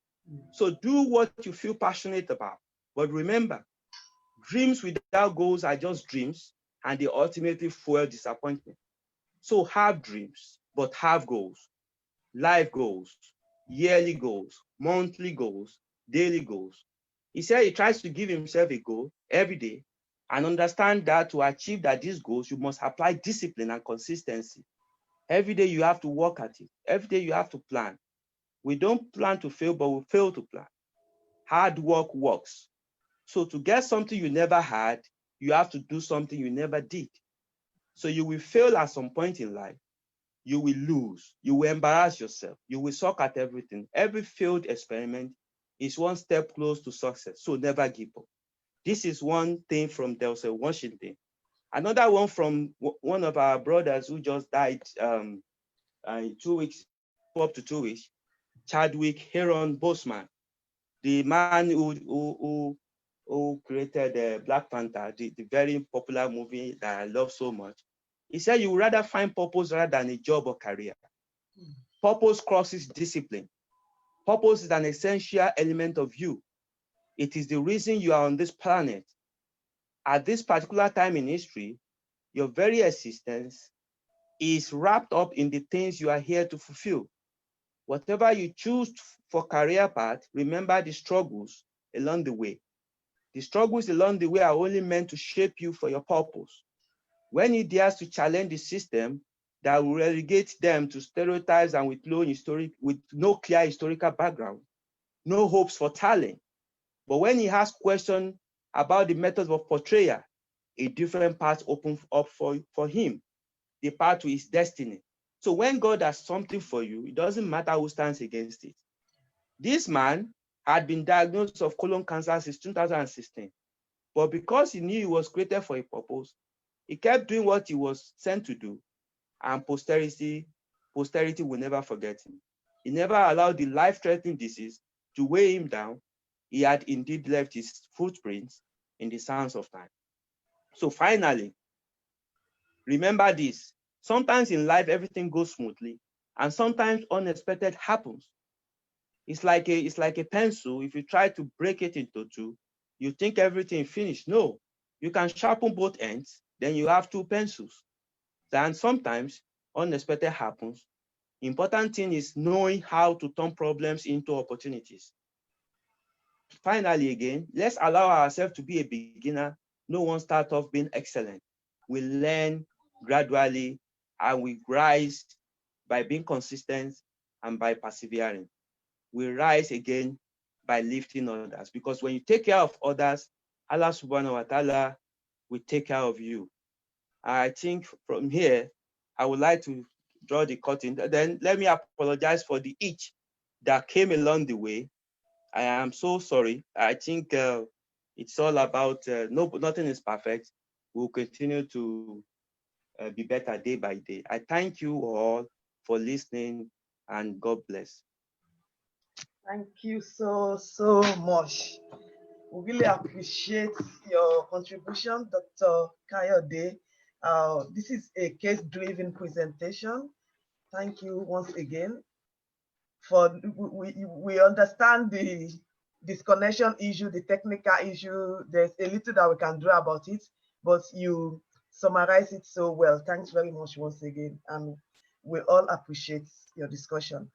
So do what you feel passionate about. But remember, dreams without goals are just dreams, and they ultimately fuel disappointment. So have dreams, but have goals. Life goals, yearly goals, monthly goals, daily goals. He said he tries to give himself a goal every day and understand that to achieve these goals, you must apply discipline and consistency. Every day you have to work at it. Every day you have to plan. We don't plan to fail, but we fail to plan. Hard work works. So to get something you never had, you have to do something you never did. So you will fail at some point in life. You will lose. You will embarrass yourself. You will suck at everything. Every failed experiment is one step close to success. So never give up. This is one thing from Denzel Washington. Another one from one of our brothers who just died 2 weeks, up to 2 weeks, Chadwick Heron Boseman, the man who who created Black Panther, the very popular movie that I love so much, he said you would rather find purpose rather than a job or career. Purpose crosses discipline. Purpose is an essential element of you. It is the reason you are on this planet. At this particular time in history, your very existence is wrapped up in the things you are here to fulfill. Whatever you choose for career path, remember the struggles along the way. The struggles along the way are only meant to shape you for your purpose. When he dares to challenge the system that will relegate them to stereotypes and with no clear historical background, no hopes for talent. But when he has questions about the methods of portrayal, a different path opens up for him, the path to his destiny. So when God has something for you, it doesn't matter who stands against it. This man had been diagnosed of colon cancer since 2016. But because he knew he was created for a purpose, he kept doing what he was sent to do, and posterity will never forget him. He never allowed the life-threatening disease to weigh him down. He had indeed left his footprints in the sands of time. So finally, remember this. Sometimes in life, everything goes smoothly, and sometimes unexpected happens. It's like a pencil. If you try to break it into two, you think everything finished. No, you can sharpen both ends, then you have two pencils. And sometimes unexpected happens. Important thing is knowing how to turn problems into opportunities. Finally, again, let's allow ourselves to be a beginner. No one starts off being excellent. We learn gradually and we rise by being consistent and by persevering. We rise again by lifting others, because when you take care of others, Allah subhanahu wa ta'ala will take care of you. I think from here, I would like to draw the curtain. Then let me apologize for the itch that came along the way. I am so sorry. I think it's all about, nothing is perfect. We'll continue to be better day by day. I thank you all for listening, and God bless. Thank you so much. We really appreciate your contribution, Dr. Kayode. This is a case-driven presentation. Thank you once again. We understand the disconnection issue, the technical issue. There's a little that we can do about it, but you summarize it so well. Thanks very much once again, and we all appreciate your discussion.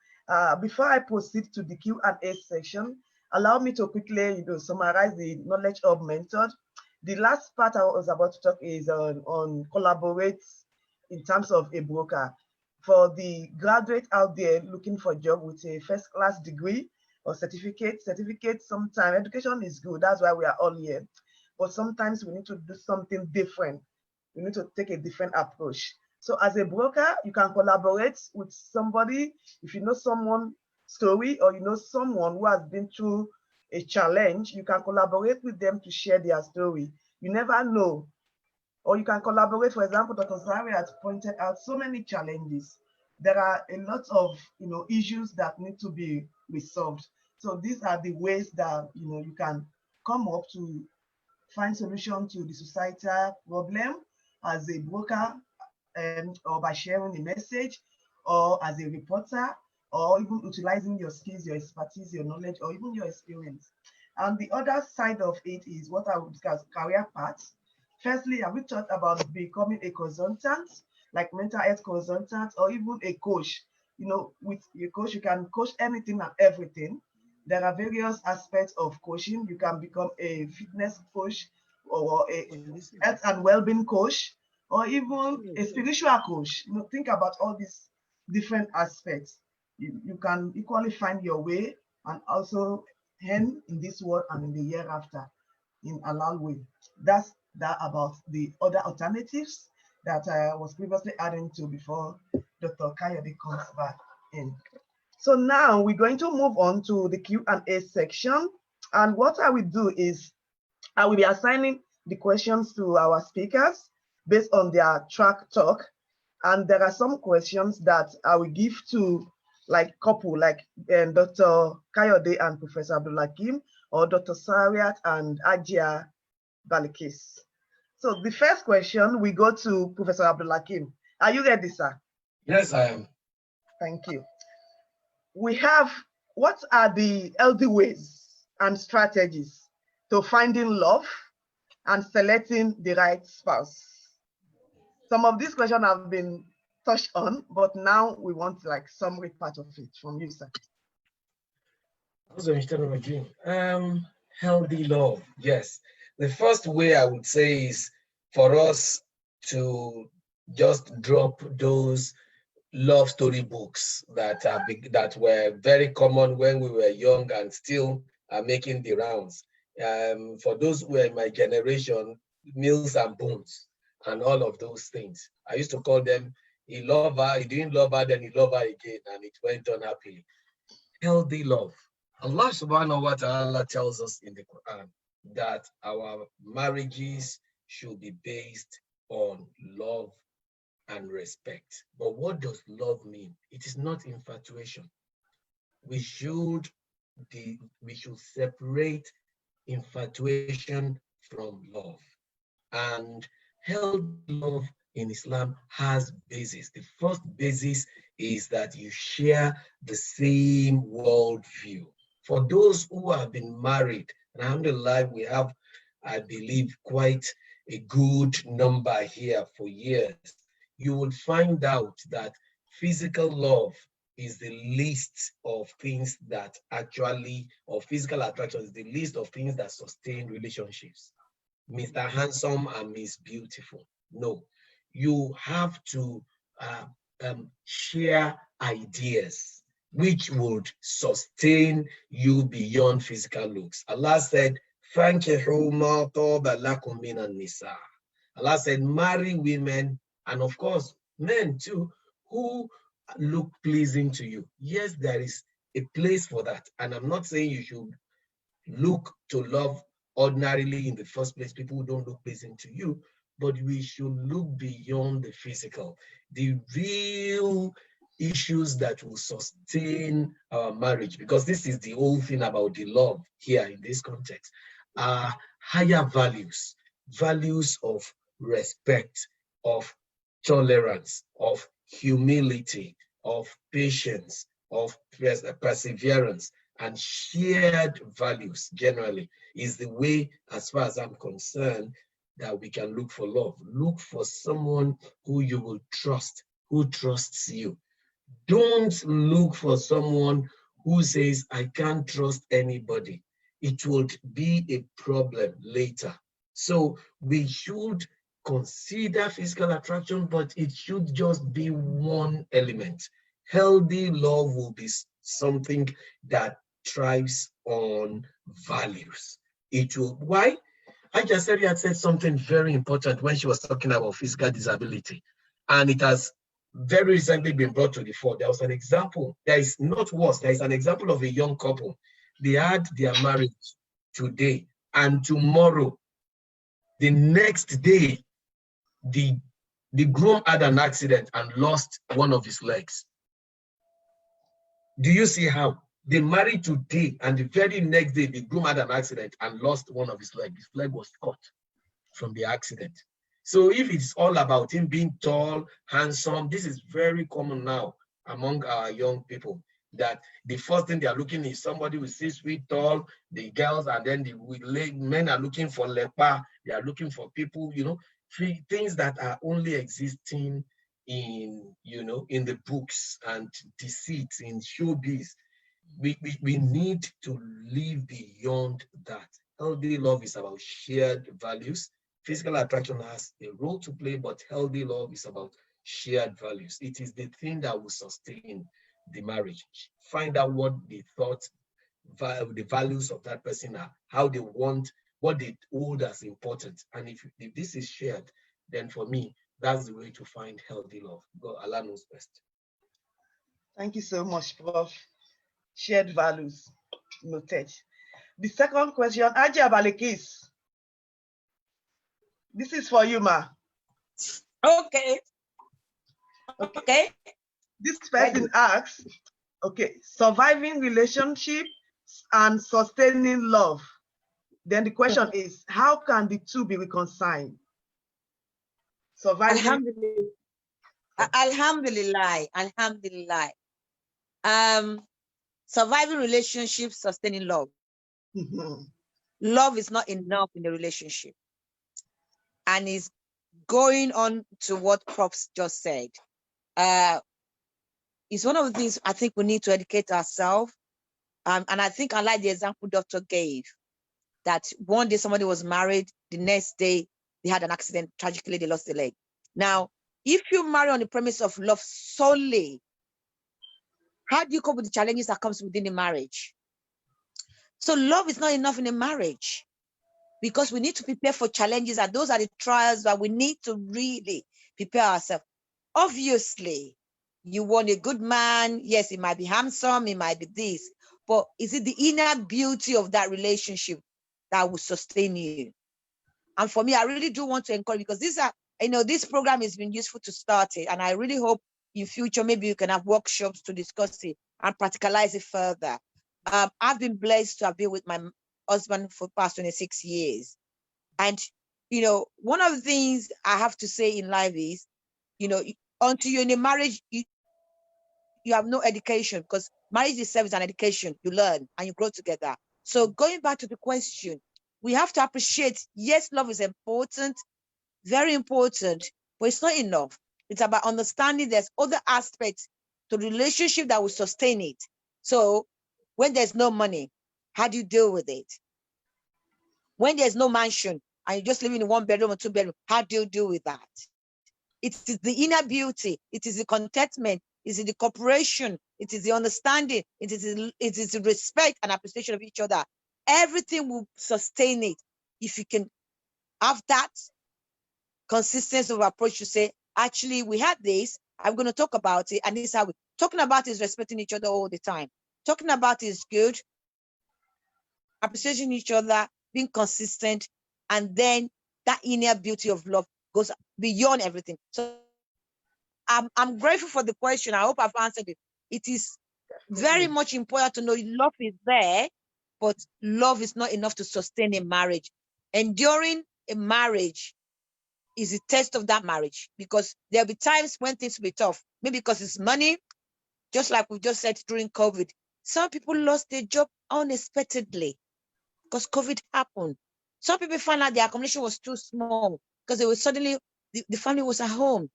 Before I proceed to the Q&A section, allow me to quickly summarize the knowledge hub method. The last part I was about to talk is on collaborate in terms of a broker. For the graduate out there looking for a job with a first-class degree or certificate, sometimes education is good. That's why we are all here. But sometimes we need to do something different. We need to take a different approach. So as a broker, you can collaborate with somebody. If you know someone's story or you know someone who has been through a challenge, you can collaborate with them to share their story. You never know. Or you can collaborate. For example, Dr. Zari has pointed out so many challenges. There are a lot of issues that need to be resolved. So these are the ways that you can come up to find solution to the societal problem as a broker, or by sharing a message, or as a reporter, or even utilizing your skills, your expertise, your knowledge, or even your experience. And the other side of it is what I would discuss, career paths. Firstly, have we talked about becoming a consultant, like mental health consultant, or even a coach? With your coach, you can coach anything and everything. There are various aspects of coaching. You can become a fitness coach, or a health and well-being coach, or even a spiritual coach. Think about all these different aspects. You can equally find your way and also earn in this world and in the year after in a halal way. That's that about the other alternatives that I was previously adding to before Dr. Kayode comes back in. So now we're going to move on to the Q&A section. And what I will do is I will be assigning the questions to our speakers based on their track talk. And there are some questions that I will give to like couple, like Dr. Kayode and Professor Abdulhakim, or Dr. Sariat and Ajia Balikis. So the first question, we go to Professor Abdulhakim. Are you ready, sir? Yes, I am. Thank you. We have, what are the healthy ways and strategies to finding love and selecting the right spouse? Some of these questions have been touched on, but now we want like summary part of it from you, sir. Healthy love, yes. The first way I would say is for us to just drop those love story books that are big, that were very common when we were young and still are making the rounds. For those who were in my generation, Mills and Bones and all of those things. I used to call them, he loved her, he didn't love her, then he loved her again, and it went on happily. Healthy love. Allah subhanahu wa ta'ala tells us in the Quran that our marriages should be based on love and respect. But what does love mean? It is not infatuation. We should separate infatuation from love. And healthy love in Islam has basis. The first basis is that you share the same worldview. For those who have been married, and alhamdulillah, we have, I believe, quite a good number here for years, you will find out that physical love is the least of things that actually, or physical attraction is the least of things that sustain relationships. Mr. Handsome and Miss Beautiful. No, you have to share ideas which would sustain you beyond physical looks. Allah said, Allah said, marry women, and of course, men too, who look pleasing to you. Yes, there is a place for that. And I'm not saying you should look to love ordinarily in the first place, people who don't look pleasing to you, but we should look beyond the physical. The real issues that will sustain our marriage, because this is the whole thing about the love here in this context, are higher values, values of respect, of tolerance, of humility, of patience, of perseverance, and shared values generally is the way, as far as I'm concerned, that we can look for love. Look for someone who you will trust, who trusts you. Don't look for someone who says, I can't trust anybody. It would be a problem later. So we should consider physical attraction, but it should just be one element. Healthy love will be something that thrives on values. It will, why? Ajaseri had said something very important when she was talking about physical disability, and it has very recently been brought to the fore. There was an example, there is not worse, there is an example of a young couple. They had their marriage today, and tomorrow, the next day, the groom had an accident and lost one of his legs. Do you see how? They married today, and the very next day, the groom had an accident and lost one of his legs. His leg was cut from the accident. So if it's all about him being tall, handsome, this is very common now among our young people, that the first thing they are looking is somebody with 6 feet tall, the girls, and then the men are looking for leper, they are looking for people, you know, things that are only existing in, you know, in the books and deceit in showbiz. We need to live beyond that. Healthy love is about shared values. Physical attraction has a role to play, but healthy love is about shared values. It is the thing that will sustain the marriage. Find out what they thought, the values of that person are, how they want, what they hold as important. And if this is shared, then for me, that's the way to find healthy love. God, Allah knows best. Thank you so much, Prof. Shared values, noted. The second question, Ajia Balikis. This is for you, ma. Okay. Okay. This person asks, Okay, surviving relationships and sustaining love. Then the question is, how can the two be reconciled? Surviving. Alhamdulillah. Alhamdulillah. Alhamdulillah. Surviving relationships, sustaining love. Love is not enough in the relationship. And is going on to what Props just said. It's one of the things I think we need to educate ourselves. And I think I like the example Dr. gave, that one day somebody was married, the next day they had an accident, tragically they lost their leg. Now, if you marry on the premise of love solely, how do you cope with the challenges that comes within the marriage? So love is not enough in a marriage, because we need to prepare for challenges, and those are the trials that we need to really prepare ourselves. Obviously, you want a good man. Yes, it might be handsome, it might be this, but is it the inner beauty of that relationship that will sustain you? And for me, I really do want to encourage, because these are, this program has been useful to start it, and I really hope in future maybe you can have workshops to discuss it and practicalize it further. I've been blessed to have been with my husband for the past 26 years. And, one of the things I have to say in life is, until you're in a marriage, you have no education, because marriage itself is an education. You learn and you grow together. So going back to the question, we have to appreciate, yes, love is important, very important, but it's not enough. It's about understanding there's other aspects to the relationship that will sustain it. So when there's no money, how do you deal with it? When there's no mansion and you're just living in 1 bedroom or 2 bedroom, how do you deal with that? It is the inner beauty. It is the contentment. It is the cooperation. It is the understanding. It is the respect and appreciation of each other. Everything will sustain it if you can have that consistency of approach to say, actually, we had this. I'm going to talk about it, and this is how we talking about is respecting each other all the time. Talking about is good. Appreciating each other, being consistent, and then that inner beauty of love goes beyond everything. So I'm grateful for the question. I hope I've answered it. It is very much important to know love is there, but love is not enough to sustain a marriage. Enduring a marriage is the test of that marriage, because there'll be times when things will be tough, maybe because it's money, just like we just said during COVID. Some people lost their job unexpectedly because COVID happened. Some people found out their accommodation was too small because they were suddenly, the family was at home.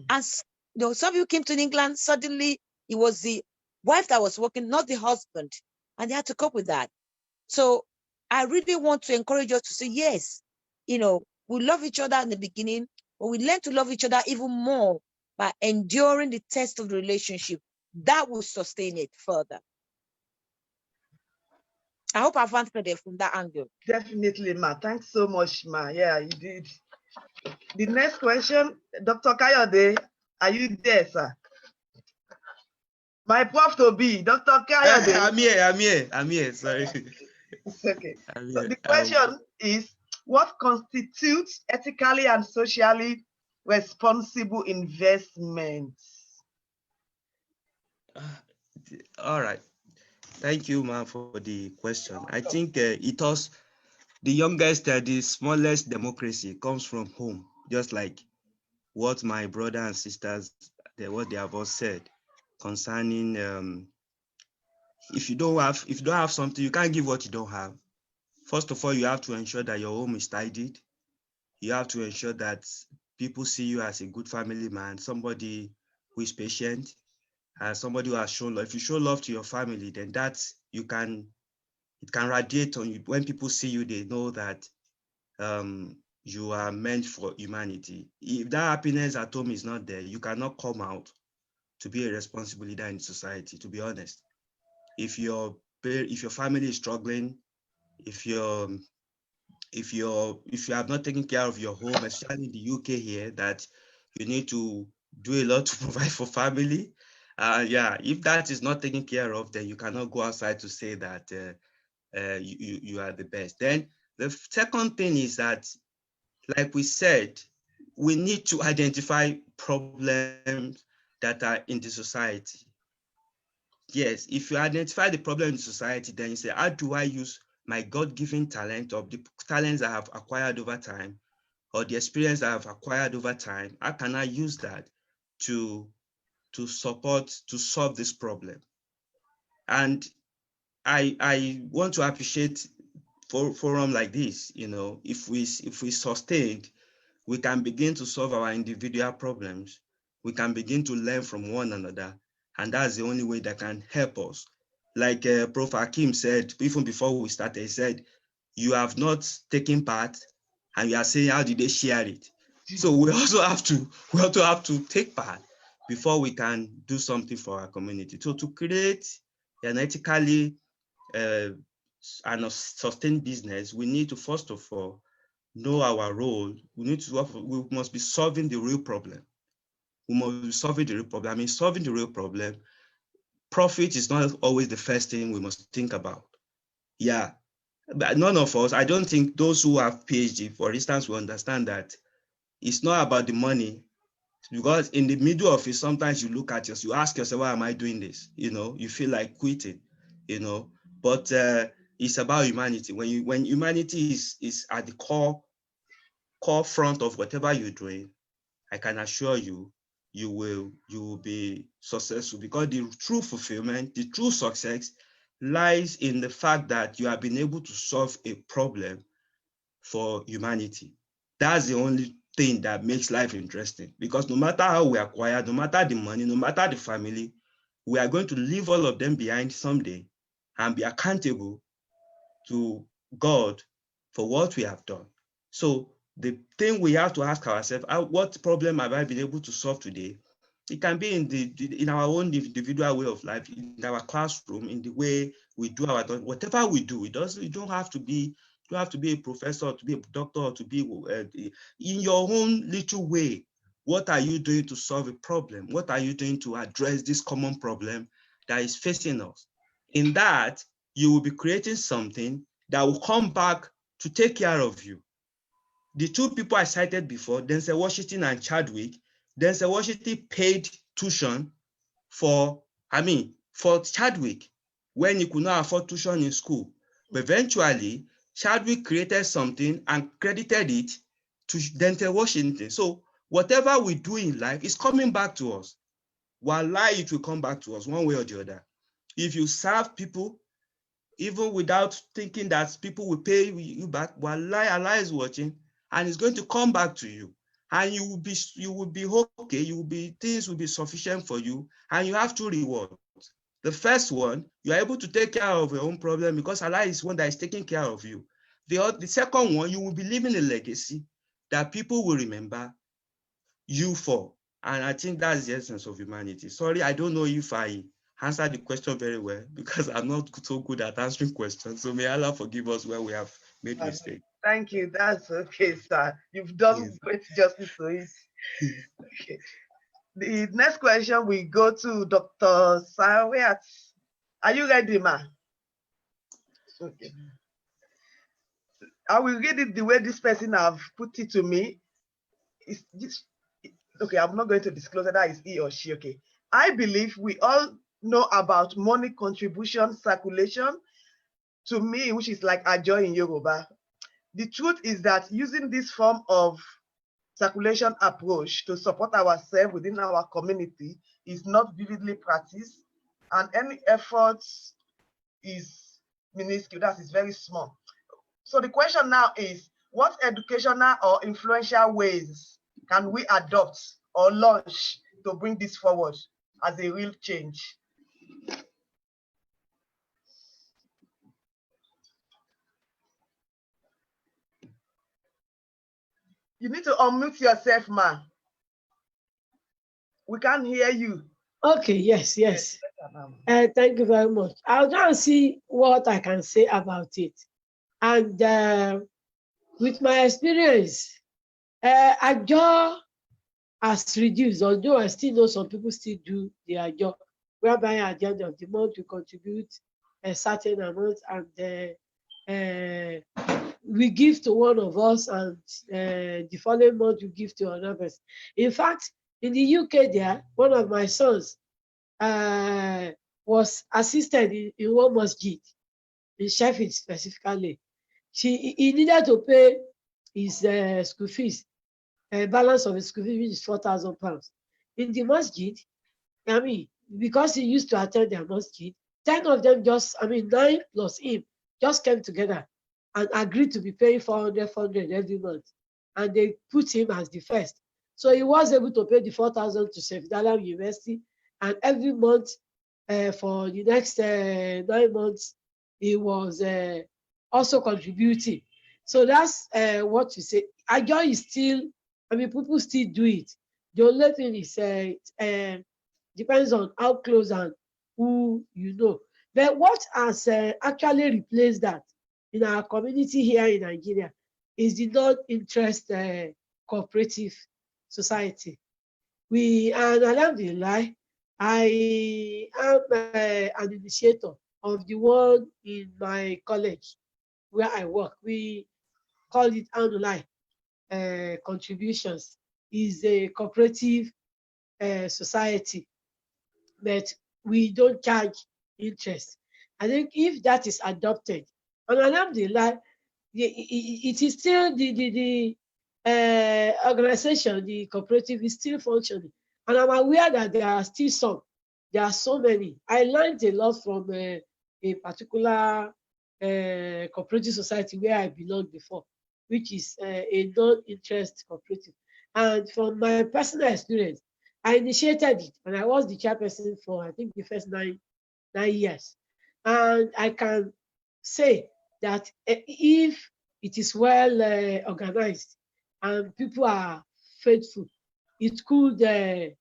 And some people came to England, suddenly it was the wife that was working, not the husband, and they had to cope with that. So I really want to encourage us to say, yes, we love each other in the beginning, but we learn to love each other even more by enduring the test of the relationship. That will sustain it further. I hope I've answered it from that angle. Definitely, Ma. Thanks so much, Ma. Yeah, you did. The next question, Dr. Kayode, are you there, sir? My prof to be, Dr. Kayode. I'm here. Sorry. It's okay. So the question is, what constitutes ethically and socially responsible investments? All right. Thank you, ma'am, for the question. I think it was the youngest, the smallest democracy comes from home, just like what my brother and sisters, what they have all said concerning if you don't have something, you can't give what you don't have. First of all, you have to ensure that your home is tidied. You have to ensure that people see you as a good family man, somebody who is patient, somebody who has shown love. If you show love to your family, then it can radiate on you. When people see you, they know that you are meant for humanity. If that happiness at home is not there, you cannot come out to be a responsible leader in society, to be honest. If your family is struggling, if you have not taken care of your home, especially in the UK here, that you need to do a lot to provide for family. If that is not taken care of, then you cannot go outside to say that you are the best. Then the second thing is that, like we said, we need to identify problems that are in the society. yes, if you identify the problem in society, then you say, how do I use my God-given talent, or the talents I have acquired over time, or the experience I have acquired over time? How can I use that to solve this problem? And I want to appreciate for forum like this. If we sustained, we can begin to solve our individual problems. We can begin to learn from one another, and that's the only way that can help us. Like Prof. Hakim said, even before we started, he said, you have not taken part, and you are saying, how did they share it? So we also have to take part before we can do something for our community. So to create an ethically and a sustained business, we need to first of all know our role. We must be solving the real problem. We must be solving the real problem. I mean, solving the real problem, profit is not always the first thing we must think about. Yeah, but none of us, I don't think those who have PhD, for instance, will understand that it's not about the money, because in the middle of it, sometimes you look at yourself, you ask yourself, why am I doing this? You feel like quitting, but it's about humanity. When humanity is at the core front of whatever you're doing, I can assure you, you will be successful, because the true fulfillment, the true success lies in the fact that you have been able to solve a problem for humanity. That's the only thing that makes life interesting, because no matter how we acquire, no matter the money, no matter the family, we are going to leave all of them behind someday and be accountable to God for what we have done. So the thing we have to ask ourselves, what problem have I been able to solve today? It can be in our own individual way of life, in our classroom, in the way we do whatever we do. You don't have to be a professor, to be a doctor, or to be in your own little way. What are you doing to solve a problem? What are you doing to address this common problem that is facing us? In that, you will be creating something that will come back to take care of you. The two people I cited before, Denzel Washington and Chadwick, Denzel Washington paid tuition for Chadwick when he could not afford tuition in school. But eventually, Chadwick created something and credited it to Denzel Washington. So whatever we do in life is coming back to us. Wallahi, it will come back to us one way or the other. If you serve people, even without thinking that people will pay you back, wallahi, Allah is watching, and it's going to come back to you. And you will be okay, things will be sufficient for you, and you have two rewards. The first one, you are able to take care of your own problem because Allah is one that is taking care of you. The second one, you will be leaving a legacy that people will remember you for. And I think that's the essence of humanity. Sorry, I don't know if I answered the question very well, because I'm not so good at answering questions. So may Allah forgive us where we have made mistakes. Thank you. That's okay, sir. You've done great justice to it. Okay. The next question we go to Dr. Sawet. Are you ready, ma? Okay. I will read it the way this person have put it to me. Okay, I'm not going to disclose that it's he or she. Okay. I believe we all know about money contribution circulation, to me, which is like ajo in Yoruba. The truth is that using this form of circulation approach to support ourselves within our community is not vividly practiced, and any effort is minuscule, that is very small. So the question now is, what educational or influential ways can we adopt or launch to bring this forward as a real change? You need to unmute yourself, ma. We can't hear you. Okay, yes. Thank you very much. I'll try and see what I can say about it. And with my experience, ajo has reduced, although I still know some people still do the ajo, whereby at the end of the month we contribute a certain amount, and we give to one of us, and the following month we give to another person. In fact, in the UK there, one of my sons, was assisted in one masjid, in Sheffield specifically. He needed to pay his school fees, balance of his school fees, which is £4,000. In the masjid, I mean, because he used to attend their masjid, 10 of them just, 9 plus him, just came together and agreed to be paying 400 every month. And they put him as the first. So he was able to pay the 4,000 to Sheikh Dalam University. And every month for the next 9 months, he was also contributing. So that's what you say. Ajo is still, people still do it. The only thing is, depends on how close and who you know. But what has actually replaced that in our community here in Nigeria is the non-interest cooperative society. And alhamdulillah, I am an initiator of the one in my college where I work. We call it Anulai Contributions. Is a cooperative society, but we don't charge interest. I think if that is adopted, and alhamdulillah, it is still the organization, the cooperative is still functioning. And I'm aware that there are still there are so many. I learned a lot from a particular cooperative society where I belonged before, which is a non-interest cooperative. And from my personal experience, I initiated it and I was the chairperson for, I think, the first nine years. And I can say that if it is well organized and people are faithful, it could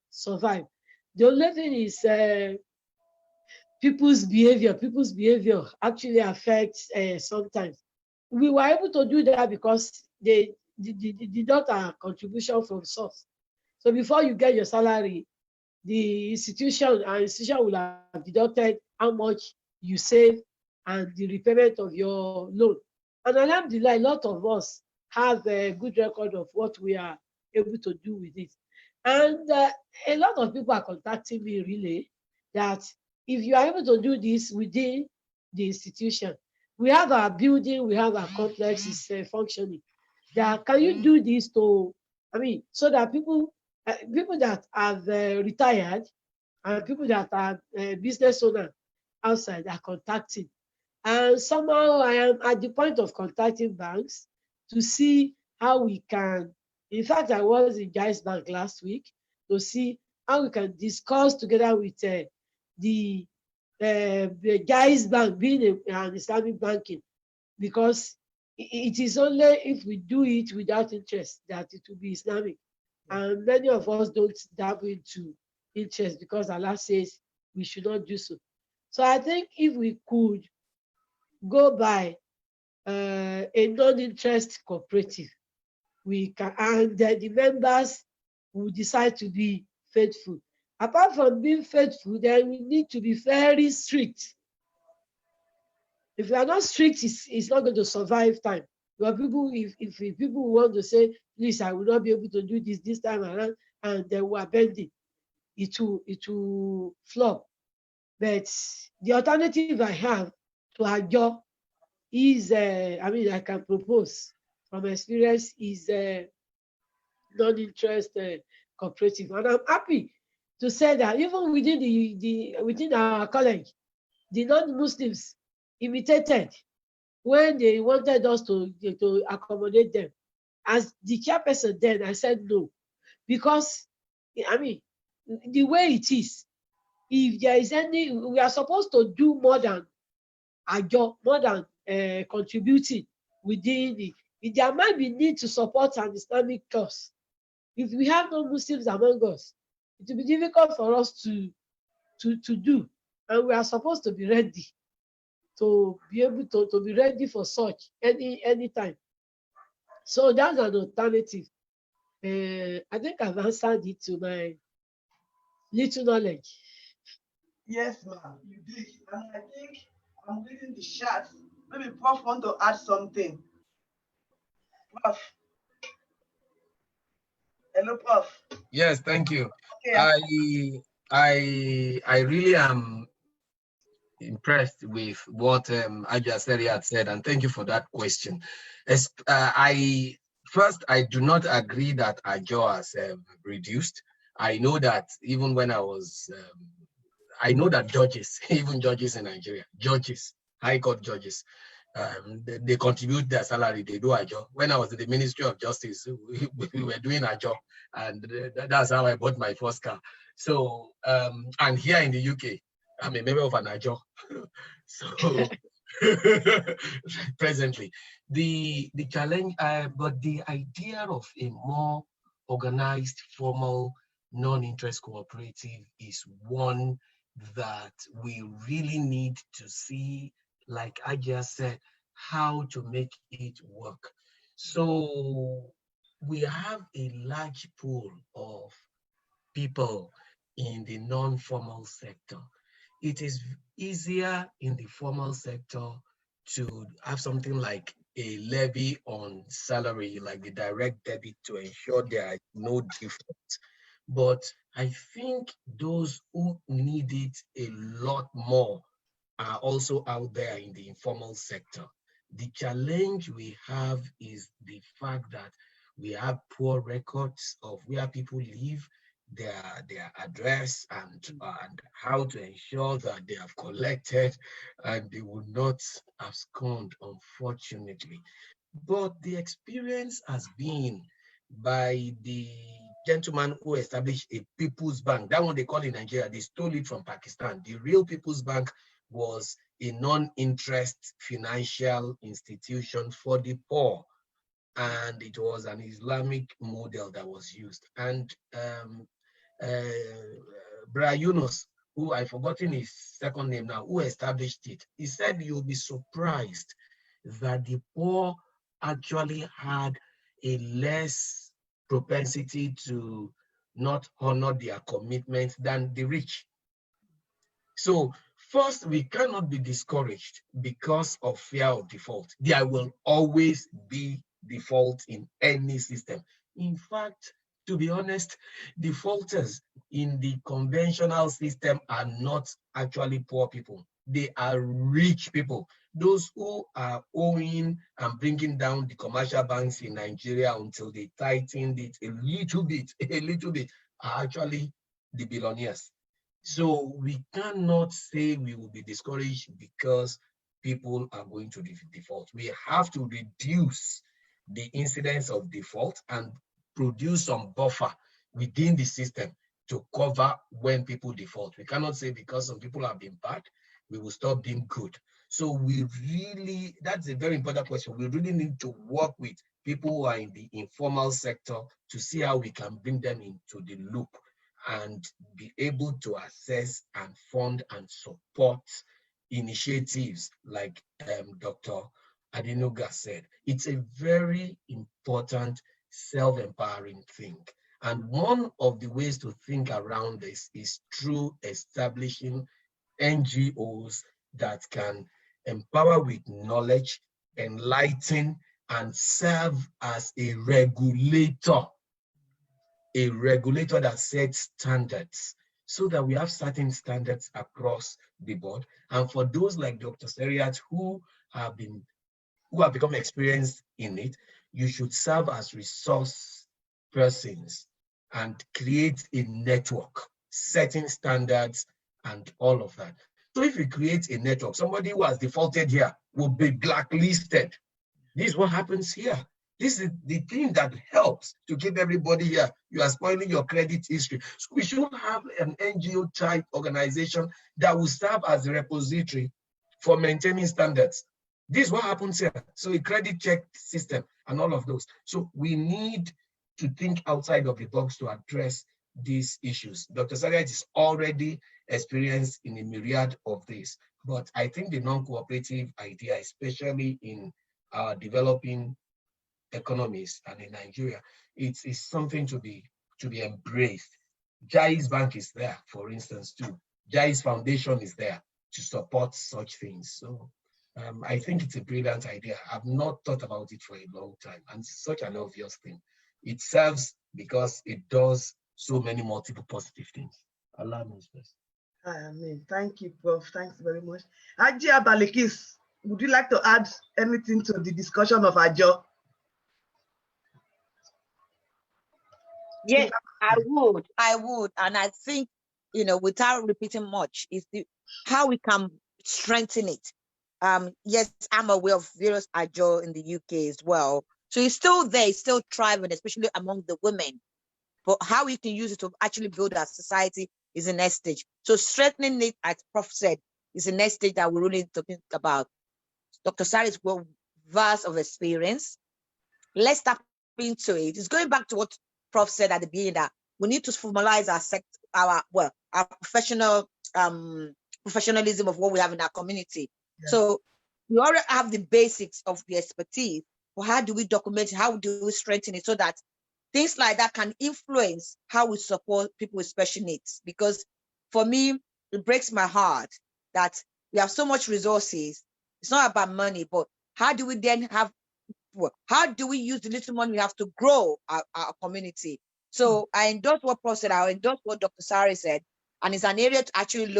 survive. The only thing is people's behavior actually affects sometimes. We were able to do that because they did not a contribution from source. So before you get your salary, the institution will have deducted how much you save and the repayment of your loan. And alhamdulillah, a lot of us have a good record of what we are able to do with it. And a lot of people are contacting me really that if you are able to do this within the institution, we have our building, we have our complex is functioning. That can you do this to, so that people that have retired and people that are business owners outside are contacting. And somehow I am at the point of contacting banks to see how we can. In fact, I was in Gsep Bank last week to see how we can discuss together with the Gsep Bank being an Islamic banking, because it is only if we do it without interest that it will be Islamic. And many of us don't dabble into interest because Allah says we should not do so. So I think if we could go by a non-interest cooperative, we can, and the members will decide to be faithful. Apart from being faithful, then we need to be very strict. If we are not strict, it's not going to survive time. But people, if people want to say, please, I will not be able to do this time around, and they were bending, it will flop. But the alternative I have to Ajo is, I can propose from experience, is non-interest cooperative. And I'm happy to say that even within our college, the non-Muslims imitated when they wanted us to accommodate them. As the chairperson then, I said no, because the way it is, if there is any, we are supposed to do more than Ajo, more than contributing within it. If there might be need to support an Islamic cause. If we have no Muslims among us, it will be difficult for us to do, and we are supposed to be ready to be able to be ready for such any time. So that's an alternative. I think I've answered it to my little knowledge. Yes, ma'am, you did. And I think I'm reading the chat. Maybe Prof want to add something. Prof. Hello, Prof. Yes, thank you. Okay. I really am impressed with what Ajaseri had said, and thank you for that question. I do not agree that Ajo has reduced. I know that even when I was, I know that judges, even judges in Nigeria, judges, high court judges, they contribute their salary, they do Ajo. When I was in the Ministry of Justice, we were doing Ajo, and that's how I bought my first car. So, and here in the UK, I'm a member of an Ajo. So, presently, the challenge, but the idea of a more organized, formal, non-interest cooperative is one that we really need to see, like I just said, how to make it work. So we have a large pool of people in the non-formal sector. It is easier in the formal sector to have something like a levy on salary, like the direct debit, to ensure there are no defaults. But I think those who need it a lot more are also out there in the informal sector. The challenge we have is the fact that we have poor records of where people live, their address, and how to ensure that they have collected and they will not abscond, unfortunately. But the experience has been by the gentleman who established a People's Bank. That one they call in Nigeria, they stole it from Pakistan. The real People's Bank was a non-interest financial institution for the poor, and it was an Islamic model that was used. And Bra Yunus, who I've forgotten his second name now, who established it, he said you'll be surprised that the poor actually had a less propensity to not honor their commitments than the rich. So first, we cannot be discouraged because of fear of default. There will always be default in any system. In fact, to be honest, defaulters in the conventional system are not actually poor people. They are rich people. Those who are owing and bringing down the commercial banks in Nigeria until they tightened it a little bit, are actually the billionaires. So we cannot say we will be discouraged because people are going to default. We have to reduce the incidence of default and produce some buffer within the system to cover when people default. We cannot say because some people have been bad, we will stop being good. So we really, that's a very important question. We really need to work with people who are in the informal sector to see how we can bring them into the loop and be able to assess and fund and support initiatives like Dr. Adenuga said. It's a very important self-empowering thing. And one of the ways to think around this is through establishing NGOs that can empower with knowledge, enlighten, and serve as a regulator that sets standards so that we have certain standards across the board. And for those like Dr. Seriat who have become experienced in it, you should serve as resource persons and create a network, setting standards and all of that. So if we create a network, somebody who has defaulted here will be blacklisted. This is what happens here. This is the thing that helps to keep everybody here. You are spoiling your credit history. So we should have an NGO type organization that will serve as a repository for maintaining standards. This is what happens here. So a credit check system and all of those. So we need to think outside of the box to address these issues. Dr. Sariat is already experienced in a myriad of this, but I think the non-cooperative idea, especially in our developing economies and in Nigeria, it's something to be embraced. Jai's Bank is there, for instance, too. Jai's Foundation is there to support such things. So I think it's a brilliant idea. I've not thought about it for a long time, and it's such an obvious thing. It serves because it does so many multiple positive things. Allah knows best. Thank you, Prof. Thanks very much. Ajia Balikis, would you like to add anything to the discussion of Ajo? Yes, I would. And I think, without repeating much, is how we can strengthen it. Yes, I'm aware of various Ajo in the UK as well. So it's still there, it's still thriving, especially among the women. But how we can use it to actually build our society is the next stage. So strengthening it, as Prof said, is the next stage that we're really talking about. Dr. Sari's well vast of experience. Let's tap into it. It's going back to what Prof said at the beginning, that we need to formalize our professional professionalism of what we have in our community. Yeah. So we already have the basics of the expertise, but how do we document it? How do we strengthen it so that things like that can influence how we support people with special needs? Because for me, it breaks my heart that we have so much resources. It's not about money, but how do we then how do we use the little money we have to grow our community? So I endorse what Prof said, I endorse what Dr. Sari said, and it's an area to actually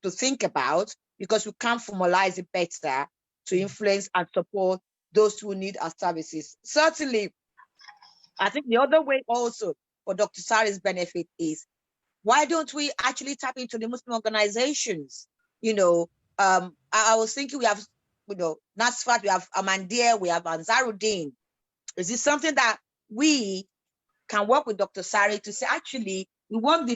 to think about, because we can formalize it better to influence and support those who need our services. Certainly, I think the other way also for Dr. Sari's benefit is, why don't we actually tap into the Muslim organizations? I was thinking we have, NASFAT, we have Amandia, we have Ansaruddin. Is this something that we can work with Dr. Sari to say, actually, we want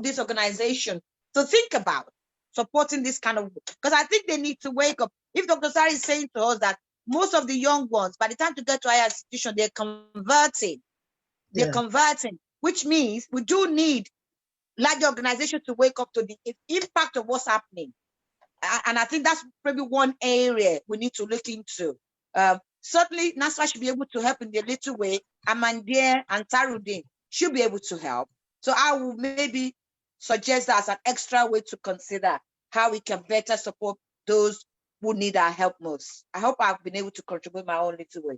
this organization to think about supporting this kind of, because I think they need to wake up. If Dr. Sari is saying to us that most of the young ones, by the time to get to higher institution, they're converting, which means we do need large organizations to wake up to the impact of what's happening. And I think that's probably one area we need to look into. Certainly, NASFA should be able to help in the little way. Amandia and Tarudin should be able to help. So I will maybe suggest that as an extra way to consider how we can better support those who need our help most. I hope I've been able to contribute my own little way.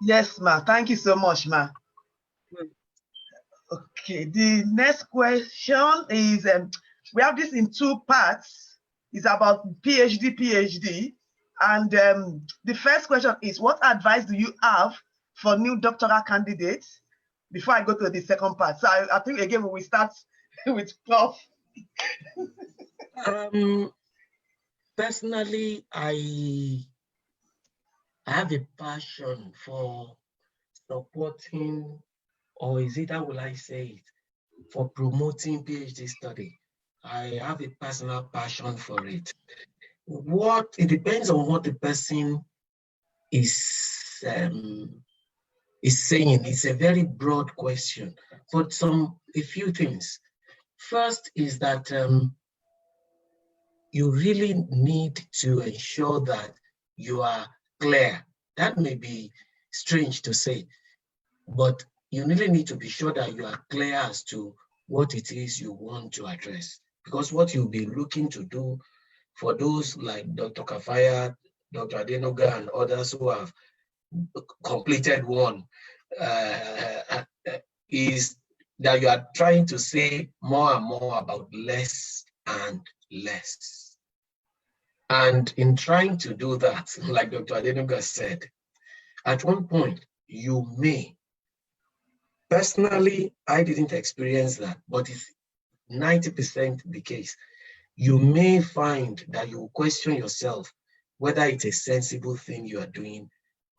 Yes, ma. Thank you so much, ma. Okay, the next question is, we have this in two parts. It's about PhD. And the first question is, what advice do you have for new doctoral candidates? Before I go to the second part. So I think, again, we will start with Prof. Personally, I have a passion for supporting, or is it, how will I say it, for promoting PhD study. I have a personal passion for it. It depends on what the person is saying. It's a very broad question, but a few things. First is that you really need to ensure that you are clear. That may be strange to say, but you really need to be sure that you are clear as to what it is you want to address. Because what you'll be looking to do for those like Dr. Kafaya, Dr. Adenoga, and others who have completed one is that you are trying to say more and more about less and less. And in trying to do that, like Dr. Adenoga said, at one point you may, personally, I didn't experience that, but it's 90% the case. You may find that you question yourself whether it's a sensible thing you are doing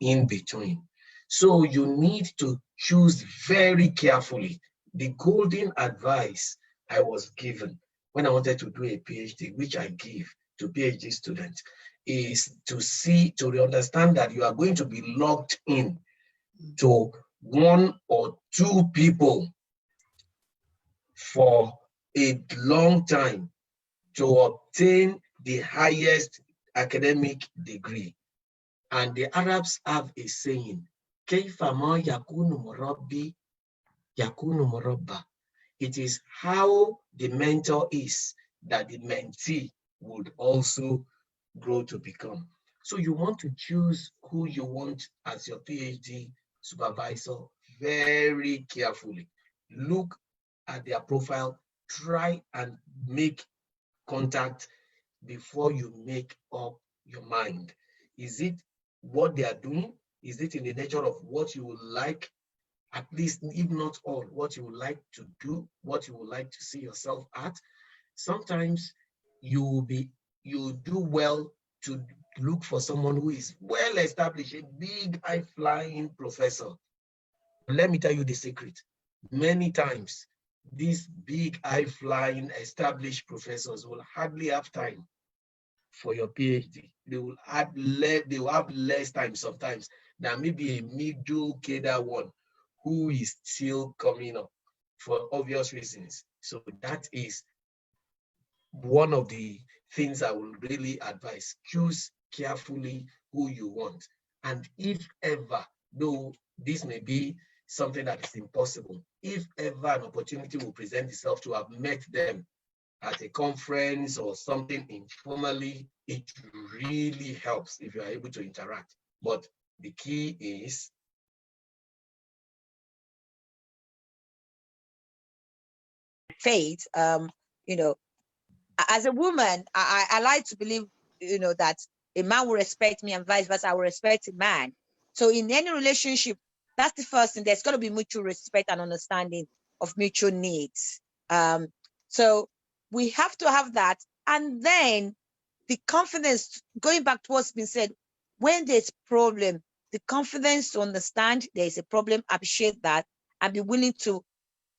in between. So you need to choose very carefully. The golden advice I was given when I wanted to do a PhD, which I give to PhD students, is to understand that you are going to be locked in to one or two people for a long time to obtain the highest academic degree. And the Arabs have a saying, Kayfama yakunu murabbi yakunu murabba. It is how the mentor is that the mentee would also grow to become. So you want to choose who you want as your PhD supervisor very carefully. Look at their profile, try and make contact before you make up your mind. Is it what they are doing? Is it in the nature of what you would like, at least if not all, what you would like to do, what you would like to see yourself at? Sometimes you do well to look for someone who is well established, a big high-flying professor. Let me tell you the secret. Many times, these big high-flying established professors will hardly have time for your PhD. They will have less time sometimes than maybe a middle cadre one who is still coming up for obvious reasons. So that is one of the things I will really advise. Choose carefully who you want. And if ever, though this may be something that is impossible, if ever an opportunity will present itself to have met them at a conference or something informally, it really helps if you are able to interact. But the key is faith. You know, as a woman, I like to believe, you know, that a man will respect me and vice versa, I will respect a man. So in any relationship, that's the first thing. There's got to be mutual respect and understanding of mutual needs. So we have to have that. And then the confidence, going back to what's been said, when there's problem, the confidence to understand there's a problem, appreciate that, and be willing to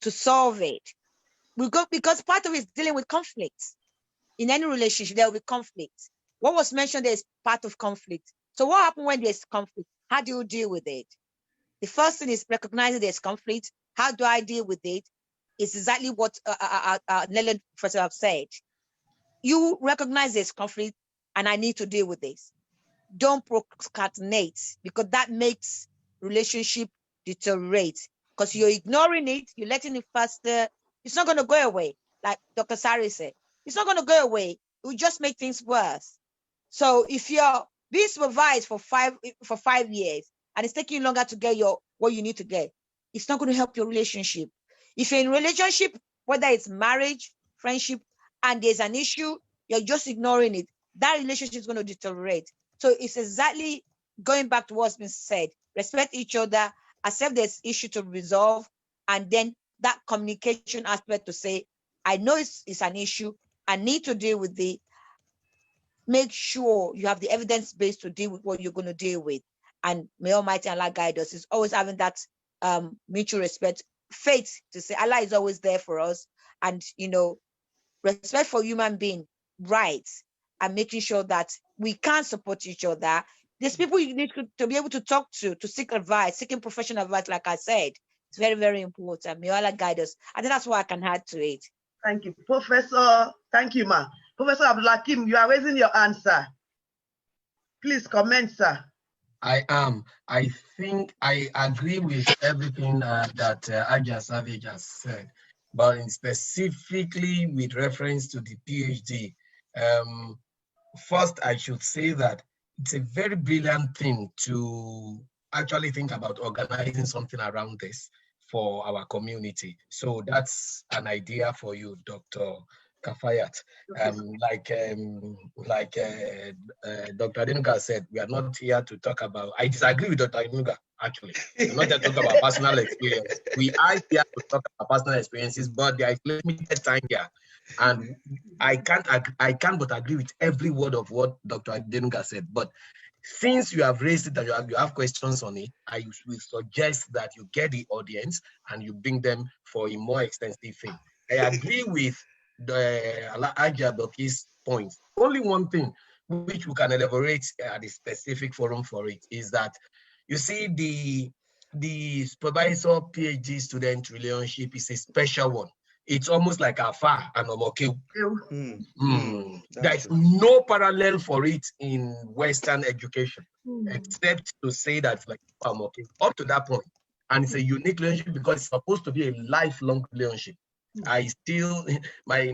solve it. Because part of it is dealing with conflicts. In any relationship, there will be conflict. What was mentioned there is part of conflict. So what happens when there's conflict? How do you deal with it? The first thing is recognizing there's conflict. How do I deal with it? It's exactly what Nelly Professor have said. You recognize there's conflict and I need to deal with this. Don't procrastinate, because that makes relationship deteriorate, because you're ignoring it, you're letting it fester. It's not going to go away. Like Dr. Sari said, it's not going to go away. It will just make things worse. So if you're being supervised for 5 years and it's taking you longer to get what you need to get, it's not going to help your relationship. If you're in a relationship, whether it's marriage, friendship, and there's an issue, you're just ignoring it, that relationship is going to deteriorate. So it's exactly going back to what's been said. Respect each other, accept there's issue to resolve, and then that communication aspect to say, I know it's an issue, I need to deal with it. Make sure you have the evidence base to deal with what you're going to deal with. And may Almighty Allah guide us. It's always having that mutual respect, faith to say Allah is always there for us, and respect for human being rights, and making sure that we can support each other. There's people you need to be able to talk to seek advice, seeking professional advice, like I said. It's very, very important. May Allah guide us. I think that's what I can add to it. Thank you, Professor. Thank you, ma. Professor Abdulakim, you are raising your answer. Please comment, sir. I am. I think I agree with everything that Aja Savage has said, but specifically with reference to the PhD. First, I should say that it's a very brilliant thing to actually think about organizing something around this for our community. So that's an idea for you, Dr. Kafayat. Like Dr. Adenuga said, we are not here to talk about, I disagree with Dr. Adenuga, actually. We're not here to talk about personal experience. We are here to talk about personal experiences, but there is limited time here. And I can't but agree with every word of what Dr. Adenuga said. But since you have raised it and you have questions on it, I will suggest that you get the audience and you bring them for a more extensive thing. I agree with the Aja Doki's point. Only one thing which we can elaborate at a specific forum for it is that, you see, the supervisor PhD student relationship is a special one. It's almost like Afa and Omoke. There's no parallel for it in Western education, except to say that like Omoke up to that point. And it's a unique relationship because it's supposed to be a lifelong relationship. I still, my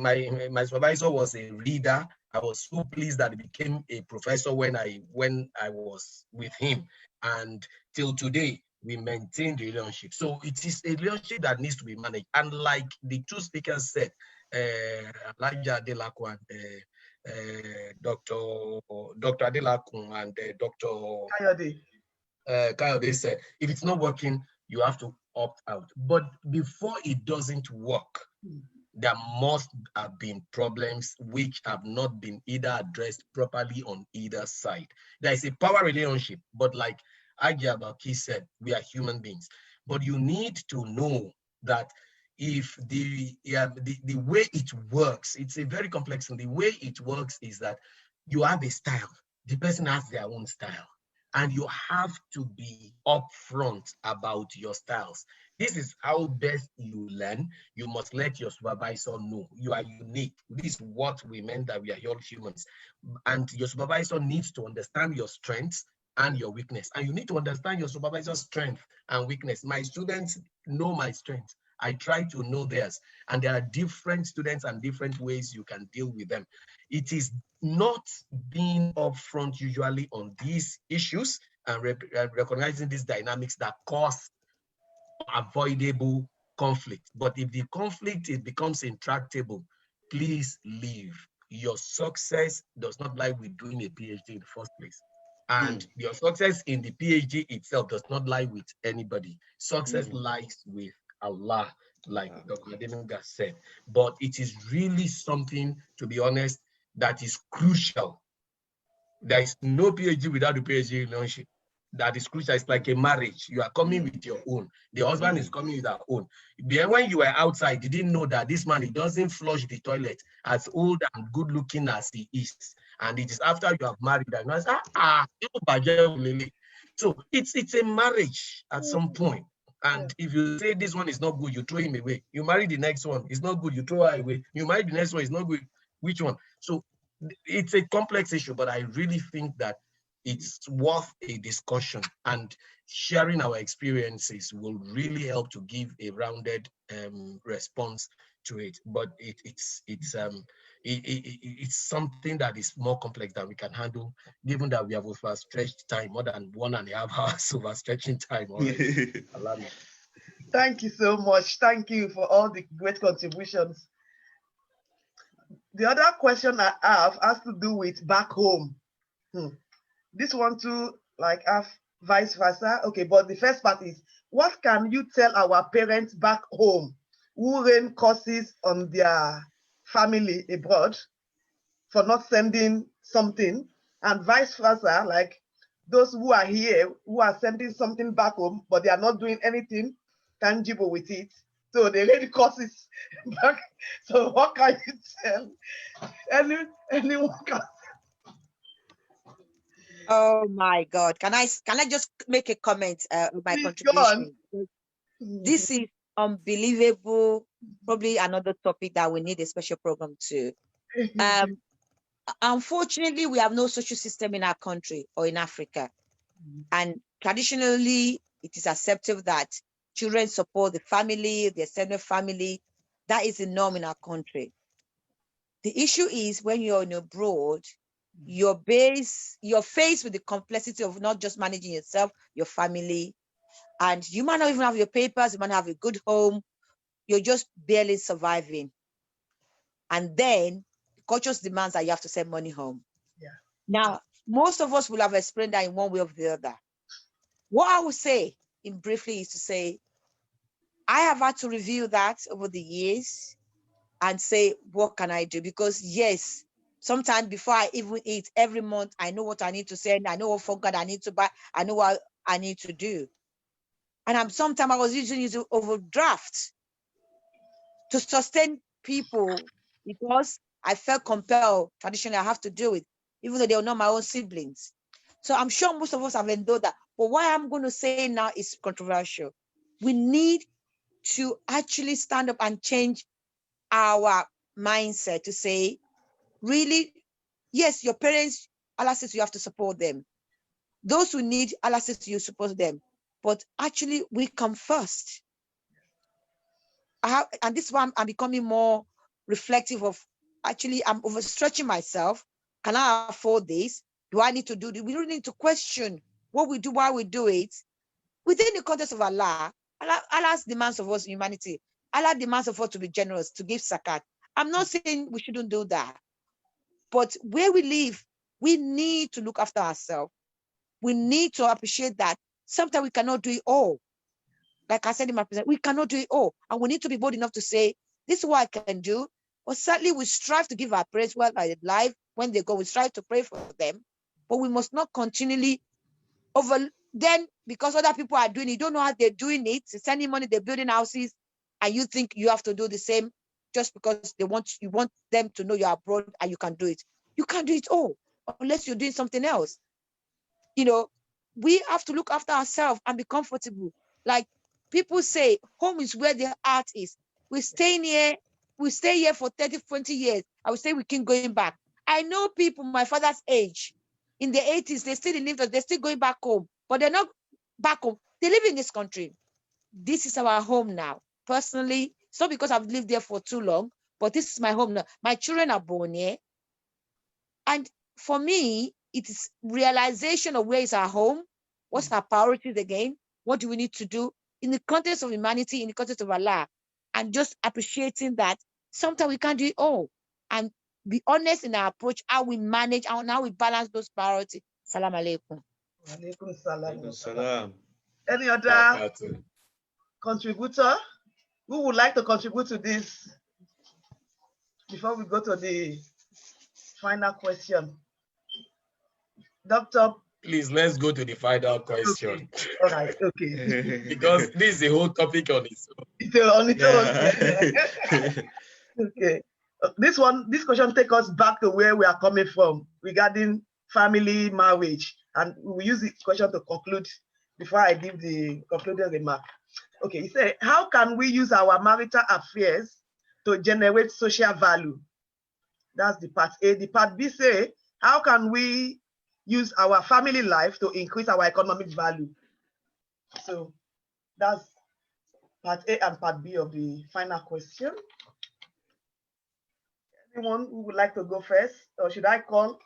supervisor was a reader. I was so pleased that he became a professor when I was with him. And till today, we maintain the relationship. So it is a relationship that needs to be managed. And like the two speakers said, Elijah Adelakun and Dr. Adelakun and Dr. Kayode said, if it's not working, you have to opt out. But before it doesn't work, there must have been problems which have not been either addressed properly on either side. There is a power relationship, but like Agyabaki said, we are human beings. But you need to know that if the way it works, it's a very complex thing. The way it works is that you have a style. The person has their own style. And you have to be upfront about your styles. This is how best you learn. You must let your supervisor know you are unique. This is what we meant that we are all humans. And your supervisor needs to understand your strengths and your weakness. And you need to understand your supervisor's strength and weakness. My students know my strengths. I try to know theirs. And there are different students and different ways you can deal with them. It is not being upfront usually on these issues and recognizing these dynamics that cause avoidable conflict. But if the conflict becomes intractable, please leave. Your success does not lie with doing a PhD in the first place. And your success in the PhD itself does not lie with anybody. Success lies with Allah, like Dr. Adenuga said. But it is really something, to be honest, that is crucial. There is no PhD without the PhD relationship. That is crucial. It's like a marriage. You are coming with your own. The husband is coming with her own. When you were outside, you didn't know that this man, he doesn't flush the toilet as old and good looking as he is. And it is after you have married that you say, so it's a marriage at some point. And if you say this one is not good, you throw him away. You marry the next one, it's not good, you throw her away. You marry the next one, it's not good. Which one? So it's a complex issue, but I really think that it's worth a discussion, and sharing our experiences will really help to give a rounded response to it. But it's something that is more complex than we can handle, given that we have overstretched time, more than 1.5 hours overstretching time already. Thank you so much. Thank you for all the great contributions. The other question I have has to do with back home. This one too, like vice versa. Okay, but the first part is, what can you tell our parents back home who ran courses on their family abroad for not sending something, and vice versa, like those who are here who are sending something back home, but they are not doing anything tangible with it? So they ran courses back. So what can you tell? Anyone can. Oh my God! Can I just make a comment? My contribution. This is unbelievable. Probably another topic that we need a special program to. Unfortunately, we have no social system in our country or in Africa, and traditionally, it is accepted that children support the family, the extended family. That is the norm in our country. The issue is when you're in abroad, you're faced with the complexity of not just managing yourself, your family, and you might not even have your papers, you might have a good home, you're just barely surviving. And then the culture demands that you have to send money home. Now, most of us will have explained that in one way or the other. What I would say in briefly is to say, I have had to review that over the years and say, what can I do? Because yes, sometimes before I even eat every month, I know what I need to send. I know what phone card I need to buy. I know what I need to do. And sometimes I was using overdraft to sustain people because I felt compelled. Traditionally, I have to do it, even though they are not my own siblings. So I'm sure most of us have endured that. But what I'm going to say now is controversial. We need to actually stand up and change our mindset to say, really, yes, your parents, Allah says you have to support them. Those who need, Allah says you support them. But actually, we come first. And this is why I'm becoming more reflective of, actually, I'm overstretching myself. Can I afford this? Do I need to do this? We don't need to question what we do, why we do it. within the context of Allah, Allah's demands of us humanity. Allah demands of us to be generous, to give zakat. I'm not saying we shouldn't do that, but where we live, we need to look after ourselves. We need to appreciate that sometimes we cannot do it all. Like I said in my presentation, we cannot do it all. And we need to be bold enough to say, this is what I can do. But certainly we strive to give our praise while they're alive. When they go, we strive to pray for them. But we must not continually then because other people are doing it, you don't know how they're doing it, they're sending money, they're building houses, and you think you have to do the same just because you want them to know you're abroad and you can do it. You can't do it all unless you're doing something else. We have to look after ourselves and be comfortable. Like people say, home is where the heart is. We stay here for 30, 20 years. I would say we keep going back. I know people my father's age, in the 80s, they still live, they're still going back home, but they're not back home. They live in this country. This is our home now. Personally, it's not because I've lived there for too long, but this is my home now. My children are born here. And for me, it is realization of where is our home, what's our priorities again, what do we need to do in the context of humanity, in the context of Allah, and just appreciating that sometimes we can't do it all. And be honest in our approach, how we manage, and how we balance those priorities. Salam alaikum. Alaikum salam. Any other contributor who would like to contribute to this before we go to the final question? Doctor? Please, let's go to the final question. Okay. All right, okay. Because this is the whole topic on its own. Okay. This question takes us back to where we are coming from regarding family marriage, and we use this question to conclude before I give the concluding remark. Okay, he said, how can we use our marital affairs to generate social value? That's the part A. The part B say, how can we use our family life to increase our economic value? So that's part A and part B of the final question. Anyone who would like to go first, or should I call?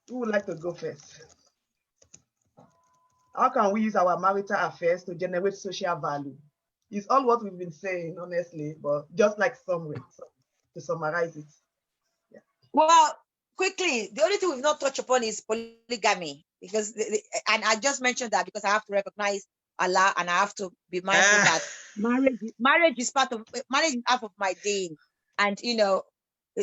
Who would like to go first? How can we use our marital affairs to generate social value? It's all what we've been saying, honestly, but just like somewhere, to summarize it. Yeah. Well, quickly, the only thing we've not touched upon is polygamy, because and I just mentioned that because I have to recognize Allah and I have to be mindful that marriage is half of my deen. And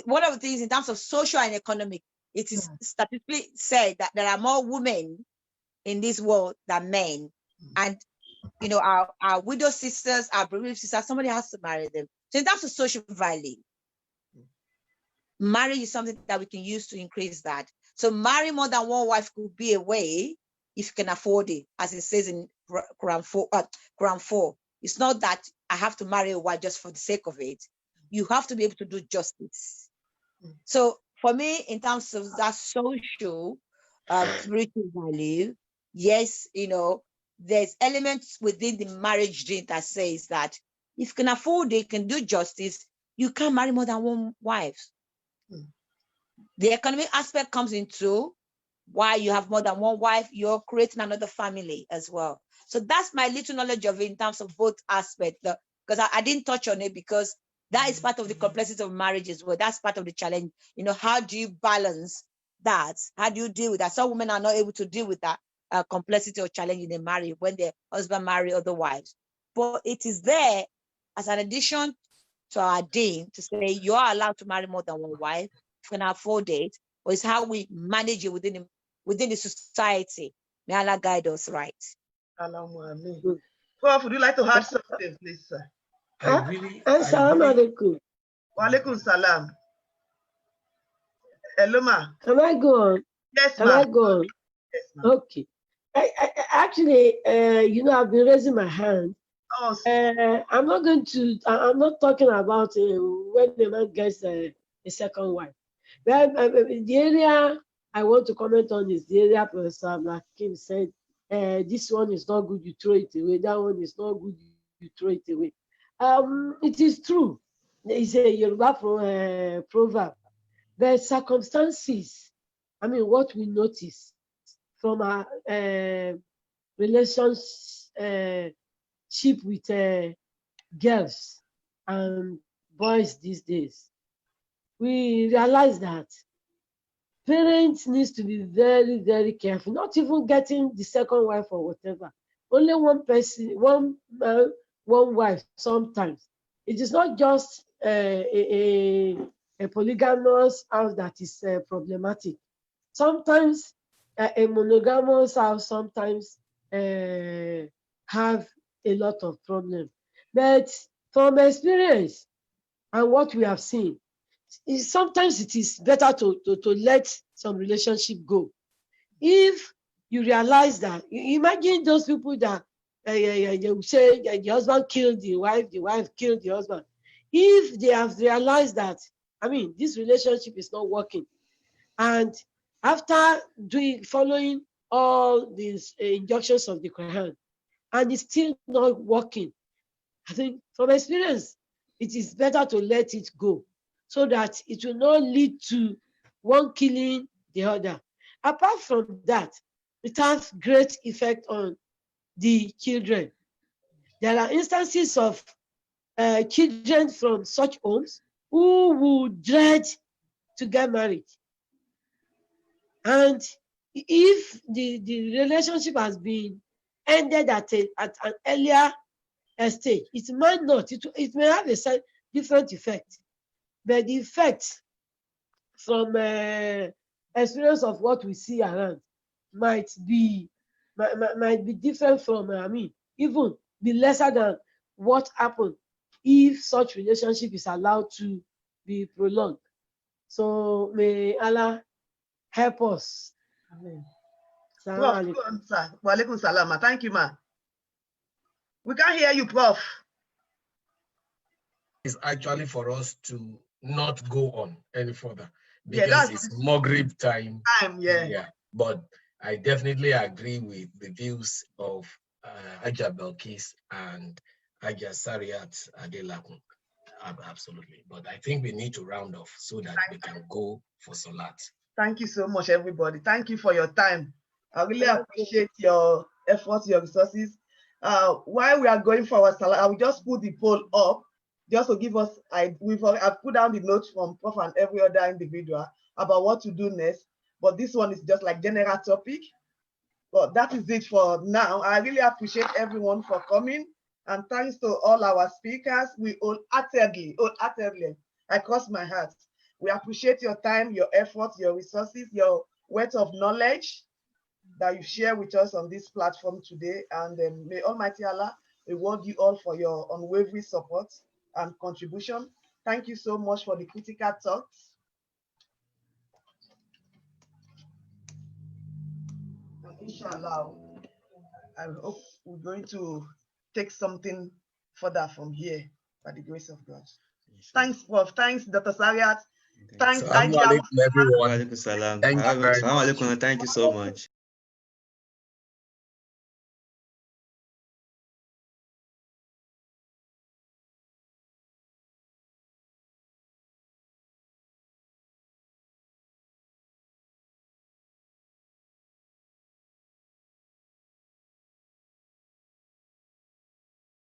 one of the things in terms of social and economic, it is statistically said that there are more women in this world than men. And our widow sisters, our bereaved sisters, somebody has to marry them. So in terms of social value, marriage is something that we can use to increase that. So marry more than one wife could be a way if you can afford it, as it says in Quran 4. It's not that I have to marry a wife just for the sake of it. You have to be able to do justice. So for me, in terms of that social spiritual value, yes, there's elements within the marriage dream that says that if you can afford it, you can do justice, you can't marry more than one wife. The economic aspect comes into why you have more than one wife, you're creating another family as well. So that's my little knowledge of it in terms of both aspects, because I didn't touch on it because that is part of the complexity of marriage as well. That's part of the challenge. How do you balance that? How do you deal with that? Some women are not able to deal with that complexity or challenge in their marriage when their husband marry other wives. But it is there as an addition to our deen to say you are allowed to marry more than one wife if you can afford it, or it's how we manage it within the society. May Allah guide us right. Prof, would you like to add something, please, sir? Assalamu alaikum. Wa alaikum salam. Hello, ma. Can I go on? Yes, Can I go on? Yes, ma. Okay. Actually, I've been raising my hand. Oh, I'm not talking about when the man gets a second wife. But the area I want to comment on is the area Professor Abdulhakeem said, this one is not good, you throw it away. That one is not good, you throw it away. It is true. It's a Yoruba proverb. The circumstances, what we notice from our relationship with girls and boys these days, we realize that parents needs to be very, very careful, not even getting the second wife or whatever. Only one person, one man, one wife sometimes. It is not just a polygamous house that is problematic. Sometimes a monogamous house sometimes have a lot of problems. But from experience and what we have seen, sometimes it is better to let some relationship go. If you realize that, imagine those people that they will say the husband killed the wife killed the husband. If they have realized that, I mean, this relationship is not working, and after following all these injunctions of the Quran, and it's still not working, I think from experience, it is better to let it go so that it will not lead to one killing the other. Apart from that, it has great effect on the children. There are instances of children from such homes who would dread to get married. And if the relationship has been ended at an earlier stage, it might not, it may have a different effect. But the effect from experience of what we see around might be different from, even be lesser than what happened if such relationship is allowed to be prolonged. So may Allah help us. Amen. Prof, go on, sir. Wa alaikum salam. Thank you, ma. We can't hear you, Prof. It's actually for us to not go on any further because Yeah, it's Maghrib time. Yeah. But I definitely agree with the views of Aja Belkis and Aja Sariat Adelakun. Absolutely. But I think we need to round off so that we can go for Salat. Thank you so much, everybody. Thank you for your time. I really appreciate your efforts, your resources. While we are going for our Salat, I will just put the poll up just to give us, I've put down the notes from Prof and every other individual about what to do next. But this one is just like general topic. But that is it for now. I really appreciate everyone for coming. And thanks to all our speakers. We wholeheartedly, I cross my heart. We appreciate your time, your efforts, your resources, your wealth of knowledge that you share with us on this platform today. And may Almighty Allah reward you all for your unwavering support and contribution. Thank you so much for the critical thoughts. And inshallah, I hope we're going to take something further from here by the grace of God. Thanks, Prof. Thanks, Dr. Sariat. Thanks, everyone. Thank you so much.